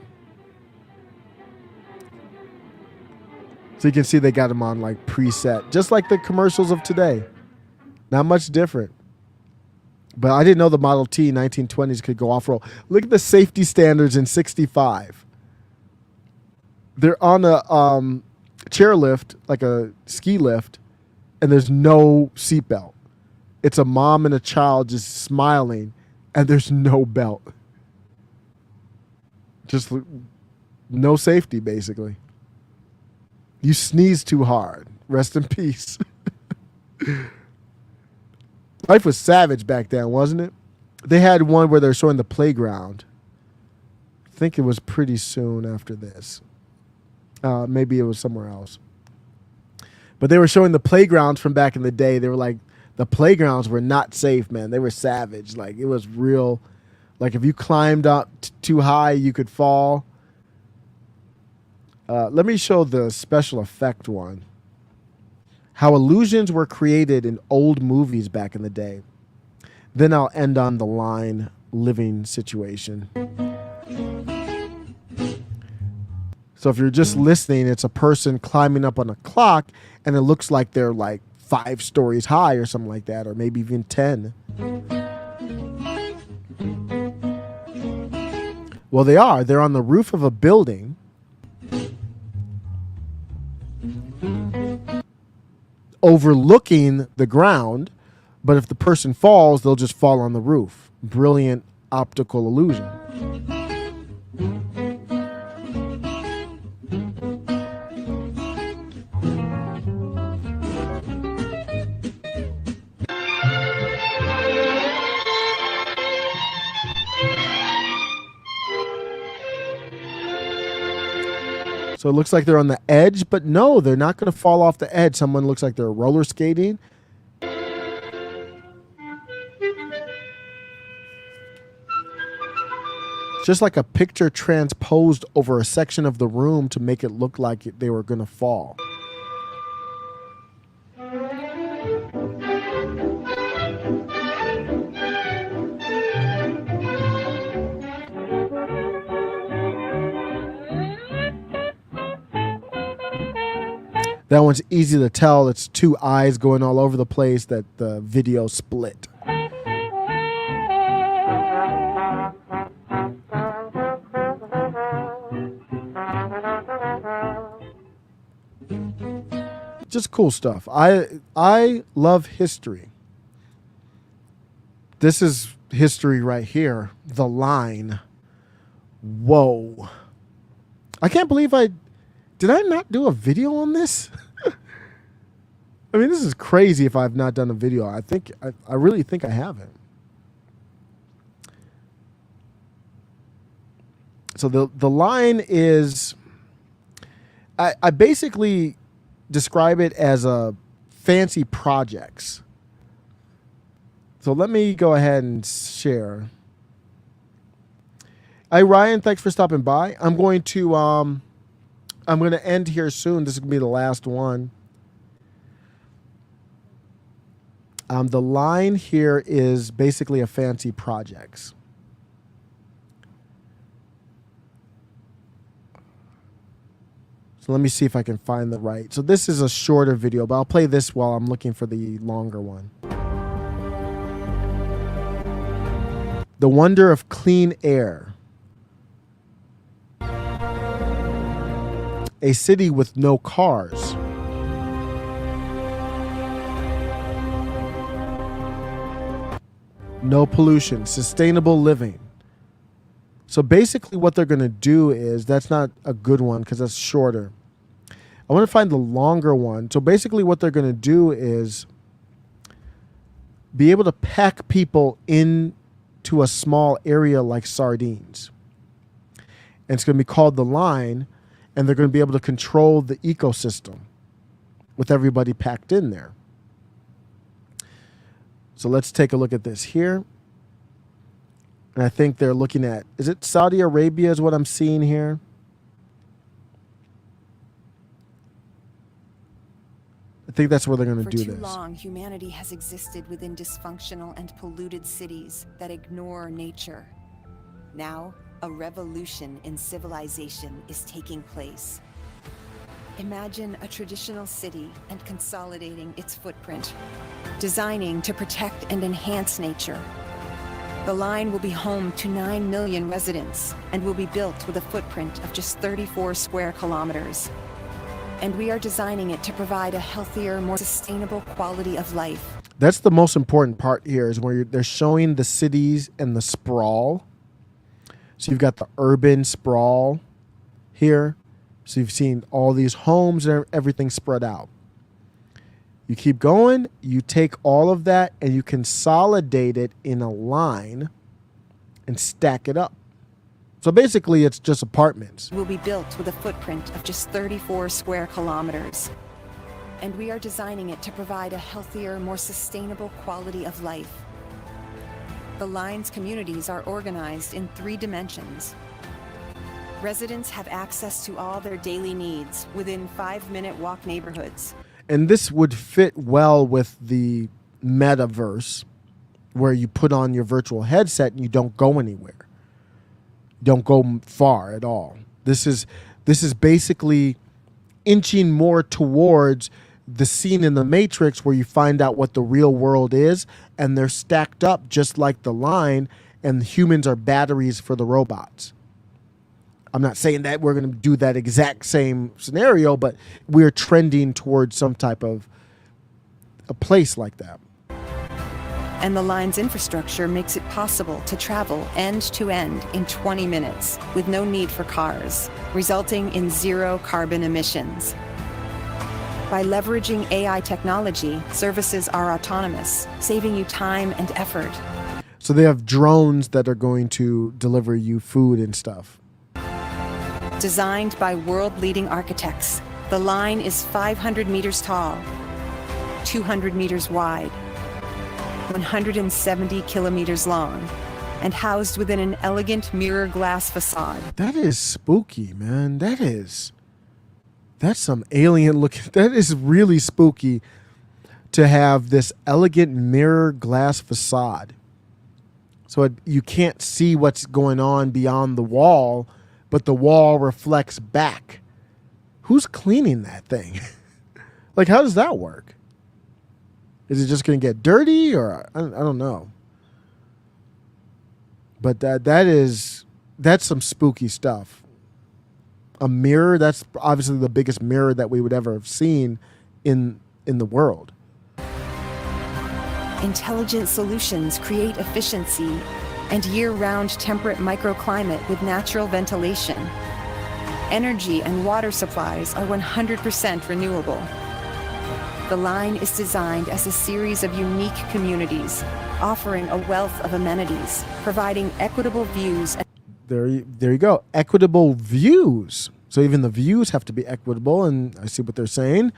So you can see they got them on like preset, just like the commercials of today. Not much different. But I didn't know the Model T 1920s could go off-road. Look at the safety standards in 65. They're on a chairlift, like a ski lift, and there's no seatbelt. It's a mom and a child just smiling, and there's no belt. Just no safety, basically. You sneeze too hard. Rest in peace. Life was savage back then, wasn't it? They had one where they're showing the playground. I think it was pretty soon after this. Maybe it was somewhere else. But they were showing the playgrounds from back in the day. They were like, the playgrounds were not safe, man. They were savage. Like, it was real. Like, if you climbed up too high, you could fall. Let me show the special effect one. How illusions were created in old movies back in the day. Then I'll end on the line living situation. So if you're just listening, it's a person climbing up on a clock and it looks like they're like 5 stories high or something like that, or maybe even 10. Well, they are. They're on the roof of a building. Overlooking the ground, but if the person falls, they'll just fall on the roof. Brilliant optical illusion. So it looks like they're on the edge, but no, they're not going to fall off the edge. Someone looks like they're roller skating. Just like a picture transposed over a section of the room to make it look like they were going to fall. That one's easy to tell. It's two eyes going all over the place that the video split. Just cool stuff. I love history. This is history right here. The line. Whoa. I can't believe did I not do a video on this? I mean, this is crazy if I've not done a video. I really think I haven't. So the line is, I basically describe it as a fancy projects. So let me go ahead and share. Hey Ryan, thanks for stopping by. I'm going to end here soon. This is gonna be the last one. The line here is basically a fancy projects. So let me see if I can find the right. So this is a shorter video, but I'll play this while I'm looking for the longer one. The wonder of clean air. A city with no cars. No pollution, sustainable living. So basically what they're going to do is, that's not a good one because that's shorter. I want to find the longer one. So basically what they're going to do is be able to pack people into a small area like sardines. And it's going to be called the line, and they're going to be able to control the ecosystem with everybody packed in there. So let's take a look at this here. And I think they're looking at, is it Saudi Arabia is what I'm seeing here? I think that's where they're going to do this. For too long, humanity has existed within dysfunctional and polluted cities that ignore nature. Now, a revolution in civilization is taking place. Imagine a traditional city and consolidating its footprint, designing to protect and enhance nature. The line will be home to 9 million residents and will be built with a footprint of just 34 square kilometers. And we are designing it to provide a healthier, more sustainable quality of life. That's the most important part here, is where they're showing the cities and the sprawl. So you've got the urban sprawl here. So you've seen all these homes and everything spread out. You keep going, you take all of that and you consolidate it in a line and stack it up. So basically it's just apartments. Will be built with a footprint of just 34 square kilometers. And we are designing it to provide a healthier, more sustainable quality of life. The line's communities are organized in 3 dimensions. Residents have access to all their daily needs within 5-minute walk neighborhoods. And this would fit well with the metaverse, where you put on your virtual headset and you don't go anywhere. Don't go far at all. This is basically inching more towards the scene in the Matrix where you find out what the real world is, and they're stacked up just like the line, and humans are batteries for the robots. I'm not saying that we're going to do that exact same scenario, but we're trending towards some type of a place like that. And the line's infrastructure makes it possible to travel end to end in 20 minutes with no need for cars, resulting in 0 carbon emissions. By leveraging AI technology, services are autonomous, saving you time and effort. So they have drones that are going to deliver you food and stuff. Designed by world-leading architects, the line is 500 meters tall, 200 meters wide, 170 kilometers long, and housed within an elegant mirror glass facade. That is spooky, man. That's some alien looking. That is really spooky to have this elegant mirror glass facade. So you can't see what's going on beyond the wall, but the wall reflects back. Who's cleaning that thing? Like, how does that work? Is it just going to get dirty, or I don't know. But that's some spooky stuff. A mirror, that's obviously the biggest mirror that we would ever have seen in the world. Intelligent solutions create efficiency and year-round temperate microclimate with natural ventilation. Energy and water supplies are 100% renewable. The line is designed as a series of unique communities, offering a wealth of amenities, providing equitable views. There you go. Equitable views. So even the views have to be equitable, and I see what they're saying.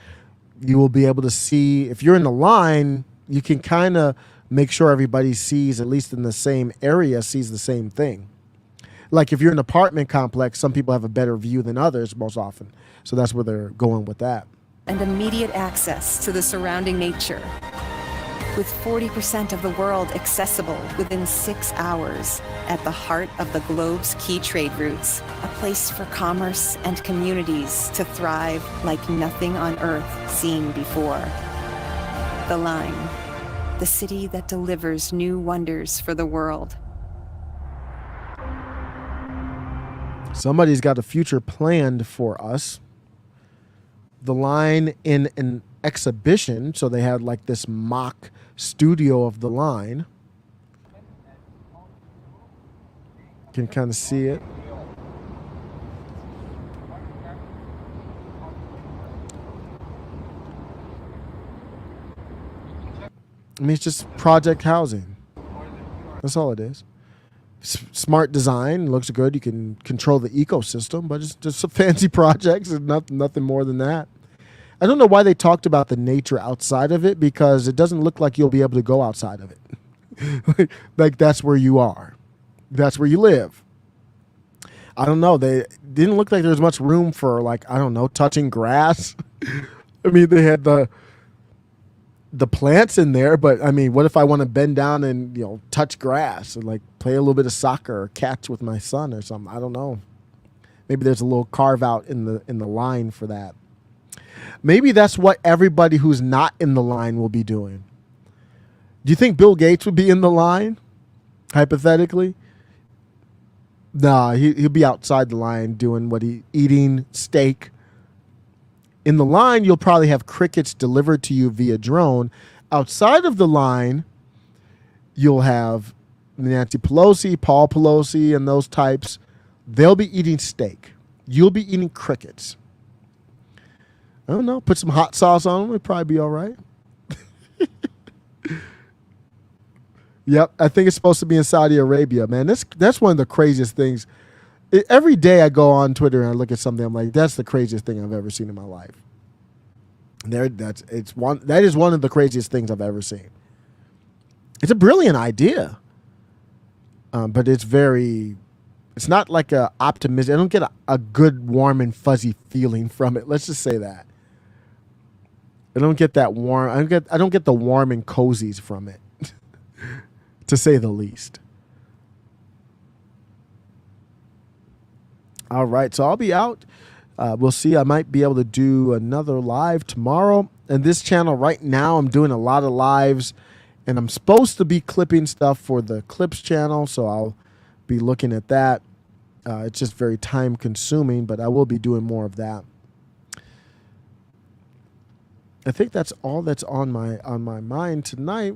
You will be able to see, if you're in the line, you can kind of make sure everybody sees, at least in the same area, sees the same thing. Like if you're in an apartment complex, some people have a better view than others most often. So that's where they're going with that. And immediate access to the surrounding nature. With 40% of the world accessible within 6 hours, at the heart of the globe's key trade routes, a place for commerce and communities to thrive like nothing on Earth seen before. The Line, the city that delivers new wonders for the world. Somebody's got a future planned for us. The Line in an exhibition, so they had like this mock studio of The Line. Can kind of see it. I mean, it's just project housing. That's all it is. Smart design, looks good. You can control the ecosystem, but it's just a fancy projects and nothing more than that. I don't know why they talked about the nature outside of it, because it doesn't look like you'll be able to go outside of it. Like that's where you are. That's where you live. I don't know. They didn't look like there was much room for, like, I don't know, touching grass. I mean, they had the plants in there, but I mean, what if I want to bend down and, touch grass and like play a little bit of soccer or catch with my son or something? I don't know. Maybe there's a little carve out in the line for that. Maybe that's what everybody who's not in the line will be doing. Do you think Bill Gates would be in the line, hypothetically? Nah, he'll be outside the line doing eating steak. In the line, you'll probably have crickets delivered to you via drone. Outside of the line, you'll have Nancy Pelosi, Paul Pelosi, and those types. They'll be eating steak. You'll be eating crickets. I don't know. Put some hot sauce on them. It'll probably be all right. Yep. I think it's supposed to be in Saudi Arabia, man. That's one of the craziest things. Every day I go on Twitter and I look at something, I'm like, that's the craziest thing I've ever seen in my life. That is one of the craziest things I've ever seen. It's a brilliant idea. But it's not like a optimism. I don't get a good, warm and fuzzy feeling from it. Let's just say that. I don't get that warm. I don't get the warm and cozies from it, to say the least. All right, so I'll be out. We'll see. I might be able to do another live tomorrow. And this channel right now, I'm doing a lot of lives, and I'm supposed to be clipping stuff for the Clips channel, so I'll be looking at that. It's just very time consuming, but I will be doing more of that. I think that's all that's on my mind tonight.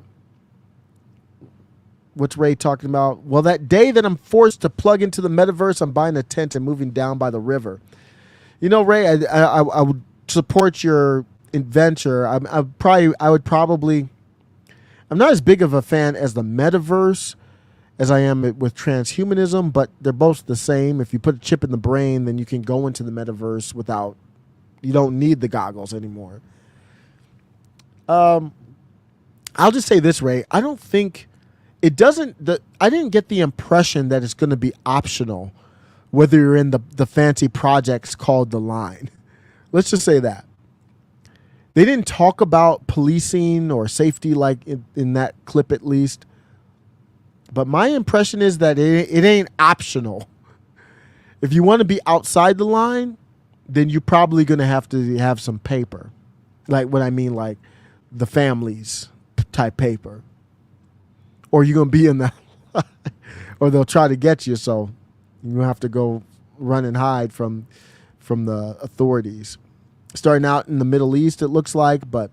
What's Ray talking about? Well, that day that I'm forced to plug into the metaverse, I'm buying a tent and moving down by the river. Ray, I would support your adventure. I'm not as big of a fan as the metaverse as I am with transhumanism, but they're both the same. If you put a chip in the brain, then you can go into the metaverse you don't need the goggles anymore. I'll just say this, Ray. I don't think I didn't get the impression that it's going to be optional whether you're in the fancy projects called The Line. Let's just say that. They didn't talk about policing or safety like in that clip at least. But my impression is that it ain't optional. If you want to be outside the line, then you're probably going to have some paper. Like what I mean, like the families type paper. Or you're going to be in the, or they'll try to get you. So you have to go run and hide from the authorities. Starting out in the Middle East, it looks like, but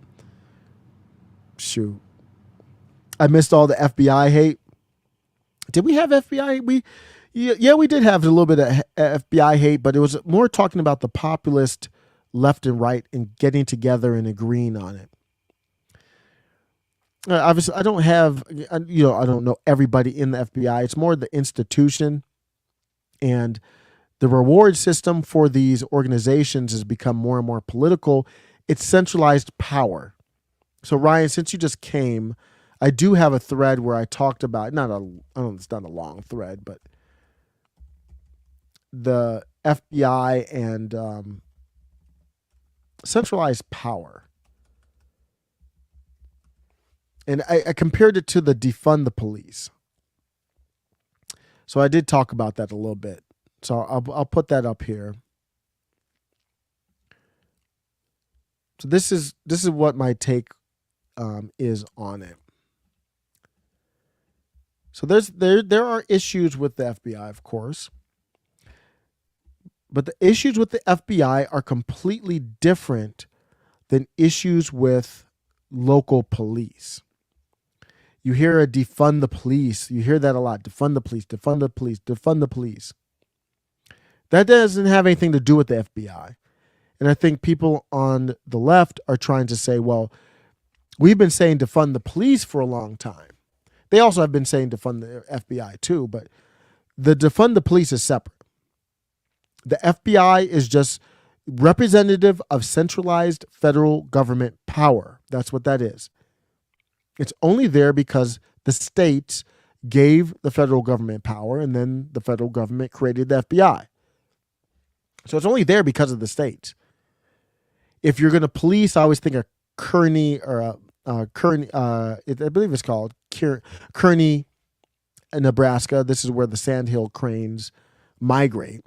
shoot. I missed all the FBI hate. Did we have FBI? We did have a little bit of FBI hate, but it was more talking about the populist left and right and getting together and agreeing on it. Obviously, I don't have, I don't know everybody in the FBI. It's more the institution, and the reward system for these organizations has become more and more political. It's centralized power. So Ryan, since you just came, I do have a thread where I talked about, it's not a long thread, but the FBI and centralized power. And I compared it to the defund the police. So I did talk about that a little bit. So I'll put that up here. So this is what my take is on it. So there are issues with the FBI, of course. But the issues with the FBI are completely different than issues with local police. You hear a defund the police. You hear that a lot. Defund the police, defund the police, defund the police. That doesn't have anything to do with the FBI. And I think people on the left are trying to say, well, we've been saying defund the police for a long time. They also have been saying defund the FBI too, but the defund the police is separate. The FBI is just representative of centralized federal government power. That's what that is. It's only there because the states gave the federal government power, and then the federal government created the FBI. So it's only there because of the states. If you're going to police, I always think of Kearney or Kearney, I believe it's called Kearney, Nebraska. This is where the sandhill cranes migrate.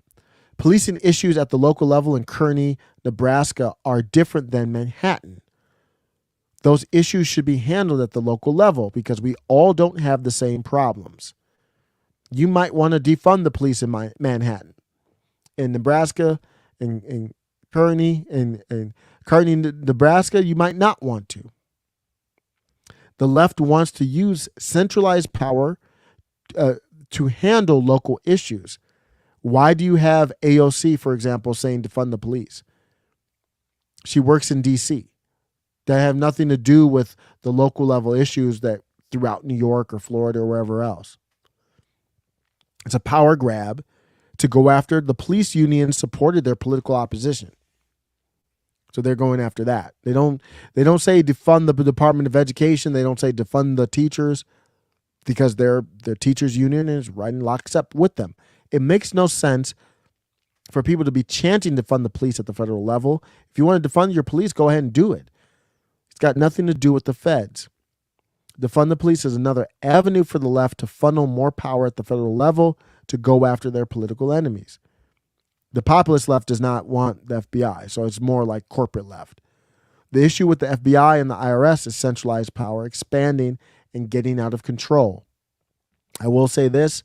Policing issues at the local level in Kearney, Nebraska are different than Manhattan. Those issues should be handled at the local level because we all don't have the same problems. You might want to defund the police in Manhattan. In Nebraska, in Kearney, in Kearney, Nebraska, you might not want to. The left wants to use centralized power to handle local issues. Why do you have AOC, for example, saying defund the police? She works in D.C. That have nothing to do with the local level issues that throughout New York or Florida or wherever else. It's a power grab to go after. The police union supported their political opposition. So they're going after that. They don't say defund the Department of Education. They don't say defund the teachers because their teachers union is right in lockstep with them. It makes no sense for people to be chanting defund the police at the federal level. If you want to defund your police, go ahead and do it. It's got nothing to do with the feds. Defund the police is another avenue for the left to funnel more power at the federal level to go after their political enemies. The populist left does not want the FBI, so it's more like corporate left. The issue with the FBI and the IRS is centralized power expanding and getting out of control. I will say this.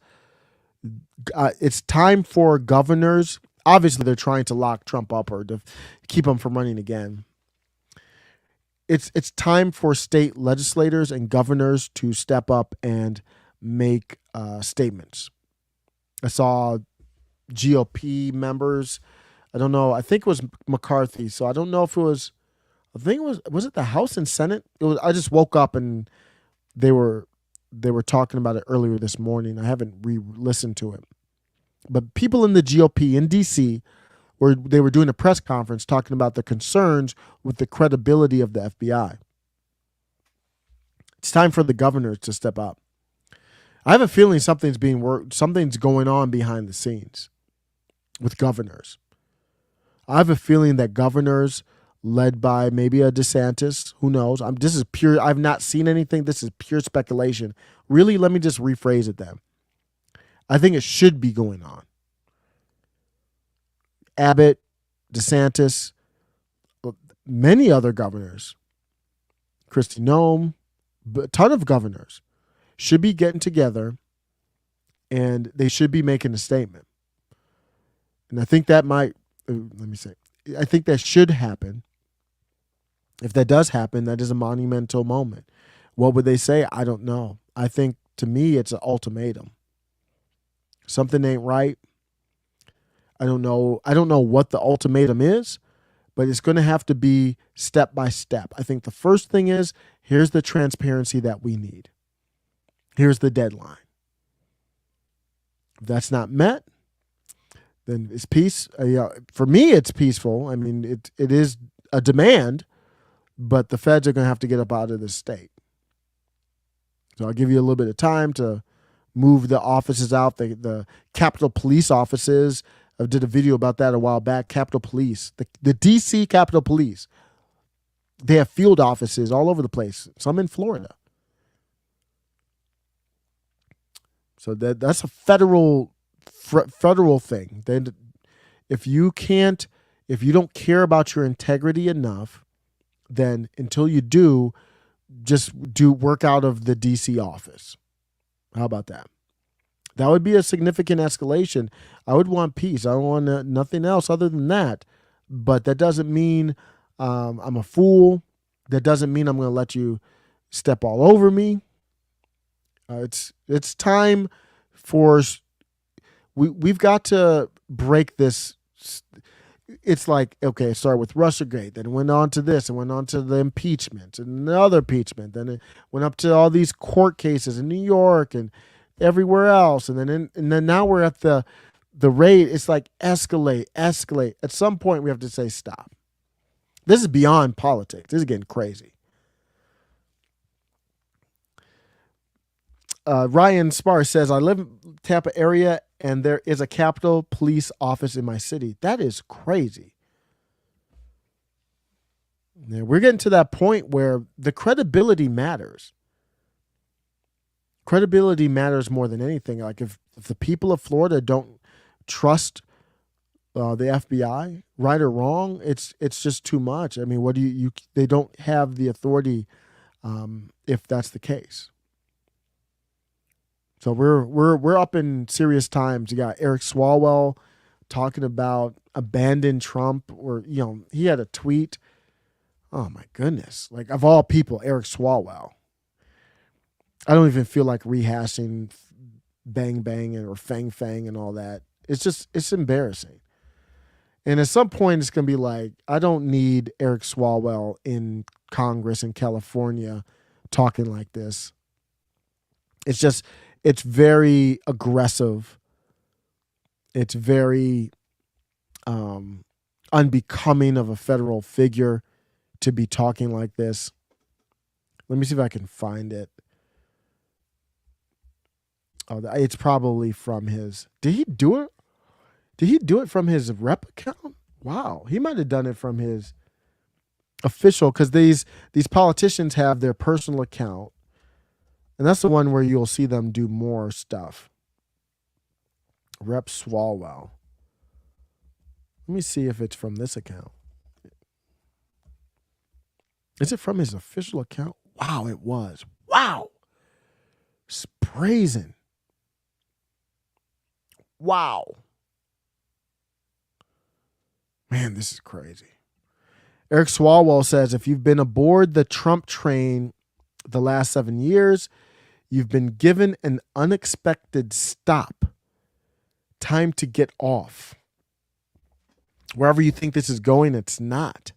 It's time for governors. Obviously, they're trying to lock Trump up or to keep him from running again. It's time for state legislators and governors to step up and make statements. I saw GOP members. I don't know. I think it was McCarthy. So I don't know if it was. I think it was it the House and Senate? It was. I just woke up and they were talking about it earlier this morning. I haven't re-listened to it. But people in the GOP in D.C. were doing a press conference talking about the concerns with the credibility of the FBI. It's time for the governors to step up. I have a feeling something's going on behind the scenes with governors. I have a feeling that governors led by maybe a DeSantis, who knows? This is pure. I've not seen anything. This is pure speculation. Really, let me just rephrase it then. I think it should be going on. Abbott, DeSantis, many other governors, Kristi Noem, a ton of governors, should be getting together and they should be making a statement. And I think that might, I think that should happen. If that does happen, that is a monumental moment. What would they say? I don't know. I think, to me, it's an ultimatum. Something ain't right. I don't know what the ultimatum is, but it's going to have to be step by step. I think the first thing is, here's the transparency that we need. Here's the deadline. If that's not met, then it's peace. For me, it's peaceful. I mean, it is a demand, but the feds are going to have to get up out of this state. So I'll give you a little bit of time to move the offices out. The Capitol Police offices. I did a video about that a while back. Capitol Police, the DC Capitol Police. They have field offices all over the place. Some in Florida. So that's a federal thing. Then, if you don't care about your integrity enough, then until you do, just do work out of the DC office. How about that? That would be a significant escalation. I would want peace. I don't want nothing else other than that. But that doesn't mean I'm a fool. That doesn't mean I'm going to let you step all over me. It's time for we've got to break this. It's like, okay, it started with Russiagate, then it went on to this, and went on to the impeachment, and another impeachment, then it went up to all these court cases in New York and everywhere else, and then now we're at the rate. It's like escalate. At some point, we have to say stop. This is beyond politics. This is getting crazy. Ryan Spar says, I live in Tampa area and there is a Capitol Police office in my city. That is crazy. Yeah, we're getting to that point where the credibility matters. Credibility matters more than anything. Like if the people of Florida don't trust the FBI, right or wrong, it's just too much. I mean, what do you they don't have the authority if that's the case. So we're up in serious times. You got Eric Swalwell talking about abandon Trump, or he had a tweet. Oh my goodness! Like, of all people, Eric Swalwell. I don't even feel like rehashing Bang Bang or Fang Fang and all that. It's embarrassing. And at some point, it's gonna be like, I don't need Eric Swalwell in Congress in California talking like this. It's very aggressive. It's very unbecoming of a federal figure to be talking like this. Let me see if I can find it. Oh, it's probably from his. Did he do it? Did he do it from his rep account? Wow, he might have done it from his official, because these politicians have their personal account. And that's the one where you'll see them do more stuff. Rep Swalwell. Let me see if it's from this account. Is it from his official account? Wow, it was. Wow. It's brazen. Wow. Man, this is crazy. Eric Swalwell says, if you've been aboard the Trump train the last 7 years, you've been given an unexpected stop. Time to get off. Wherever you think this is going, it's not.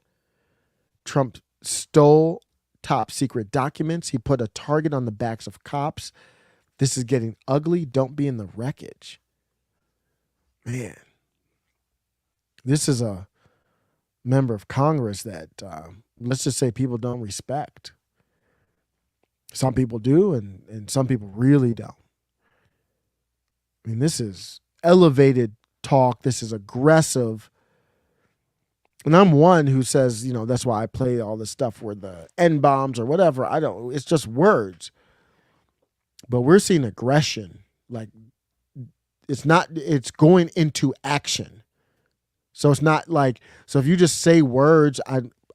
Trump stole top secret documents. He put a target on the backs of cops. This is getting ugly. Don't be in the wreckage. Man. This is a member of Congress that, let's just say, people don't respect. Some people do, and some people really don't. I mean, this is elevated talk. This is aggressive. And I'm one who says, that's why I play all this stuff where the N-bombs or whatever. It's just words. But we're seeing aggression. Like, it's going into action. So it's not like, so if you just say words,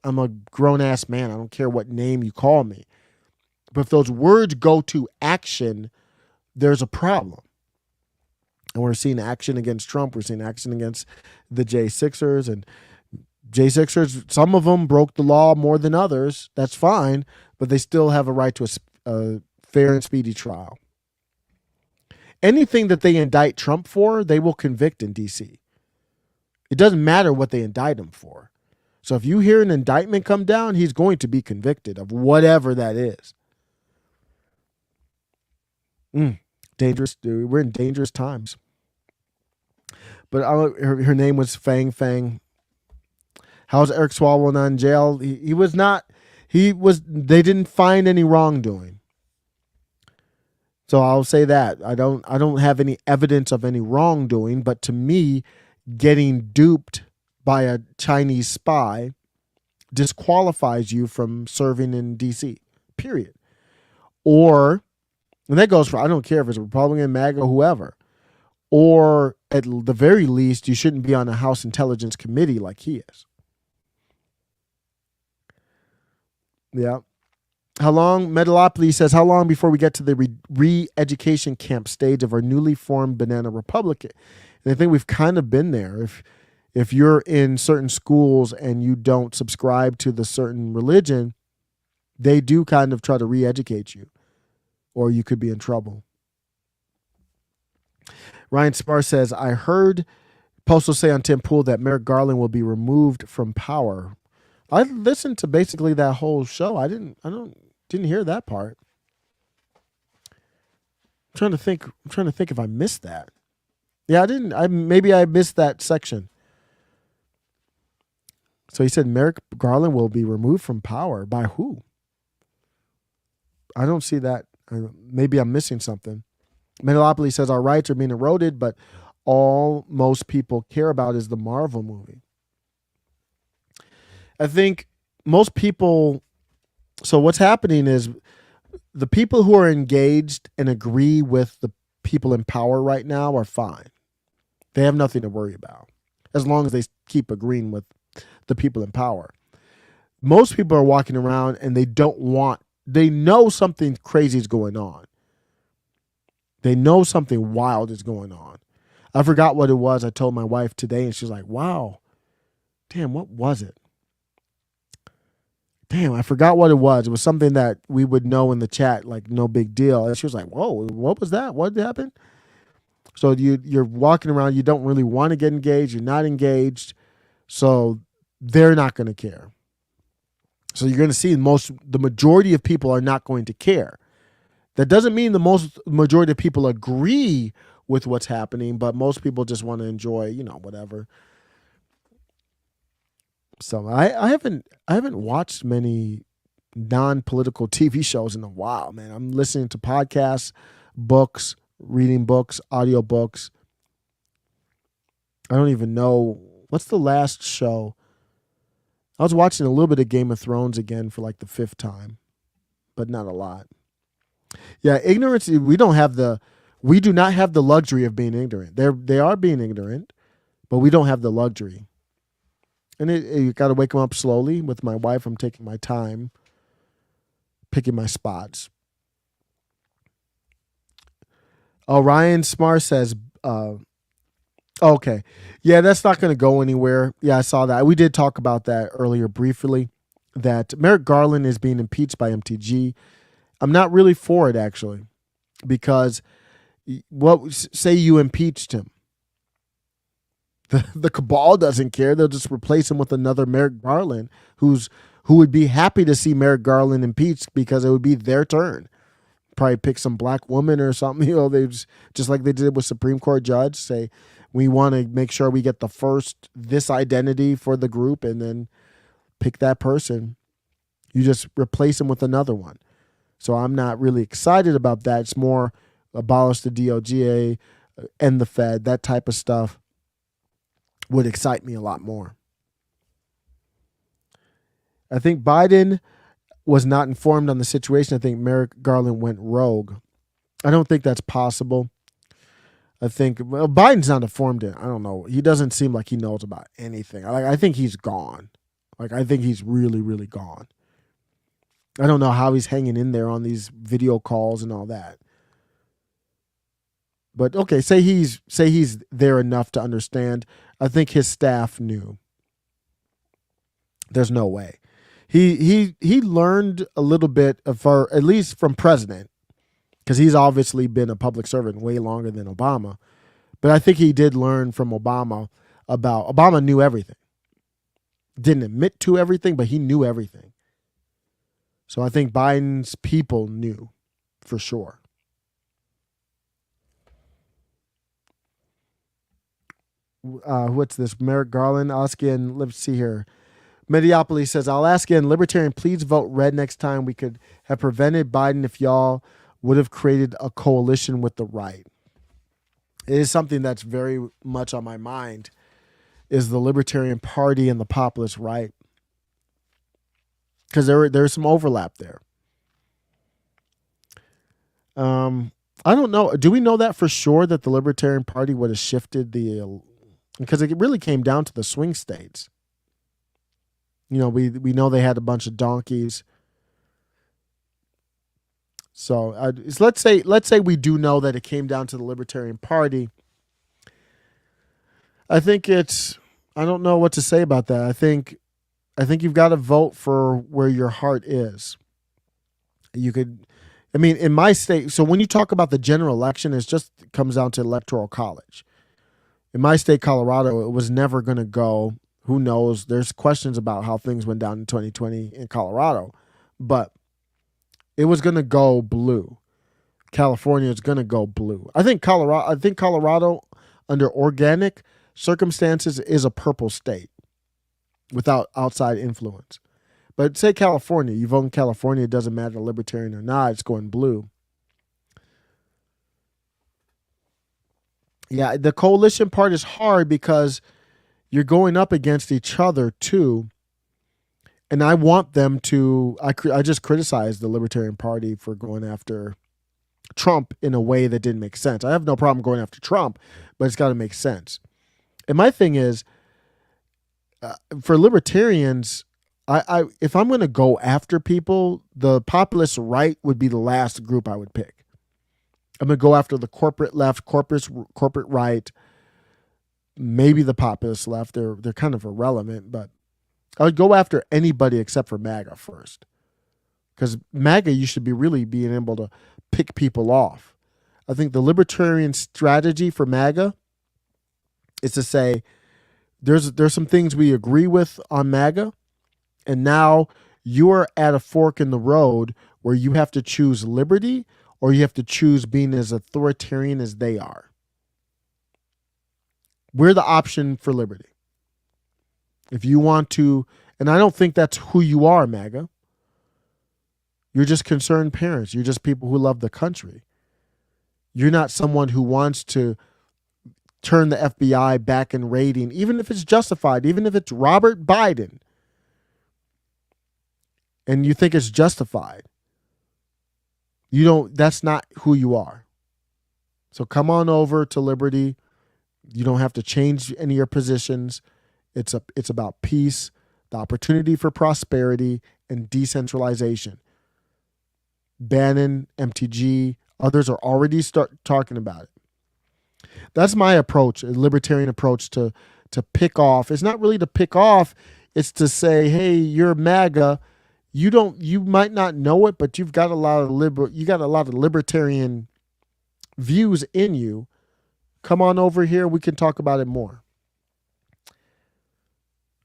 I'm a grown ass man. I don't care what name you call me. But if those words go to action, there's a problem. And we're seeing action against Trump. We're seeing action against the J6ers. And J6ers, some of them broke the law more than others. That's fine. But they still have a right to a fair and speedy trial. Anything that they indict Trump for, they will convict in D.C. It doesn't matter what they indict him for. So if you hear an indictment come down, he's going to be convicted of whatever that is. Dangerous. We're in dangerous times. But her name was Fang Fang. How's Eric Swalwell not in jail? He was not. They didn't find any wrongdoing. So I'll say that. I don't have any evidence of any wrongdoing, but to me, getting duped by a Chinese spy disqualifies you from serving in DC. Period. Or, and that goes for, I don't care if it's Republican, MAGA, whoever. Or at the very least, you shouldn't be on a House Intelligence Committee like he is. Yeah. How long, Metalopoly says, how long before we get to the re-education camp stage of our newly formed Banana Republic? And I think we've kind of been there. If you're in certain schools and you don't subscribe to the certain religion, they do kind of try to re-educate you, or you could be in trouble. Ryan Spar says, I heard Postal say on Tim Pool that Merrick Garland will be removed from power. I listened to basically that whole show. I didn't hear that part. I'm trying to think if I missed that. Yeah, I didn't. Maybe I missed that section. So he said Merrick Garland will be removed from power. By who? I don't see that. Maybe I'm missing something. Metalopoly says our rights are being eroded, but all most people care about is the Marvel movie. I think most people, so what's happening is the people who are engaged and agree with the people in power right now are fine. They have nothing to worry about as long as they keep agreeing with the people in power. Most people are walking around and they know something crazy is going on. They know something wild is going on. I forgot what it was. I told my wife today and she's like, wow, damn, what was it? Damn, I forgot what it was. It was something that we would know in the chat, like no big deal. And she was like, whoa, what was that? What happened? So you're walking around, you don't really want to get engaged, you're not engaged, so they're not going to care. So you're going to see the majority of people are not going to care. That doesn't mean the majority of people agree with what's happening, but most people just want to enjoy, whatever. So I haven't watched many non-political TV shows in a while, man. I'm listening to podcasts, books, reading books, audiobooks. I don't even know what's the last show. I was watching a little bit of Game of Thrones again for like the 5th time, but not a lot. Yeah, ignorance. We do not have the luxury of being ignorant. They are being ignorant, but we don't have the luxury. And you got to wake them up slowly. With my wife, I'm taking my time, picking my spots. Oh, Ryan Smar says, okay. Yeah, that's not going to go anywhere. Yeah, I saw that. We did talk about that earlier briefly, that Merrick Garland is being impeached by MTG. I'm not really for it, actually, because say you impeached him. The cabal doesn't care. They'll just replace him with another Merrick Garland who would be happy to see Merrick Garland impeached because it would be their turn. Probably pick some black woman or something. They just like they did with Supreme Court judge, say, we want to make sure we get this identity for the group, and then pick that person. You just replace him with another one. So I'm not really excited about that. It's more abolish the DOJ, end the Fed, that type of stuff would excite me a lot more. I think Biden was not informed on the situation. I think Merrick Garland went rogue. I don't think that's possible. I think Biden's not informed in. I don't know. He doesn't seem like he knows about anything. I think he's gone. Like, I think he's really, really gone. I don't know how he's hanging in there on these video calls and all that. But okay, say he's there enough to understand. I think his staff knew. There's no way. He learned a little bit of, at least from president, because he's obviously been a public servant way longer than Obama. But I think he did learn from Obama knew everything. Didn't admit to everything, but he knew everything. So I think Biden's people knew for sure. What's this? Merrick Garland asking, let's see here. Mediopoly says, I'll ask again, Libertarian, please vote red next time. We could have prevented Biden if y'all would have created a coalition with the right. It is something that's very much on my mind, is the Libertarian Party and the populist right. Because there's some overlap there. I don't know. Do we know that for sure, that the Libertarian Party would have shifted because it really came down to the swing states. You know, we know they had a bunch of donkeys. So let's say we do know that it came down to the Libertarian Party. I think I don't know what to say about that. I think you've got to vote for where your heart is. In my state, so when you talk about the general election, it comes down to electoral college. In my state, Colorado, it was never going to go. Who knows? There's questions about how things went down in 2020 in Colorado, but it was going to go blue. California is going to go blue. I think Colorado, under organic circumstances, is a purple state without outside influence. But say California, you vote in California, it doesn't matter libertarian or not, it's going blue. Yeah, the coalition part is hard because you're going up against each other too. And I want them to, I just criticized the Libertarian Party for going after Trump in a way that didn't make sense. I have no problem going after Trump, but it's got to make sense. And my thing is, for libertarians, if I'm going to go after people, the populist right would be the last group I would pick. I'm going to go after the corporate left, corporate right, maybe the populist left. They're kind of irrelevant, but I would go after anybody except for MAGA first. Because MAGA, you should be really being able to pick people off. I think the libertarian strategy for MAGA is to say, there's some things we agree with on MAGA, and now you're at a fork in the road where you have to choose liberty or you have to choose being as authoritarian as they are. We're the option for liberty. If you want to, and I don't think that's who you are, MAGA. You're just concerned parents. You're just people who love the country. You're not someone who wants to turn the FBI back in raiding, even if it's justified, even if it's Robert Biden, and you think it's justified. That's not who you are. So come on over to liberty. You don't have to change any of your positions. It's about peace, the opportunity for prosperity, and decentralization. Bannon, MTG, others are already talking about it. That's my approach, a libertarian approach to pick off. It's not really to pick off. It's to say, hey, you're MAGA. You might not know it, but you've got a lot of libertarian views in you. Come on over here. We can talk about it more.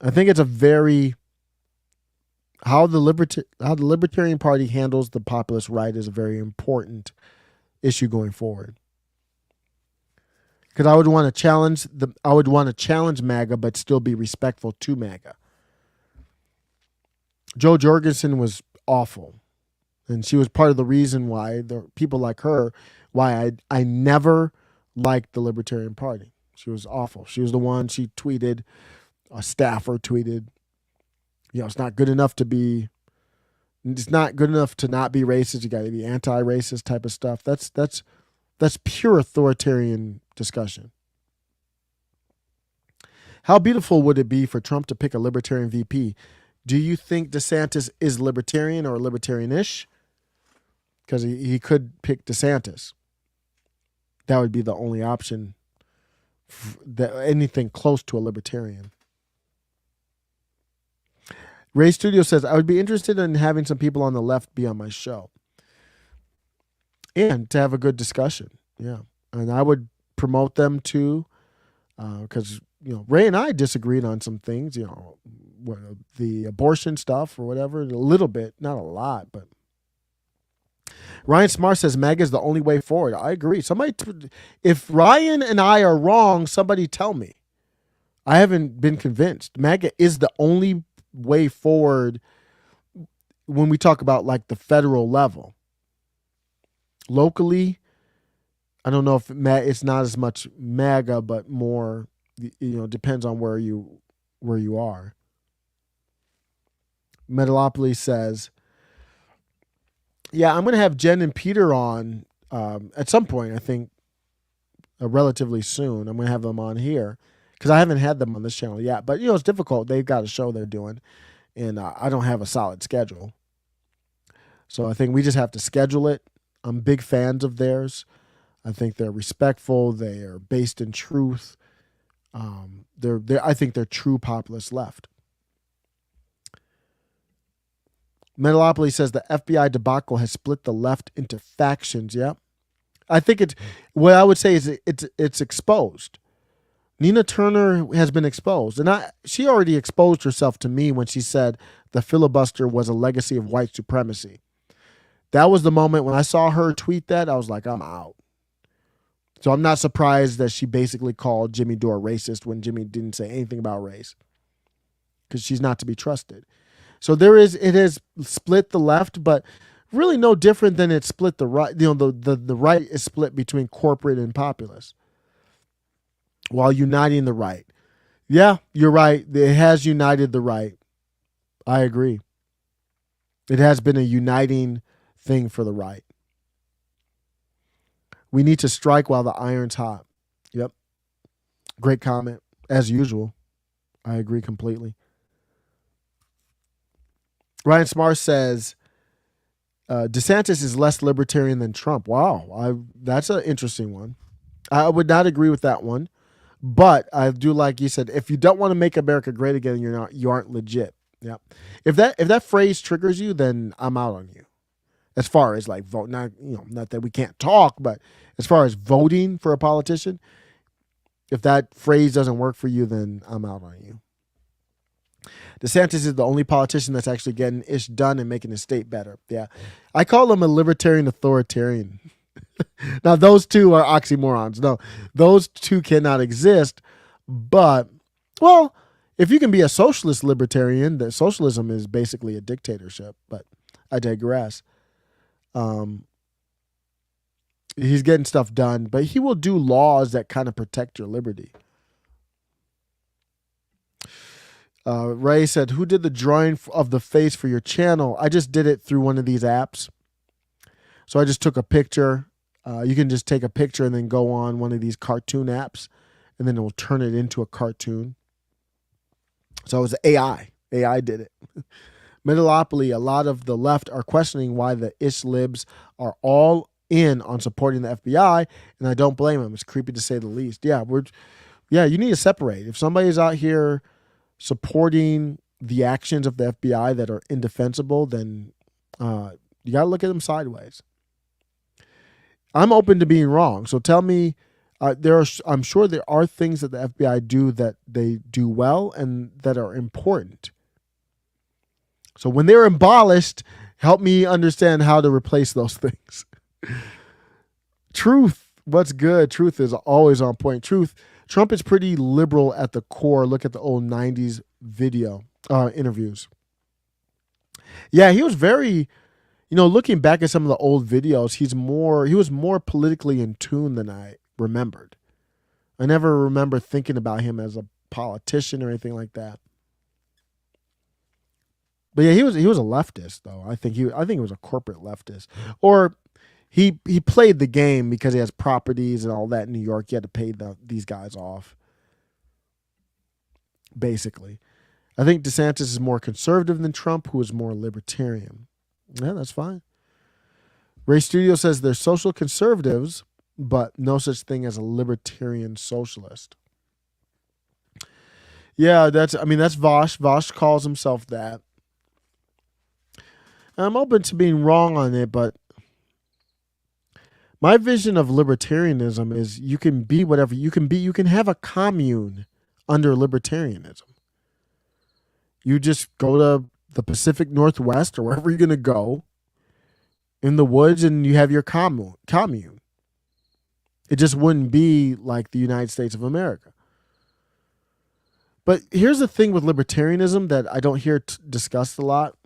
I think it's how the Libertarian Party handles the populist right is a very important issue going forward. Because I would want to challenge MAGA, but still be respectful to MAGA. Jo Jorgensen was awful, and she was part of the reason why people like her, why I never liked the Libertarian Party. She was awful. She was the one. She tweeted, a staffer tweeted, it's not good enough to not be racist. You got to be anti-racist type of stuff. That's pure authoritarian discussion. How beautiful would it be for Trump to pick a libertarian VP? Do you think DeSantis is libertarian or libertarianish? Because he could pick DeSantis. That would be the only option. That anything close to a libertarian. Ray Studio says, I would be interested in having some people on the left be on my show. And to have a good discussion. Yeah. And I would promote them too. Because, Ray and I disagreed on some things, the abortion stuff or whatever, a little bit, not a lot, but. Ryan Smart says MAGA is the only way forward. I agree. If Ryan and I are wrong, somebody tell me. I haven't been convinced. MAGA is the only way forward when we talk about like the federal level. Locally, I don't know if it's not as much MAGA, but more, depends on where you are. Metalopoly says, yeah, I'm going to have Jen and Peter on at some point, I think, relatively soon. I'm going to have them on here because I haven't had them on this channel yet. But, it's difficult. They've got a show they're doing, and I don't have a solid schedule. So I think we just have to schedule it. I'm big fans of theirs. I think they're respectful. They are based in truth. I think they're true populist left. Metalopoly says the FBI debacle has split the left into factions. Yeah. I think what I would say is it's exposed. Nina Turner has been exposed. And she already exposed herself to me when she said the filibuster was a legacy of white supremacy. That was the moment when I saw her tweet that, I was like, I'm out. So I'm not surprised that she basically called Jimmy Dore racist when Jimmy didn't say anything about race. Because she's not to be trusted. So it has split the left, but really no different than it split the right. The right is split between corporate and populist while uniting the right. Yeah, you're right. It has united the right. I agree. It has been a uniting thing for the right. We need to strike while the iron's hot. Yep. Great comment. As usual. I agree completely. Ryan Smart says, DeSantis is less libertarian than Trump. Wow. That's an interesting one. I would not agree with that one. But I do, like you said, if you don't want to make America great again, you aren't legit. Yeah. If that phrase triggers you, then I'm out on you. As far as like vote, not that we can't talk, but as far as voting for a politician, if that phrase doesn't work for you, then I'm out on you. DeSantis is the only politician that's actually getting ish done and making the state better. Yeah. I call him a libertarian authoritarian. Now, those two are oxymorons. No, those two cannot exist. But, well, if you can be a socialist libertarian, then socialism is basically a dictatorship. But I digress. He's getting stuff done, but he will do laws that kind of protect your liberty. Ray said, who did the drawing of the face for your channel? I just did it through one of these apps. So I just took a picture. You can just take a picture and then go on one of these cartoon apps, and then it will turn it into a cartoon. So it was AI. AI did it. Metalopoly, a lot of the left are questioning why the ish libs are all in on supporting the FBI, and I don't blame them. It's creepy to say the least. Yeah, you need to separate. If somebody's out here supporting the actions of the FBI that are indefensible, then you got to look at them sideways. I'm open to being wrong. So tell me, I'm sure there are things that the FBI do that they do well and that are important. So when they're abolished, help me understand how to replace those things. Truth, what's good? Truth is always on point. Trump is pretty liberal at the core. Look at the old 90s video interviews. Yeah, he was very, looking back at some of the old videos, he was more politically in tune than I remembered. I never remember thinking about him as a politician or anything like that. But yeah, he was a leftist though. I think he was a corporate leftist. Or he played the game because he has properties and all that in New York. He had to pay these guys off. Basically. I think DeSantis is more conservative than Trump, who is more libertarian. Yeah, that's fine. Ray Studio says they're social conservatives, but no such thing as a libertarian socialist. Yeah, that's Vosh. Vosh calls himself that. I'm open to being wrong on it, but my vision of libertarianism is you can be whatever you can be. You can have a commune under libertarianism. You just go to the Pacific Northwest or wherever you're going to go in the woods and you have your commune. It just wouldn't be like the United States of America. But here's the thing with libertarianism that I don't hear discussed a lot.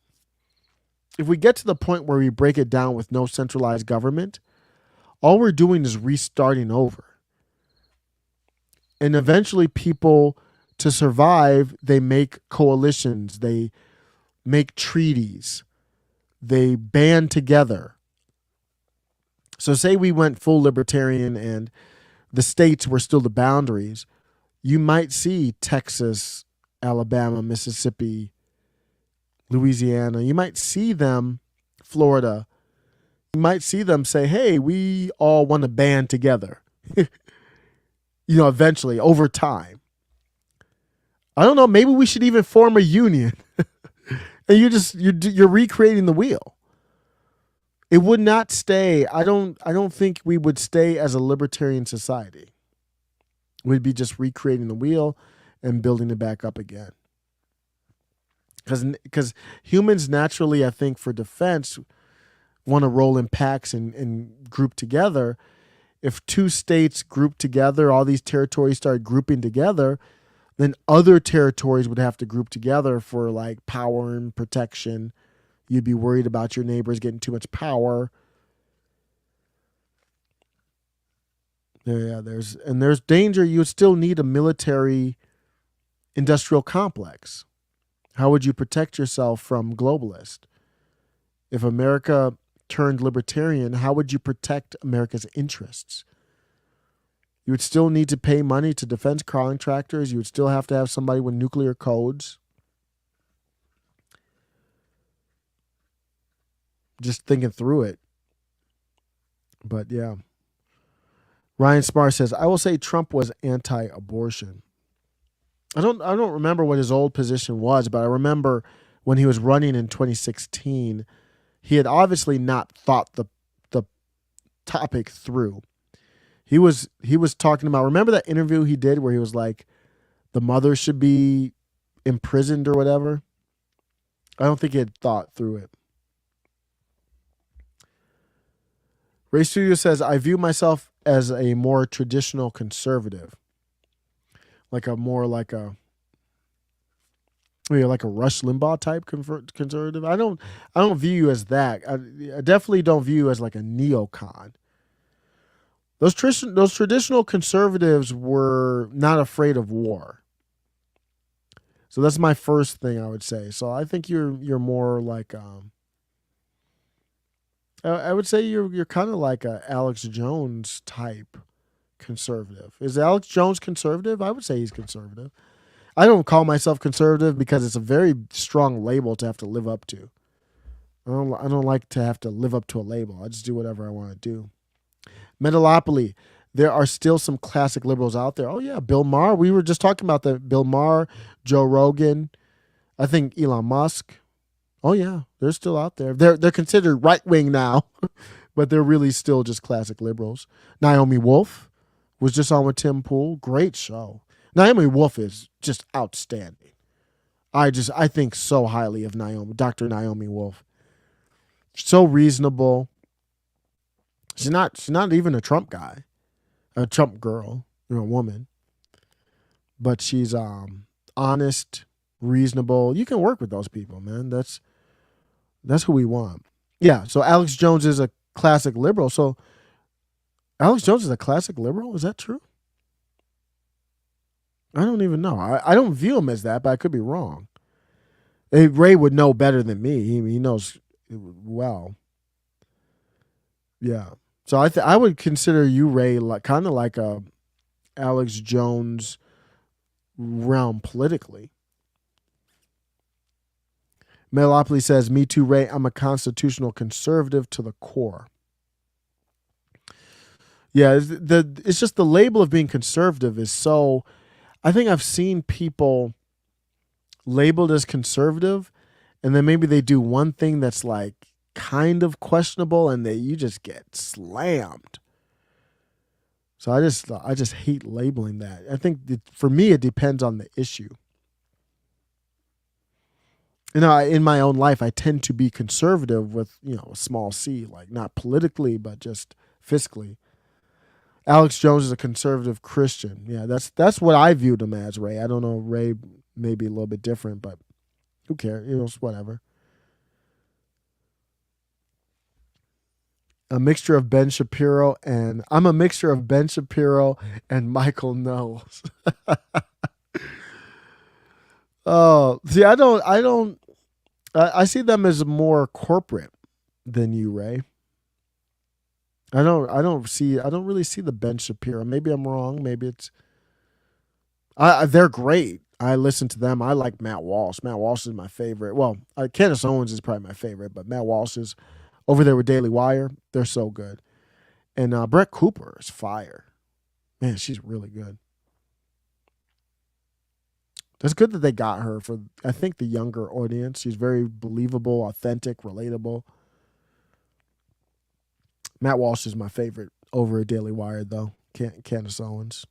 If we get to the point where we break it down with no centralized government, all we're doing is restarting over. And eventually people, to survive, they make coalitions, they make treaties, they band together. So say we went full libertarian and the states were still the boundaries, you might see Texas, Alabama, Mississippi, Louisiana, you might see them, Florida, you might see them say, hey, we all want to band together, eventually over time. I don't know, maybe we should even form a union and you're recreating the wheel. It would not stay. I don't think we would stay as a libertarian society. We'd be just recreating the wheel and building it back up again. Because humans naturally, I think, for defense, want to roll in packs and group together. If two states group together, all these territories start grouping together, then other territories would have to group together for like power and protection. You'd be worried about your neighbors getting too much power. Yeah, there's danger. You would still need a military industrial complex. How would you protect yourself from globalists? If America turned libertarian, how would you protect America's interests? You would still need to pay money to defense contractors. You would still have to have somebody with nuclear codes. Just thinking through it. But yeah. Ryan Smart says, I will say Trump was anti-abortion. I don't remember what his old position was, but I remember when he was running in 2016, he had obviously not thought the topic through. He was talking about, remember that interview he did where he was like, the mother should be imprisoned or whatever? I don't think he had thought through it. Ray Studio says, I view myself as a more traditional conservative. Like a Rush Limbaugh type conservative. I don't view you as that. I definitely don't view you as like a neocon. Those traditional conservatives were not afraid of war. So that's my first thing I would say. So I think you're more like I would say you're kind of like a Alex Jones type conservative. Is Alex Jones conservative? I would say he's conservative. I don't call myself conservative because it's a very strong label to have to live up to. I don't like to have to live up to a label. I just do whatever I want to do. Metalopoly, there are still some classic liberals out there. Oh yeah, Bill Maher. We were just talking about that. Bill Maher, Joe Rogan. I think Elon Musk. Oh yeah, they're still out there. They're considered right wing now, but they're really still just classic liberals. Naomi Wolf was just on with Tim Pool. Great show. Naomi Wolf is just outstanding. I think so highly of Dr. Naomi Wolf. So reasonable. She's not even a Trump guy, a Trump girl, woman. But she's honest, reasonable. You can work with those people, man. That's who we want. Yeah. So Alex Jones is a classic liberal. So Alex Jones is a classic liberal. Is that true? I don't even know. I don't view him as that, but I could be wrong. Ray would know better than me. He knows well. Yeah. So I would consider you, Ray, like kind of like a Alex Jones realm politically. Melopoly says, me too, Ray. I'm a constitutional conservative to the core. Yeah, it's just the label of being conservative is so... I think I've seen people labeled as conservative, and then maybe they do one thing that's like kind of questionable, and you just get slammed. So I just hate labeling that. I think for me, it depends on the issue. In my own life, I tend to be conservative with, a small c, like not politically, but just fiscally. Alex Jones is a conservative Christian. Yeah, that's what I viewed him as, Ray. I don't know, Ray may be a little bit different, but who cares? It's whatever. I'm a mixture of Ben Shapiro and Michael Knowles. Oh, see, I see them as more corporate than you, Ray. I don't really see the Ben Shapiro. Maybe I'm wrong. Maybe it's they're great. I listen to them. I like Matt Walsh. Matt Walsh is my favorite. Well, Candace Owens is probably my favorite, but Matt Walsh is over there with Daily Wire. They're so good. And Brett Cooper is fire. Man, she's really good. It's good that they got her for, I think, the younger audience. She's very believable, authentic, relatable. Matt Walsh is my favorite over at Daily Wire, though. Candace Owens.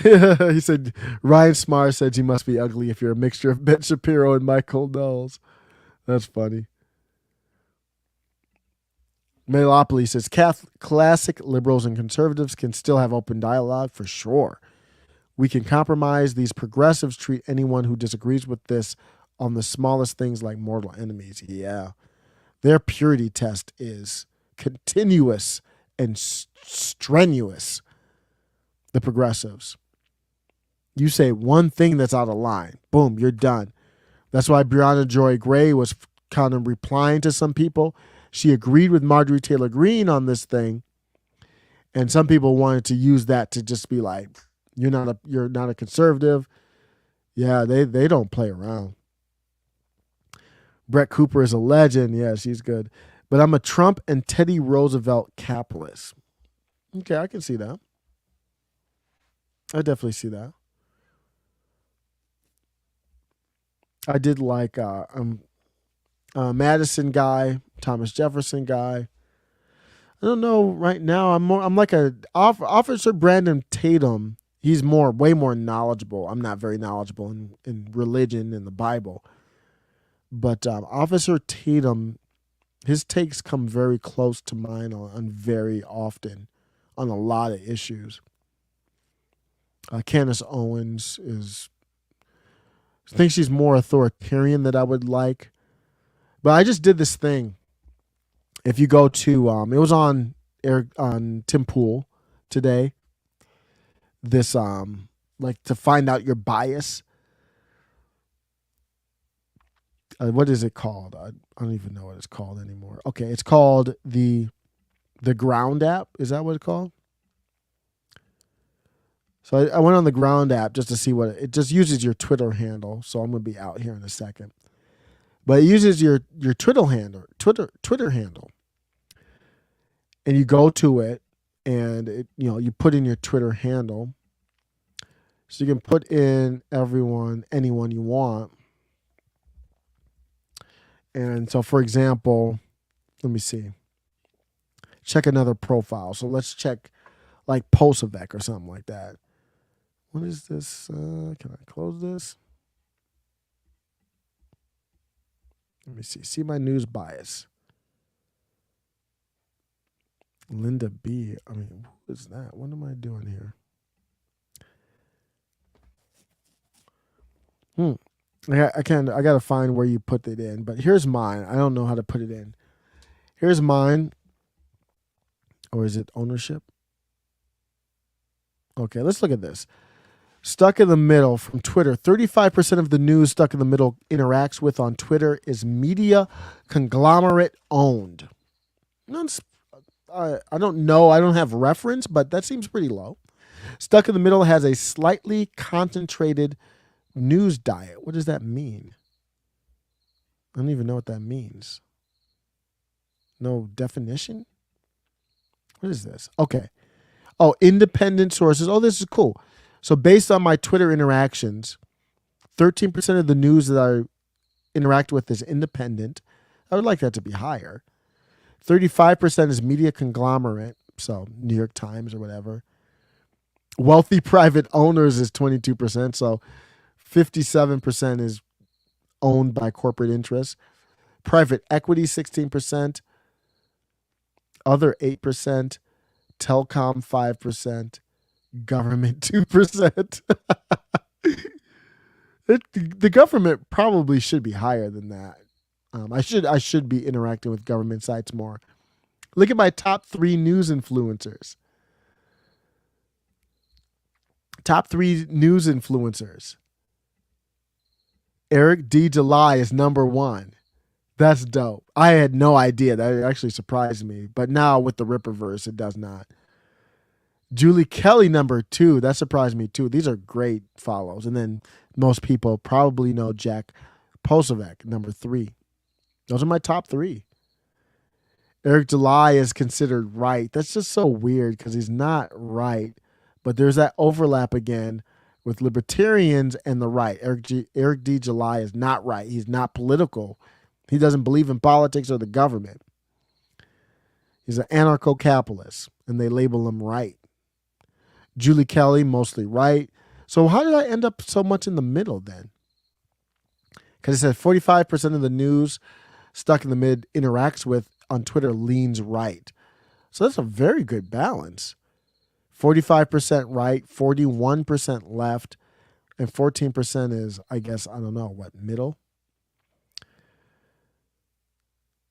He said, Ryan Smar said you must be ugly if you're a mixture of Ben Shapiro and Michael Knowles. That's funny. Melopoly says, classic liberals and conservatives can still have open dialogue for sure. We can compromise. These progressives treat anyone who disagrees with this on the smallest things like mortal enemies. Yeah. Their purity test is continuous and strenuous. The progressives. You say one thing that's out of line. Boom, you're done. That's why Breonna Joy Gray was kind of replying to some people. She agreed with Marjorie Taylor Greene on this thing. And some people wanted to use that to just be like, you're not a conservative. Yeah, they don't play around. Brett Cooper is a legend. Yeah, she's good. But I'm a Trump and Teddy Roosevelt capitalist. Okay, I can see that. I definitely see that. I did like Madison guy, Thomas Jefferson guy. I don't know right now. I'm like Officer Brandon Tatum. He's way more knowledgeable. I'm not very knowledgeable in religion and the Bible. But Officer Tatum, his takes come very close to mine on very often on a lot of issues. Candace Owens I think she's more authoritarian than I would like. But I just did this thing. If you go to, it was on Tim Pool today. This, like to find out your bias. What is it called? I don't even know what it's called anymore. Okay, it's called the Ground app. Is that what it's called? So I went on the Ground app just to see what it just uses your Twitter handle. So I'm gonna be out here in a second, but it uses your Twitter handle, and you go to it, and you put in your Twitter handle, so you can put in anyone you want. And so, for example, let me see. Check another profile. So let's check like Posavec or something like that. What is this? Can I close this? Let me see. See my news bias. Linda B. I mean, who is that? What am I doing here? I got to find where you put it in, but here's mine. I don't know how to put it in. Here's mine. Or is it ownership? Okay, let's look at this. Stuck in the middle from Twitter. 35% of the news Stuck in the Middle interacts with on Twitter is media conglomerate owned. I don't know. I don't have reference, but that seems pretty low. Stuck in the Middle has a slightly concentrated News diet. What does that mean? I don't even know what that means. No definition? What is this? Okay. Oh, independent sources. Oh, this is cool. So based on my Twitter interactions, 13% of the news that I interact with is independent. I would like that to be higher. 35% is media conglomerate, so New York Times or whatever. Wealthy private owners is 22%, so 57% is owned by corporate interests. Private equity, 16%. Other, 8%. Telecom, 5%. Government, 2%. The government probably should be higher than that. I should be interacting with government sites more. Look at my top 3 news influencers. Top 3 news influencers. Eric D. July is number 1. That's dope. I had no idea. That actually surprised me. But now with the Ripaverse, it does not. Julie Kelly, number 2. That surprised me too. These are great follows. And then most people probably know Jack Posavec, number 3. Those are my top 3. Eric July is considered right. That's just so weird because he's not right. But there's that overlap again with libertarians and the right. Eric D. July is not right. He's not political. He doesn't believe in politics or the government. He's an anarcho-capitalist, and they label him right. Julie Kelly, mostly right. So how did I end up so much in the middle then? Because it said 45% of the news stuck in the mid interacts with on Twitter leans right. So that's a very good balance. 45% right, 41% left, and 14% is, I guess, I don't know, what, middle?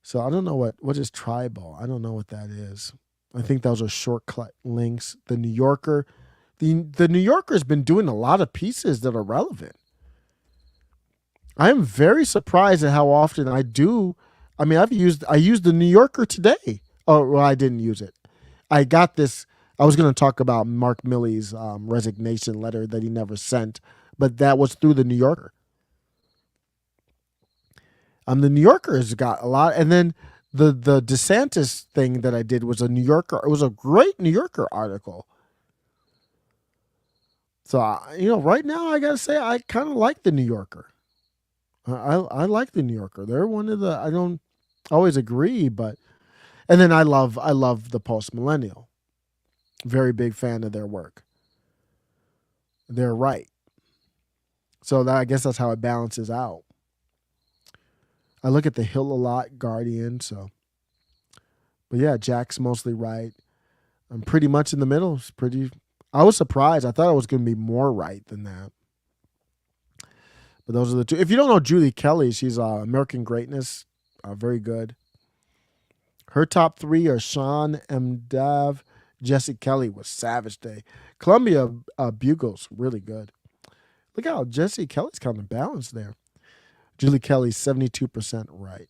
So I don't know what is tribal. I don't know what that is. I think those are shortcut links. The New Yorker, the New Yorker's been doing a lot of pieces that are relevant. I am very surprised at how often I do. I mean, I used the New Yorker today. Oh, well, I didn't use it. I got this. I was going to talk about Mark Milley's resignation letter that he never sent, but that was through the New Yorker. The New Yorker has got a lot, and then the DeSantis thing that I did was a New Yorker. It was a great New Yorker article. So right now I gotta say I kind of like the New Yorker. I like the New Yorker. They're one of the. I don't always agree, but and then I love the Post Millennial. Very big fan of their work. They're right. So I guess that's how it balances out. I look at the Hill a lot, Guardian, so. But yeah, Jack's mostly right. I'm pretty much in the middle. I was surprised. I thought I was going to be more right than that. But those are the 2. If you don't know Julie Kelly, she's American Greatness. Very good. Her top 3 are Sean M. Dav. Jesse Kelly was Savage Day. Columbia Bugles, really good. Look how Jesse Kelly's kind of balanced there. Julie Kelly's 72% right.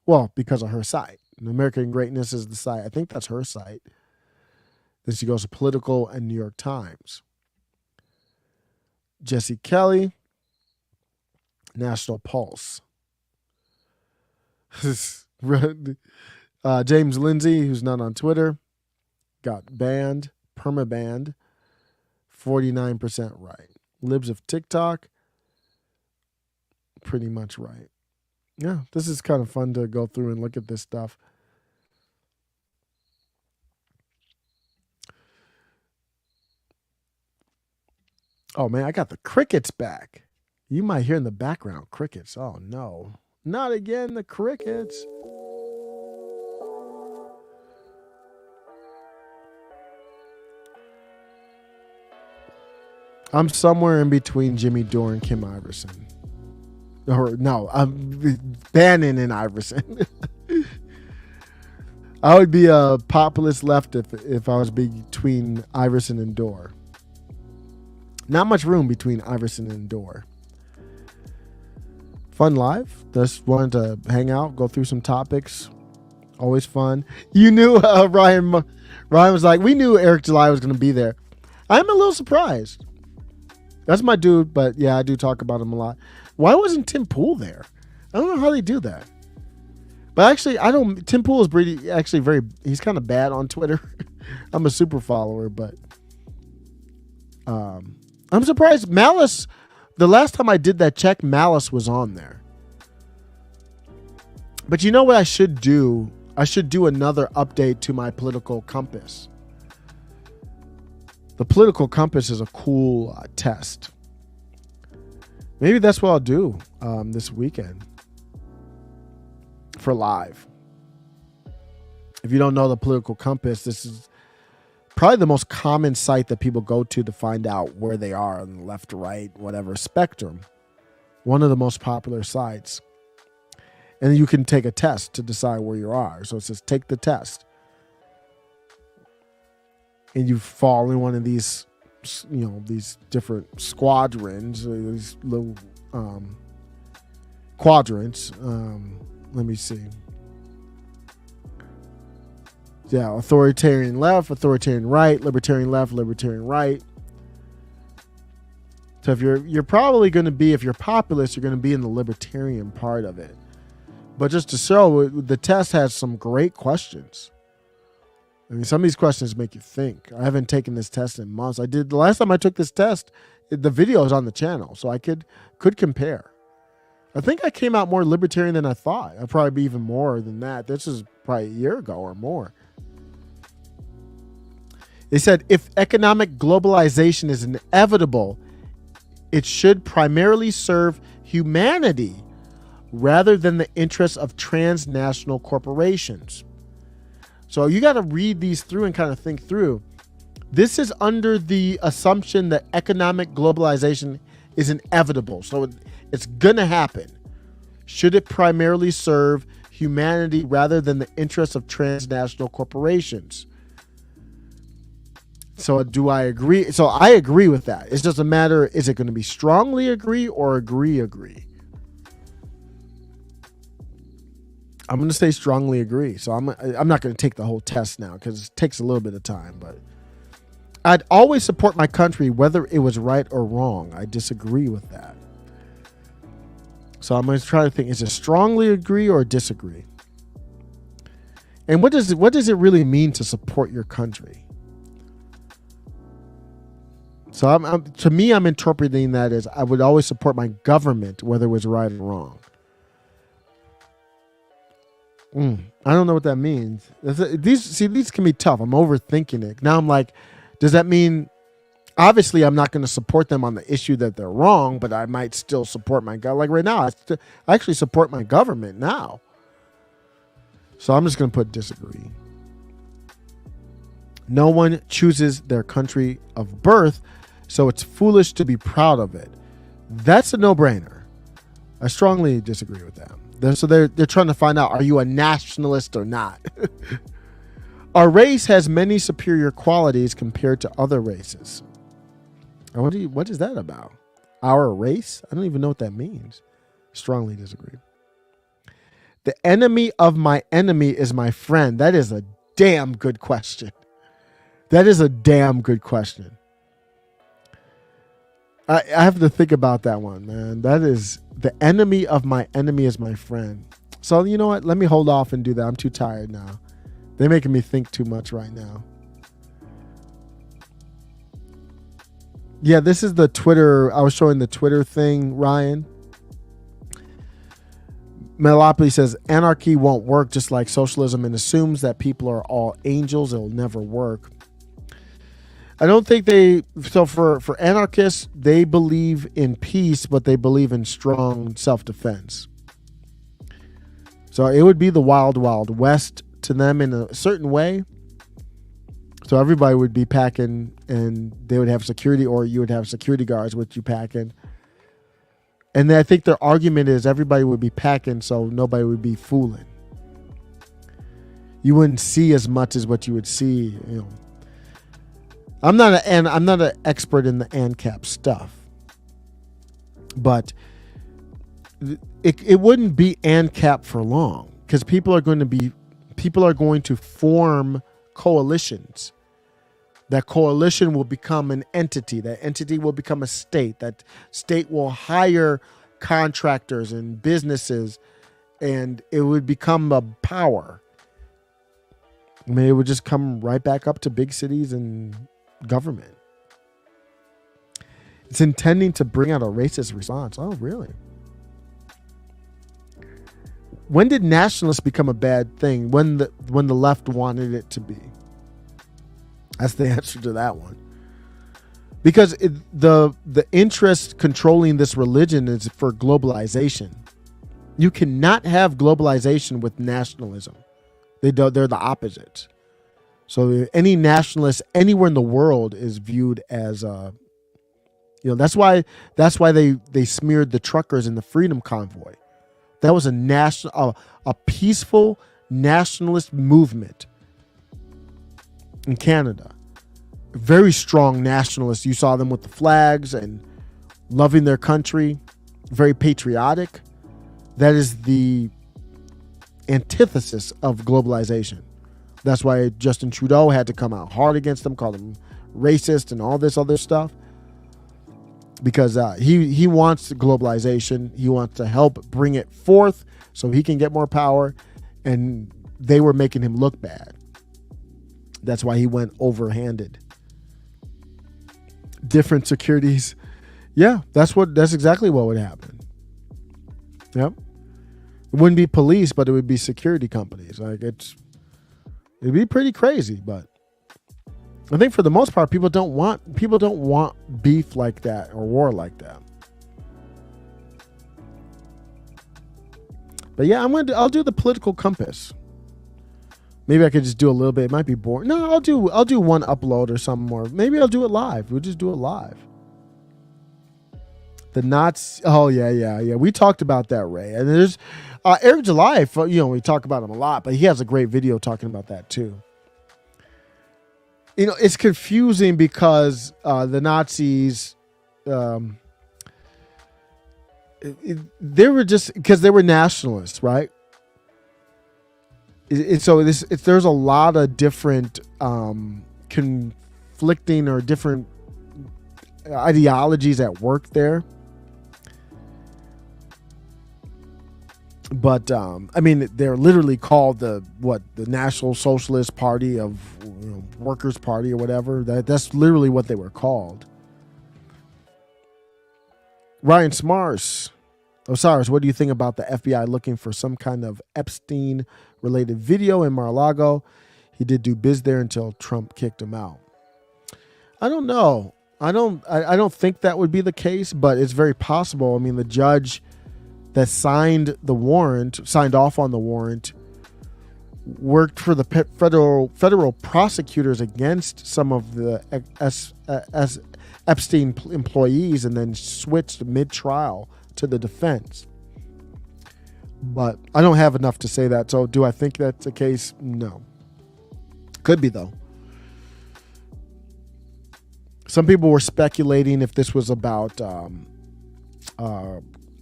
Well, because of her site. American Greatness is the site. I think that's her site. Then she goes to Political and New York Times. Jesse Kelly, National Pulse. James Lindsay, who's not on Twitter, got banned, permabanned, 49% right. Libs of TikTok, pretty much right. Yeah, this is kind of fun to go through and look at this stuff. Oh, man, I got the crickets back. You might hear in the background crickets. Oh, no. Not again, the crickets. I'm somewhere in between Jimmy Dore and Kim Iverson. Or no, I'm Bannon and Iverson. I would be a populist left if I was between Iverson and Dore. Not much room between Iverson and Dore. Fun live. Just wanted to hang out, go through some topics. Always fun. You knew Ryan was like, we knew Eric July was going to be there. I'm a little surprised. That's my dude, but yeah, I do talk about him a lot. Why wasn't Tim Pool there? I don't know how they do that. But actually, Tim Pool is he's kind of bad on Twitter. I'm a super follower, but I'm surprised Malice, the last time I did that check, Malice was on there. But you know what I should do? I should do another update to my political compass. The political compass is a cool test. Maybe that's what I'll do this weekend for live. If you don't know the political compass, this is probably the most common site that people go to find out where they are on the left, right, whatever spectrum. One of the most popular sites. And you can take a test to decide where you are. So it says take the test. And you fall in one of these, these different squadrons, these little quadrants. Let me see. Yeah, authoritarian left, authoritarian right, libertarian left, libertarian right. So if you're probably going to be, if you're populist, you're going to be in the libertarian part of it. But just to show, the test has some great questions. I mean, some of these questions make you think. I haven't taken this test in months. The last time I took this test, the video is on the channel, so I could compare. I think I came out more libertarian than I thought. I'd probably be even more than that. This is probably a year ago or more. They said, if economic globalization is inevitable, it should primarily serve humanity rather than the interests of transnational corporations. So you got to read these through and kind of think through. This is under the assumption that economic globalization is inevitable. So it's going to happen. Should it primarily serve humanity rather than the interests of transnational corporations? So do I agree? So I agree with that. It's just a matter, is it going to be strongly agree or agree? I'm going to say strongly agree. So I'm not going to take the whole test now because it takes a little bit of time. But I'd always support my country whether it was right or wrong. I disagree with that. So I'm going to try to think, is it strongly agree or disagree? And what does it really mean to support your country? So to me, I'm interpreting that as I would always support my government whether it was right or wrong. I don't know what that means. These can be tough. I'm overthinking it. Now I'm like, does that mean, obviously I'm not going to support them on the issue that they're wrong, but I might still support my government. Like right now, I actually support my government now. So I'm just going to put disagree. No one chooses their country of birth, so it's foolish to be proud of it. That's a no-brainer. I strongly disagree with that. So they're trying to find out, are you a nationalist or not? Our race has many superior qualities compared to other races. What is that about? Our race? I don't even know what that means. Strongly disagree. The enemy of my enemy is my friend. That is a damn good question. That is a damn good question. I have to think about that one, man. That is, the enemy of my enemy is my friend. So you know what? Let me hold off and do that. I'm too tired now. They're making me think too much right now. Yeah, this is the Twitter. I was showing the Twitter thing, Ryan. Melopoly says, anarchy won't work just like socialism and assumes that people are all angels. It'll never work. I don't think so for anarchists, they believe in peace, but they believe in strong self-defense. So it would be the wild, wild west to them in a certain way. So everybody would be packing and they would have security, or you would have security guards with you packing. And I think their argument is everybody would be packing so nobody would be fooling. You wouldn't see as much as what you would see, I'm not an expert in the ANCAP stuff, but it wouldn't be ANCAP for long because people are going to form coalitions. That coalition will become an entity. That entity will become a state. That state will hire contractors and businesses, and it would become a power. I mean, it would just come right back up to big cities and government. It's intending to bring out a racist response. Oh, really? When did nationalists become a bad thing? When the left wanted it to be? That's the answer to that one. Because the interest controlling this religion is for globalization. You cannot have globalization with nationalism. They're the opposites. So any nationalist anywhere in the world is viewed as that's why they smeared the truckers in the Freedom Convoy. That was a peaceful nationalist movement in Canada. Very strong nationalists. You saw them with the flags and loving their country, very patriotic. That is the antithesis of globalization. That's why Justin Trudeau had to come out hard against them, call them racist and all this other stuff. Because he wants globalization. He wants to help bring it forth so he can get more power. And they were making him look bad. That's why he went overhanded. Different securities. Yeah, that's exactly what would happen. Yep. It wouldn't be police, but it would be security companies. It'd be pretty crazy, but I think for the most part, people don't want beef like that or war like that. But yeah, I'll do the political compass. Maybe I could just do a little bit. It might be boring. No, I'll do one upload or something more. Maybe I'll do it live. We'll just do it live. The Nazis. Oh yeah. We talked about that, Ray. And there's Eric July. We talk about him a lot, but he has a great video talking about that too. It's confusing because the Nazis, they were just because they were nationalists, right? There's a lot of different conflicting or different ideologies at work there. But they're literally called the National Socialist Party of Workers' Party or whatever. That's literally what they were called. Ryan Smars, Osiris, what do you think about the FBI looking for some kind of Epstein-related video in Mar-a-Lago? He did do biz there until Trump kicked him out. I don't know. I don't think that would be the case, but it's very possible. I mean, the judge that signed off on the warrant, worked for the federal prosecutors against some of the Epstein employees and then switched mid-trial to the defense. But I don't have enough to say that. So do I think that's the case? No. Could be, though. Some people were speculating if this was about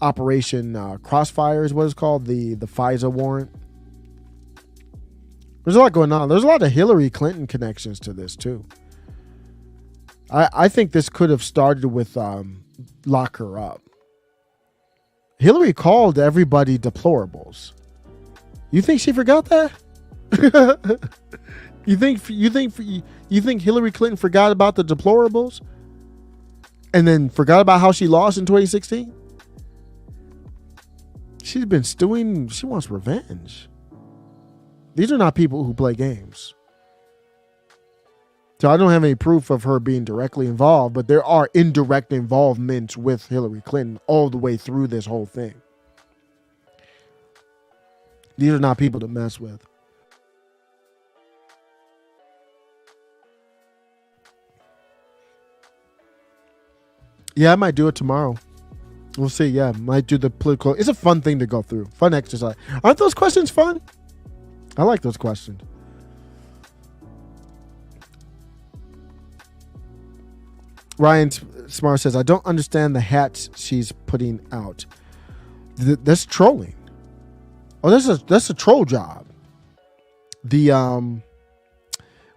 Operation Crossfire is what it's called, the FISA warrant. There's a lot going on. There's a lot of Hillary Clinton connections to this too. I think this could have started with lock her up. Hillary called everybody deplorables. You think she forgot that? You think Hillary Clinton forgot about the deplorables and then forgot about how she lost in 2016? She's been stewing. She wants revenge. These are not people who play games. So I don't have any proof of her being directly involved, but there are indirect involvements with Hillary Clinton all the way through this whole thing. These are not people to mess with. Yeah, I might do it tomorrow. We'll see. Yeah, might do the political. It's a fun thing to go through. Fun exercise. Aren't those questions fun? I like those questions. Ryan Smart says, I don't understand the hats she's putting out. That's trolling. Oh, that's a troll job.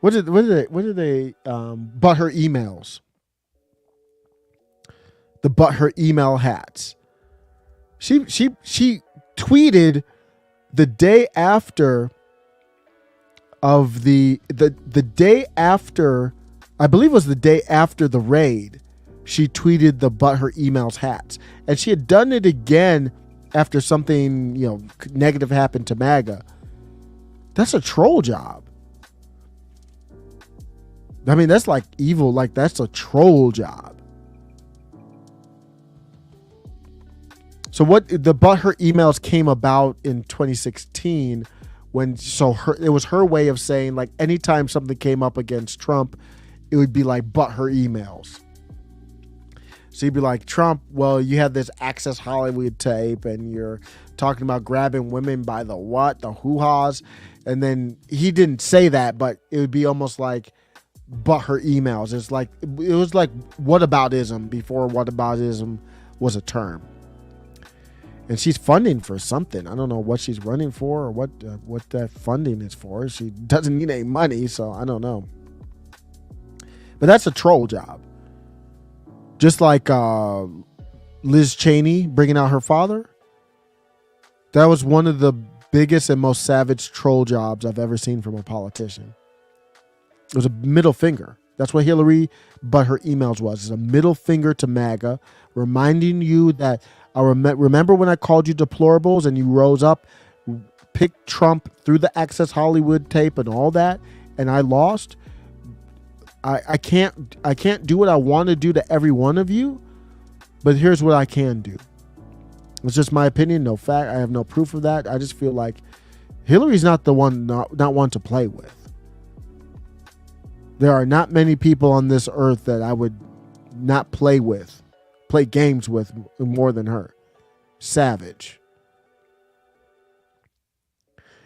What What did they but her emails? The but her email hats. She tweeted the day after of the day after, I believe it was the day after the raid. She tweeted the but her emails hats, and she had done it again after something negative happened to MAGA. That's a troll job. I mean, that's like evil. Like, that's a troll job. So the but her emails came about in 2016 it was her way of saying, like, anytime something came up against Trump, it would be like but her emails. So you'd be like, Trump, well, you had this Access Hollywood tape and you're talking about grabbing women by the hoo-haws. And then he didn't say that, but it would be almost like but her emails. It was like whataboutism before whataboutism was a term. And she's funding for something. I don't know what she's running for or what that funding is for. She doesn't need any money, so I don't know. But that's a troll job. Just like Liz Cheney bringing out her father. That was one of the biggest and most savage troll jobs I've ever seen from a politician. It was a middle finger. That's what Hillary but her emails was. It's a middle finger to MAGA, reminding you that remember when I called you deplorables and you rose up, picked Trump through the Access Hollywood tape and all that, and I lost. I can't do what I want to do to every one of you, but here's what I can do. It's just my opinion, no fact. I have no proof of that. I just feel like Hillary's not the one, not one to play with. There are not many people on this earth that I would not play games with more than her. Savage.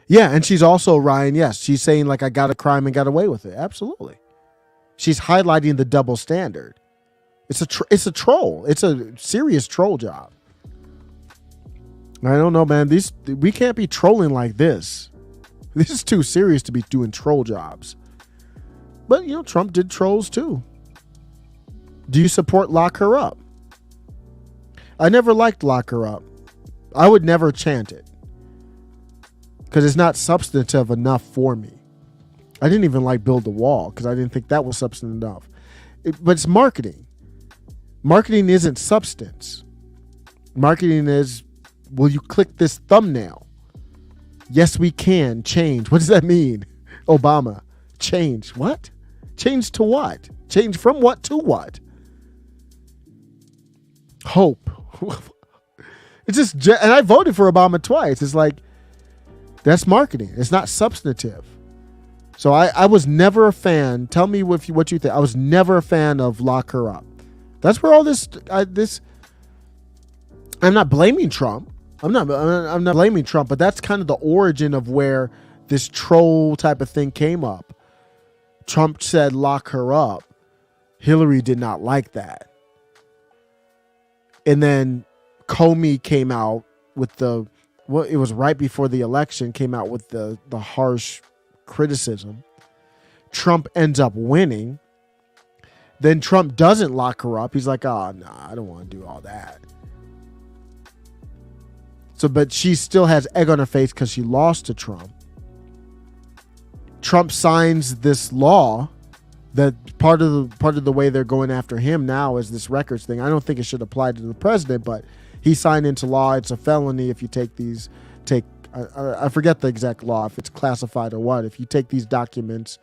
Yeah, and she's also, Ryan, yes, she's saying like I got a crime and got away with it. Absolutely. She's highlighting the double standard. It's a troll. It's a serious troll job. I don't know, man. We can't be trolling like this. This is too serious to be doing troll jobs. But, Trump did trolls too. Do you support lock her up? I never liked lock her up. I would never chant it. Because it's not substantive enough for me. I didn't even like build the wall because I didn't think that was substantive enough. But it's marketing. Marketing isn't substance. Marketing is, will you click this thumbnail? Yes, we can. Change. What does that mean? Obama. Change. What? Change to what? Change from what to what? Hope. It's just, and I voted for Obama twice. It's like, that's marketing. It's not substantive. So I was never a fan. Tell me what you think. I was never a fan of lock her up. That's where all this. I'm not blaming Trump. I'm not blaming Trump, but that's kind of the origin of where this troll type of thing came up. Trump said lock her up. Hillary did not like that. And then Comey came out with it was right before the election, came out with the harsh criticism. Trump ends up winning. Then Trump doesn't lock her up. He's like, oh, no, I don't want to do all that. So, but she still has egg on her face because she lost to Trump. Trump signs this law that part of the way they're going after him now is this records thing. I don't think it should apply to the president, but he signed into law. It's a felony if you I forget the exact law, if it's classified or what. If you take these documents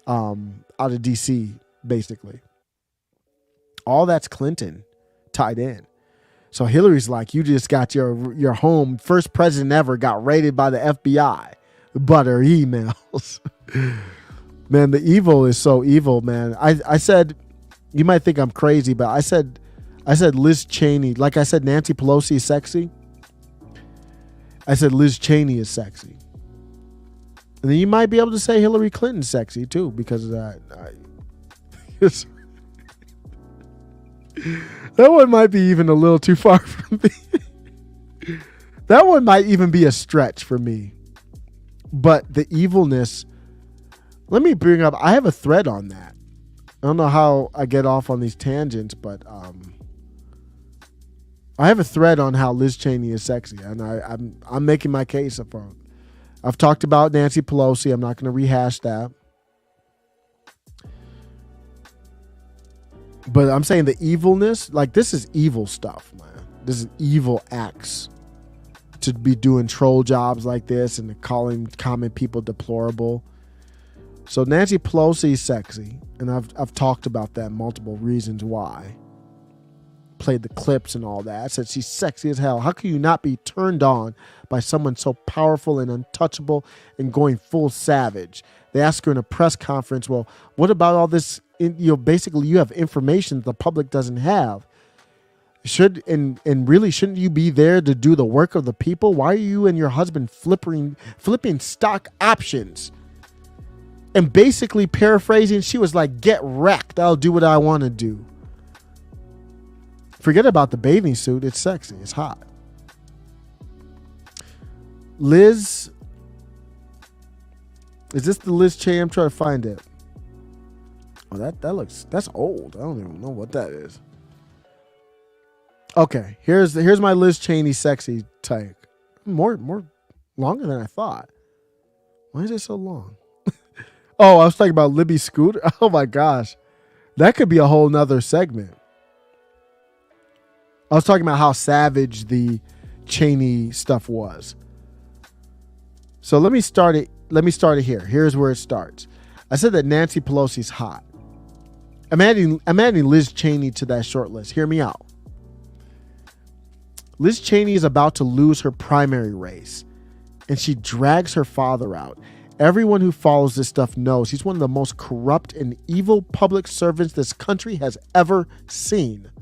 out of DC, basically. All that's Clinton tied in. So Hillary's like, you just got your home, first president ever got raided by the FBI. But her emails. Man, the evil is so evil, man. I said, you might think I'm crazy, but I said Liz Cheney, like I said Nancy Pelosi is sexy. I said Liz Cheney is sexy. And then you might be able to say Hillary Clinton's sexy too, because of that. That one might be even a little too far from me. That one might even be a stretch for me. But the evilness, Let me bring up, I have a thread on that. I don't know how I get off on these tangents, but I have a thread on how Liz Cheney is sexy, and I'm making my case for it. I've talked about Nancy Pelosi. I'm not going to rehash that. But I'm saying the evilness, like this is evil stuff, man. This is evil acts to be doing troll jobs like this and calling common people deplorable. So Nancy Pelosi is sexy, and I've talked about that, multiple reasons why. Played the clips and all that. I said she's sexy as hell. How can you not be turned on by someone so powerful and untouchable and going full savage? They asked her in a press conference, well, what about all this? Basically you have information that the public doesn't have. Really shouldn't you be there to do the work of the people? Why are you and your husband flipping stock options? And basically paraphrasing, she was like, get wrecked. I'll do what I want to do. Forget about the bathing suit. It's sexy. It's hot. Liz. Is this the Liz Cheney? I'm trying to find it. Oh, that's old. I don't even know what that is. Okay, here's my Liz Cheney sexy take. More longer than I thought. Why is it so long? Oh, I was talking about Libby Scooter. Oh my gosh. That could be a whole nother segment. I was talking about how savage the Cheney stuff was. So let me start it here. Here's where it starts. I said that Nancy Pelosi's hot. I'm adding Liz Cheney to that short list. Hear me out. Liz Cheney is about to lose her primary race, and she drags her father out. Everyone who follows this stuff knows he's one of the most corrupt and evil public servants this country has ever seen.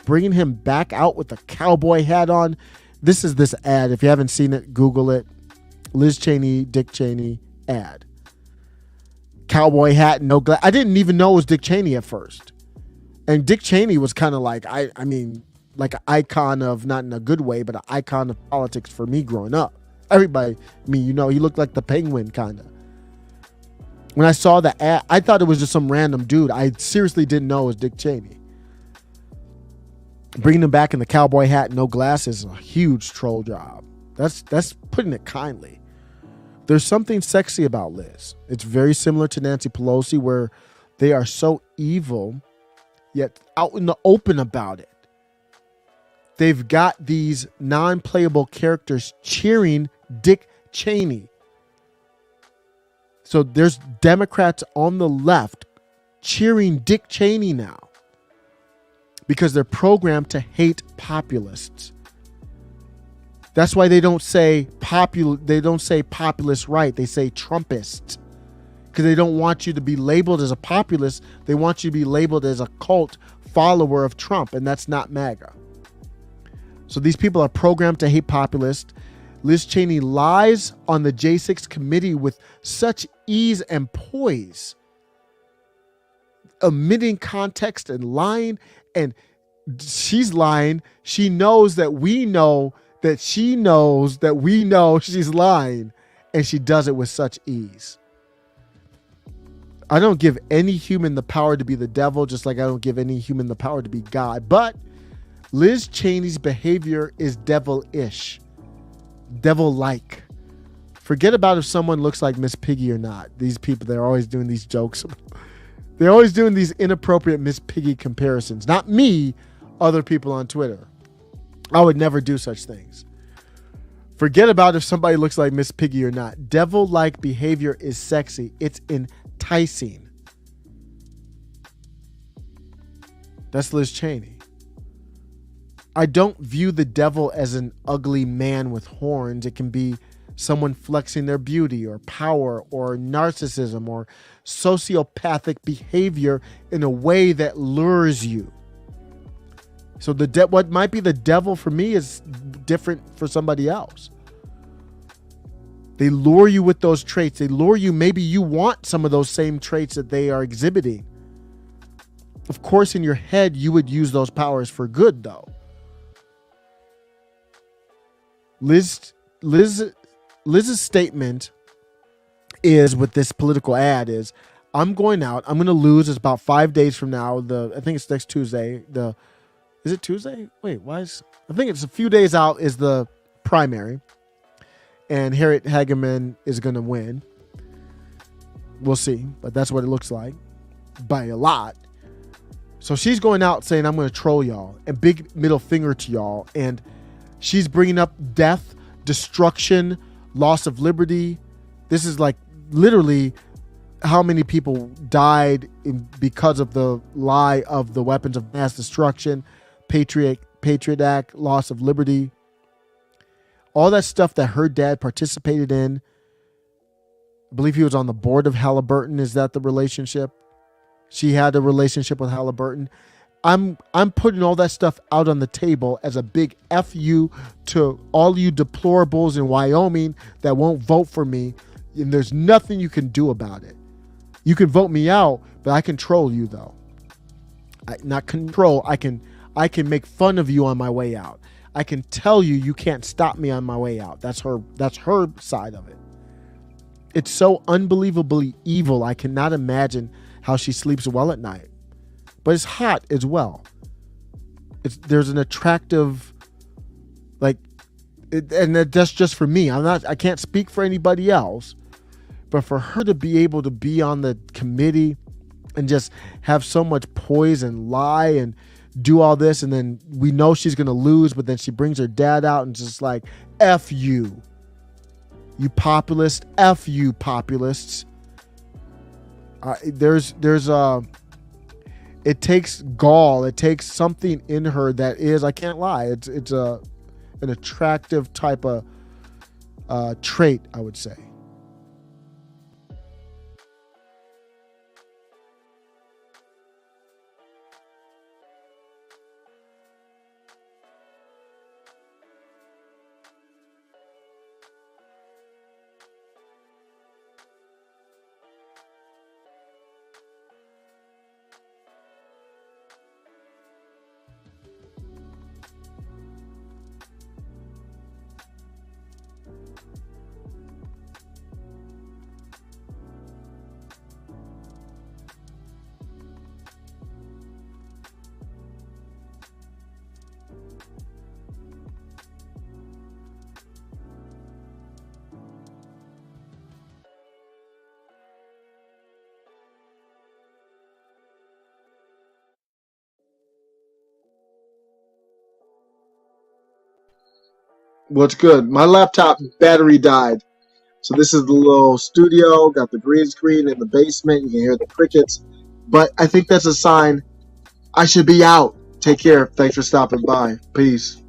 Bringing him back out with a cowboy hat on. This is this ad. If you haven't seen it, Google it. Liz Cheney, Dick Cheney ad. Cowboy hat, no glass. I didn't even know it was Dick Cheney at first. And Dick Cheney was kind of like, I mean, like an icon of, not in a good way, but an icon of politics for me growing up. Everybody, I mean, he looked like the Penguin kind of. When I saw the ad, I thought it was just some random dude. I seriously didn't know it was Dick Cheney. Bringing him back in the cowboy hat, no glasses, is a huge troll job. That's putting it kindly. There's something sexy about Liz. It's very similar to Nancy Pelosi, where they are so evil, yet out in the open about it. They've got these non-playable characters cheering Dick Cheney. So there's Democrats on the left cheering Dick Cheney now, because they're programmed to hate populists. That's why they don't say populist right. They say Trumpist, because they don't want you to be labeled as a populist. They want you to be labeled as a cult follower of Trump, and that's not MAGA. So these people are programmed to hate populists. Liz Cheney lies on the J6 committee with such ease and poise, omitting context and lying. And she's lying. She knows that we know that she knows that we know she's lying, and she does it with such ease. I don't give any human the power to be the devil, just like I don't give any human the power to be God. But Liz Cheney's behavior is devilish, devil-like. Forget about if someone looks like Miss Piggy or not. These people, they're always doing these jokes. They're always doing these inappropriate Miss Piggy comparisons. Not me, other people on Twitter. I would never do such things. Forget about if somebody looks like Miss Piggy or not. Devil-like behavior is sexy. It's enticing. That's Liz Cheney. I don't view the devil as an ugly man with horns. It can be someone flexing their beauty or power or narcissism or sociopathic behavior in a way that lures you. So what might be the devil for me is different for somebody else. They lure you with those traits. They lure you. Maybe you want some of those same traits that they are exhibiting. Of course, in your head, you would use those powers for good, though. Liz's statement is with this political ad is I'm going out. I'm going to lose. It's about 5 days from now. I think it's next Tuesday. Is it Tuesday? Wait, I think it's a few days out is the primary. And Harriet Hageman is going to win. We'll see. But that's what it looks like. By a lot. So she's going out saying, I'm going to troll y'all. And big middle finger to y'all. And she's bringing up death, destruction, loss of liberty. This is like literally how many people died because of the lie of the weapons of mass destruction, Patriot Act, loss of liberty. All that stuff that her dad participated in. I believe he was on the board of Halliburton. Is that the relationship? She had a relationship with Halliburton. I'm putting all that stuff out on the table as a big FU to all you deplorables in Wyoming that won't vote for me. And there's nothing you can do about it. You can vote me out, but I control you though. Not control. I can make fun of you on my way out. I can tell you can't stop me on my way out. That's her side of it. It's so unbelievably evil. I cannot imagine how she sleeps well at night. But it's hot as well. There's an attractive, and that's just for me. I can't speak for anybody else, but for her to be able to be on the committee and just have so much poise and lie and do all this, and then we know she's going to lose, but then she brings her dad out and just like, F you populist, F you populists. It takes gall. It takes something in her that is, I can't lie. It's an attractive type of trait, I would say. What's good? My laptop battery died. So this is the little studio, got the green screen in the basement. You can hear the crickets. But I think that's a sign I should be out. Take care. Thanks for stopping by. Peace.